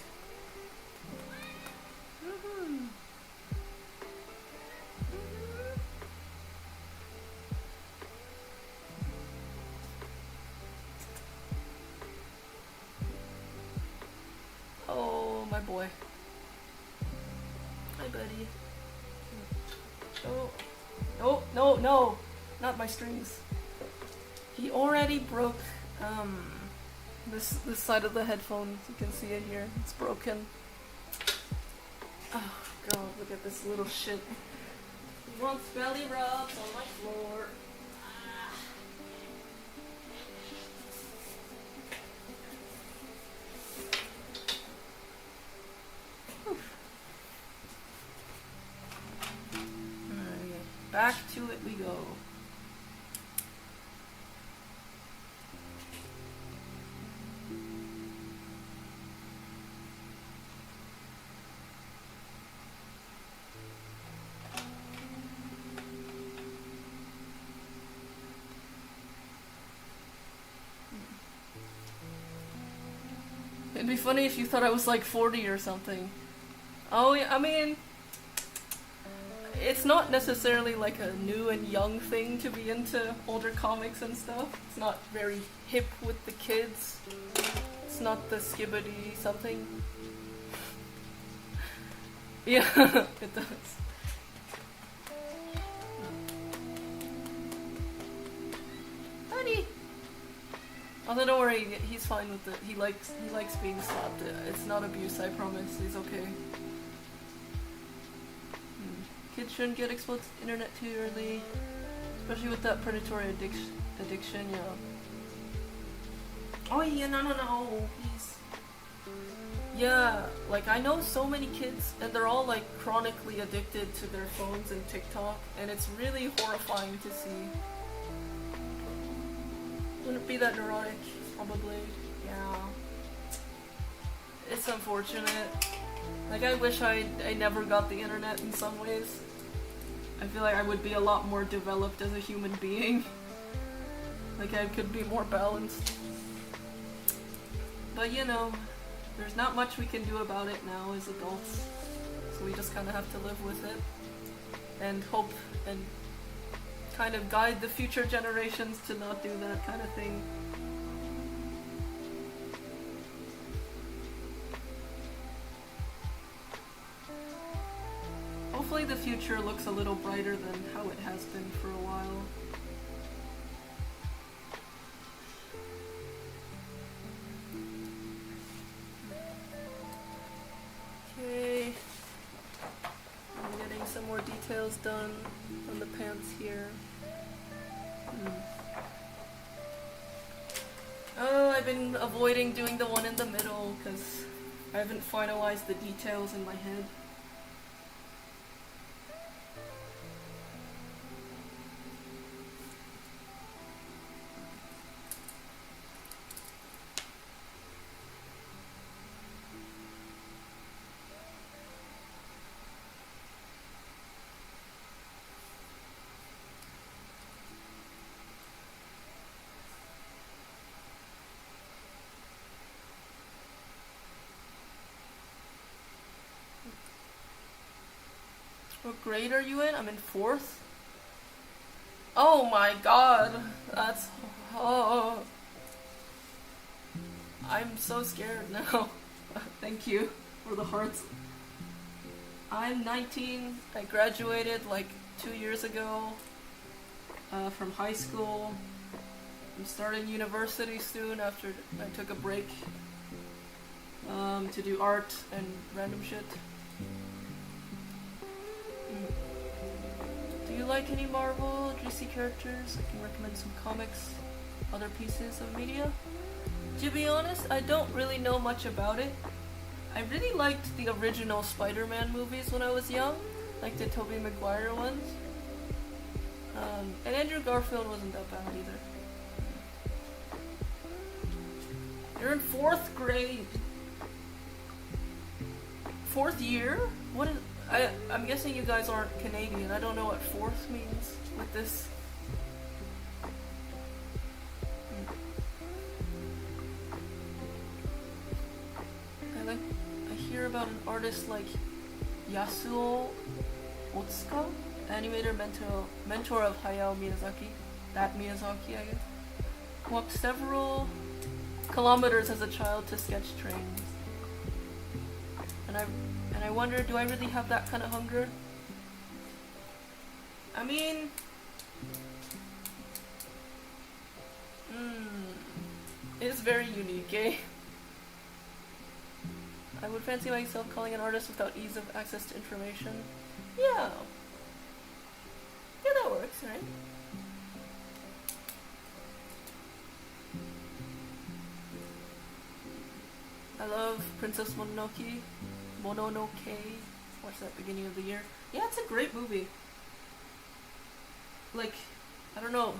Oh, my boy. Hi, buddy. Oh. Oh, no, no. Not my strings. He already broke, this side of the headphone. You can see it here. It's broken. Oh, God, look at this little shit. He wants belly rubs on my floor. Back to it we go. It'd be funny if you thought I was like 40 or something. Oh yeah, I mean, it's not necessarily like a new and young thing to be into older comics and stuff. It's not very hip with the kids. It's not the skibbity something. Yeah, it does. Buddy! Although don't worry, he's fine with it. He likes being slapped. It's not abuse, I promise. He's okay. Kids shouldn't get exposed to the internet too early, especially with that predatory addiction, yeah. Oh yeah, no, please. Yeah, like I know so many kids, and they're all like chronically addicted to their phones and TikTok, and it's really horrifying to see. Wouldn't be that neurotic, probably. Yeah. It's unfortunate. Like, I wish I never got the internet in some ways. I feel like I would be a lot more developed as a human being. Like, I could be more balanced. But, you know, there's not much we can do about it now as adults. So we just kind of have to live with it. And hope and kind of guide the future generations to not do that kind of thing. Hopefully the future looks a little brighter than how it has been for a while. Okay. I'm getting some more details done on the pants here. Oh, I've been avoiding doing the one in the middle because I haven't finalized the details in my head. What grade are you in? I'm in 4th. Oh my god. That's... Oh. I'm so scared now. Thank you for the hearts. I'm 19. I graduated like 2 years ago from high school. I'm starting university soon after I took a break to do art and random shit. Do you like any Marvel, DC characters? I can recommend some comics, other pieces of media. To be honest, I don't really know much about it. I really liked the original Spider-Man movies when I was young, like the Tobey Maguire ones. And Andrew Garfield wasn't that bad either. You're in 4th grade. 4th year? What is... I'm guessing you guys aren't Canadian. I don't know what 4th means with this. I hear about an artist like Yasuo Otsuka, animator mentor of Hayao Miyazaki. That Miyazaki, I guess. Walked several kilometers as a child to sketch trains. And I wonder, do I really have that kind of hunger? I mean... it's very unique, eh? I would fancy myself calling an artist without ease of access to information. Yeah. Yeah, that works, right? I love Princess Mononoke. Watched that beginning of the year. Yeah, it's a great movie. Like, I don't know.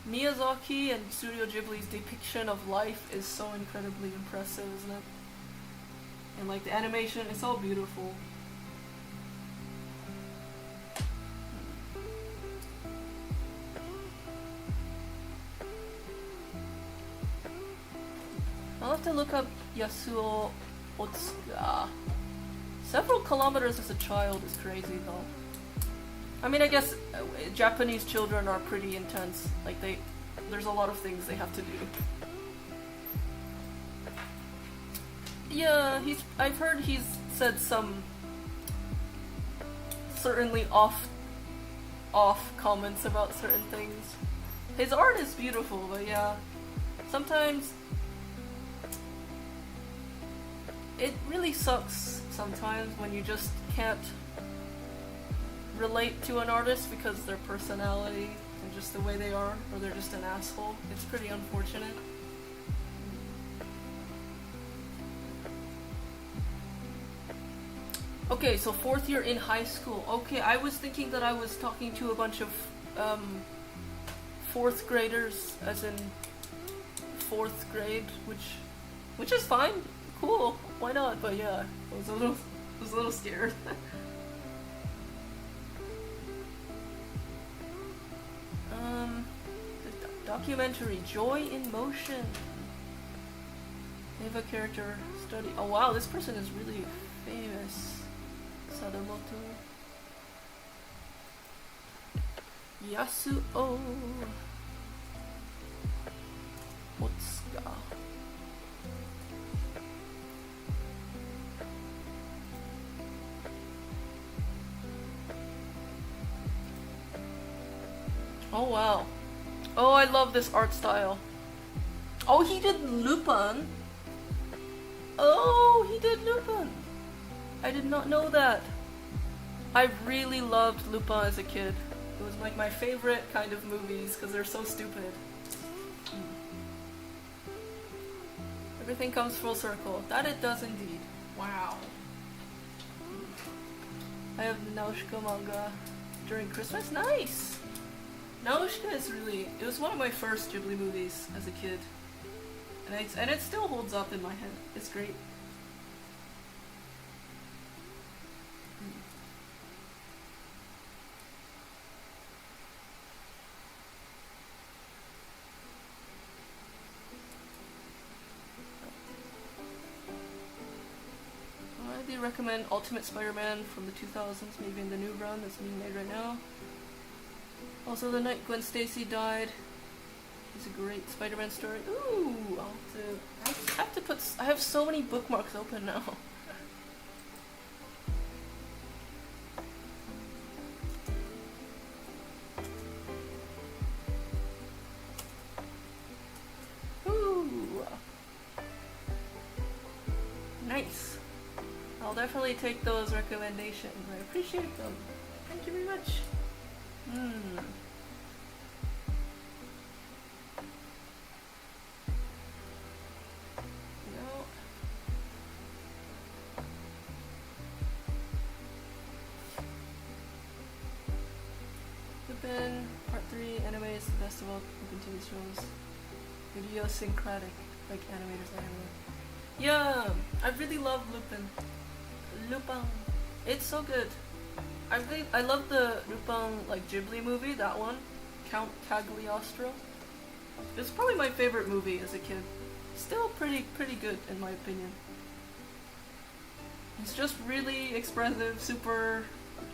Miyazaki and Studio Ghibli's depiction of life is so incredibly impressive, isn't it? And like the animation, it's all beautiful. I'll have to look up Yasuo Otsuka. Several kilometers as a child is crazy though. I mean, I guess Japanese children are pretty intense. Like there's a lot of things they have to do. Yeah, I've heard he's said some certainly off comments about certain things. His art is beautiful, but yeah, sometimes it really sucks sometimes when you just can't relate to an artist because their personality and just the way they are, or they're just an asshole. It's pretty unfortunate. Okay, so 4th year in high school. Okay, I was thinking that I was talking to a bunch of 4th graders, as in 4th grade, which is fine, cool, why not? But yeah, I was a little scared. The documentary Joy in Motion. They have a character study. Oh wow, this person is really famous. Sadamoto Yasuo Otsuka. Oh wow. Oh, I love this art style. Oh, he did Lupin. Oh, he did Lupin. I did not know that. I really loved Lupin as a kid. It was like my favorite kind of movies because they're so stupid. Everything comes full circle. That it does indeed. Wow. I have the Nausicaa manga during Christmas. Nice! Nausicaa is really... It was one of my first Ghibli movies as a kid. And it still holds up in my head. It's great. I recommend Ultimate Spider-Man from the 2000s, maybe in the new run that's being made right now. Also, the night Gwen Stacy died, It's a great Spider-Man story. Ooh, I have to put. I have so many bookmarks open now. Ooh, nice. I'll definitely take those recommendations. I appreciate them. Thank you very much. Lupin, Part 3, anime is the best of all Lupin TV shows. Idiosyncratic, like animators anime. Yeah, I really love Lupin. Lupin. It's so good. I love the Lupin like Ghibli movie, that one. Count Cagliostro. It's probably my favorite movie as a kid. Still pretty good in my opinion. It's just really expressive, super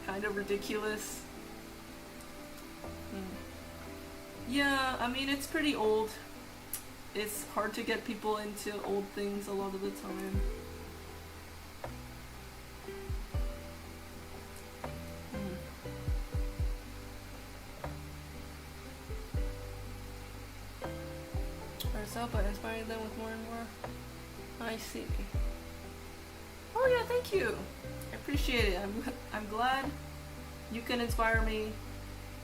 kind of ridiculous. Yeah, I mean it's pretty old. It's hard to get people into old things a lot of the time. But inspiring them with more and more. I see. Oh yeah, thank you. I appreciate it. I'm glad you can inspire me,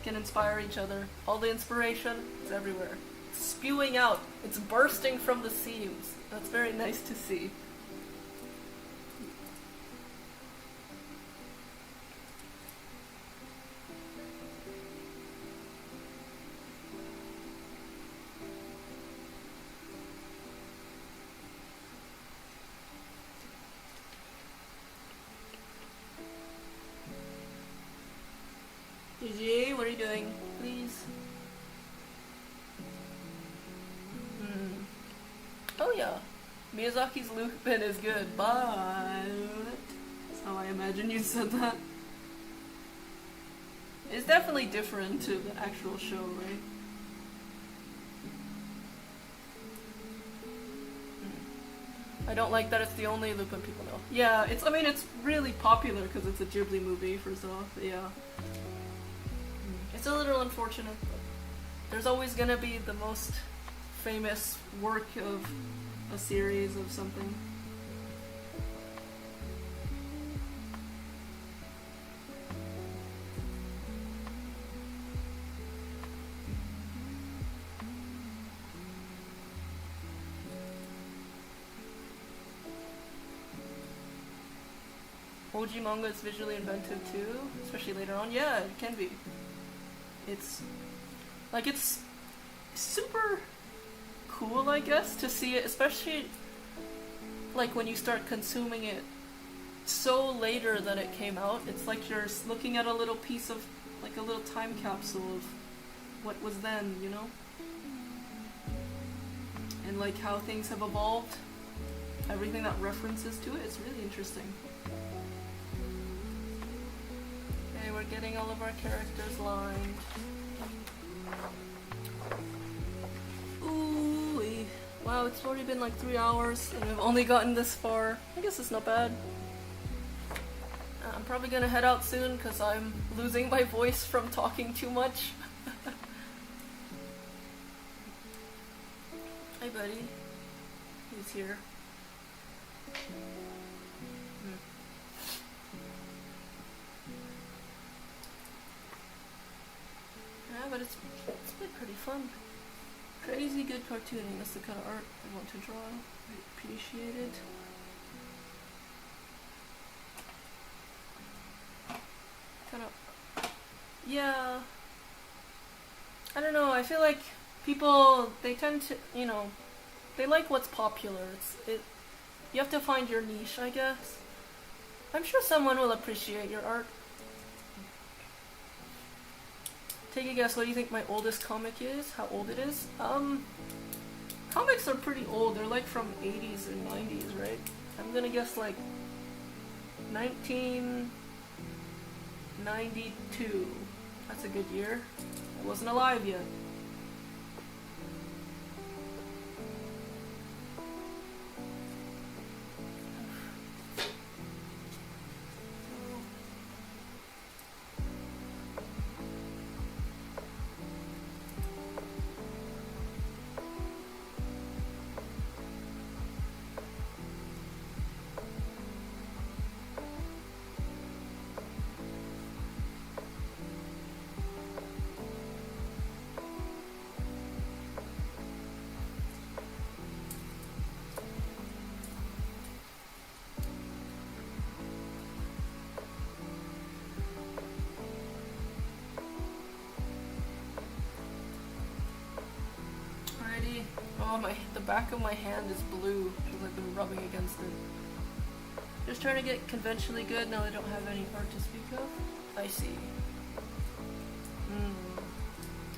can inspire each other. All the inspiration is everywhere. It's spewing out. It's bursting from the seams. That's very nice to see. GG, what are you doing? Please. Oh yeah. Miyazaki's Lupin is good, but... That's how I imagine you said that. It's definitely different to the actual show, right? I don't like that it's the only Lupin people know. Yeah, I mean, it's really popular because it's a Ghibli movie, first off, but yeah. It's a little unfortunate, but there's always gonna be the most famous work of a series of something. OG manga is visually inventive too, especially later on. Yeah, it can be. It's super cool, I guess, to see it, especially like when you start consuming it so later than it came out. It's like you're looking at a little piece of, like a little time capsule of what was then, you know? And like how things have evolved, everything that references to it, it's really interesting. Okay, we're getting all of our characters lined. Ooh, wow, it's already been like 3 hours and we've only gotten this far. I guess it's not bad. I'm probably gonna head out soon because I'm losing my voice from talking too much. Hi buddy. He's here. Yeah, but it's been pretty fun. Crazy good cartooning. That's the kind of art I want to draw. I appreciate it. Kind of, yeah. I don't know. I feel like people, they tend to, you know, they like what's popular. You have to find your niche, I guess. I'm sure someone will appreciate your art. Take a guess, what do you think my oldest comic is? How old it is? Comics are pretty old. They're like from 80s and 90s, right? I'm gonna guess like 1992. That's a good year. I wasn't alive yet. Oh, the back of my hand is blue because I've been rubbing against it. Just trying to get conventionally good now I don't have any art to speak of. I see.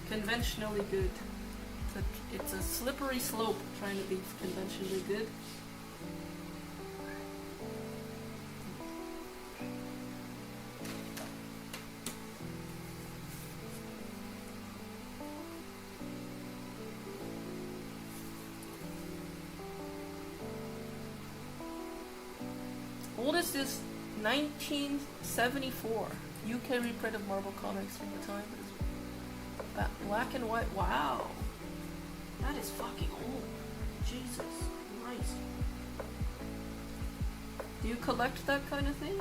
Conventionally good. It's a slippery slope trying to be conventionally good. Oldest is 1974. UK reprint of Marvel Comics from the time. Black and white. Wow. That is fucking old. Jesus Christ. Do you collect that kind of thing?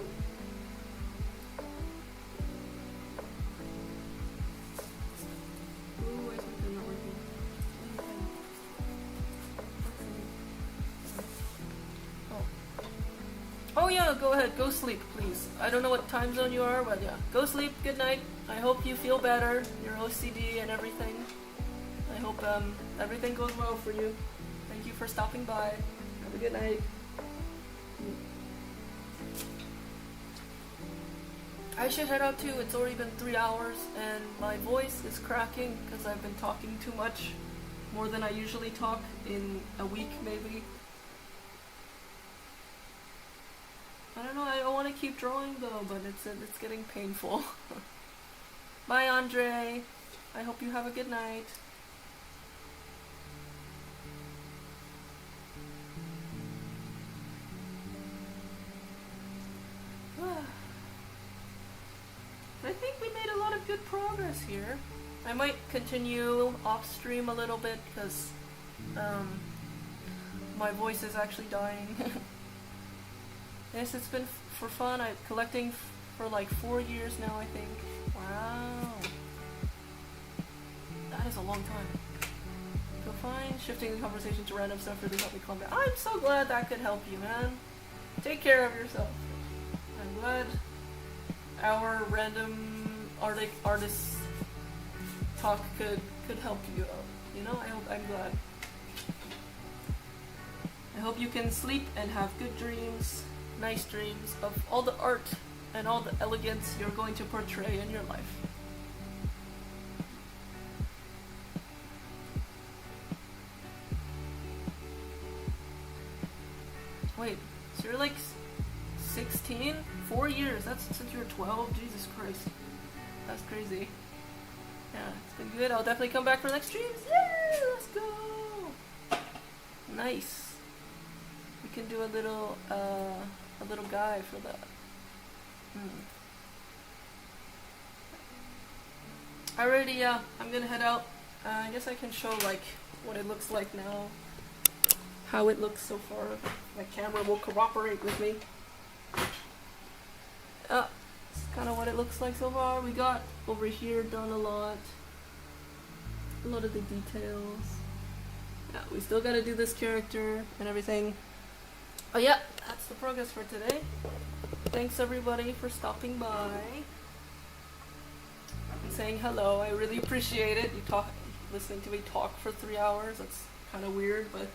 Ooh, I think they're not working. Oh yeah, go ahead, go sleep, please. I don't know what time zone you are, but yeah. Go sleep, good night. I hope you feel better, your OCD and everything. I hope everything goes well for you. Thank you for stopping by. Have a good night. I should head out too. It's already been 3 hours and my voice is cracking because I've been talking too much. More than I usually talk in a week maybe. I don't know, I want to keep drawing though, but it's getting painful. Bye Andre. I hope you have a good night. I think we made a lot of good progress here. I might continue off stream a little bit because my voice is actually dying. Yes, it's been for fun. I'm collecting for like 4 years now, I think. Wow. That is a long time. So fine, shifting the conversation to random stuff really helped me calm down. I'm so glad that could help you, man. Take care of yourself. I'm glad our random artist talk could help you out. You know, I'm glad. I hope you can sleep and have good dreams. Nice dreams of all the art and all the elegance you're going to portray in your life. Wait, so you're like 16? 4 years? That's since you were 12? Jesus Christ. That's crazy. Yeah, it's been good. I'll definitely come back for the next streams. Yay! Let's go! Nice. We can do a little guy for that. Alrighty, yeah, I'm gonna head out. I guess I can show like what it looks like now. How it looks so far. My camera will cooperate with me. It's kind of what it looks like so far. We got over here done a lot of the details. Yeah, we still gotta do this character and everything. Oh yeah, that's the progress for today. Thanks everybody for stopping by and saying hello. I really appreciate it. Listening to me talk for 3 hours. That's kind of weird, but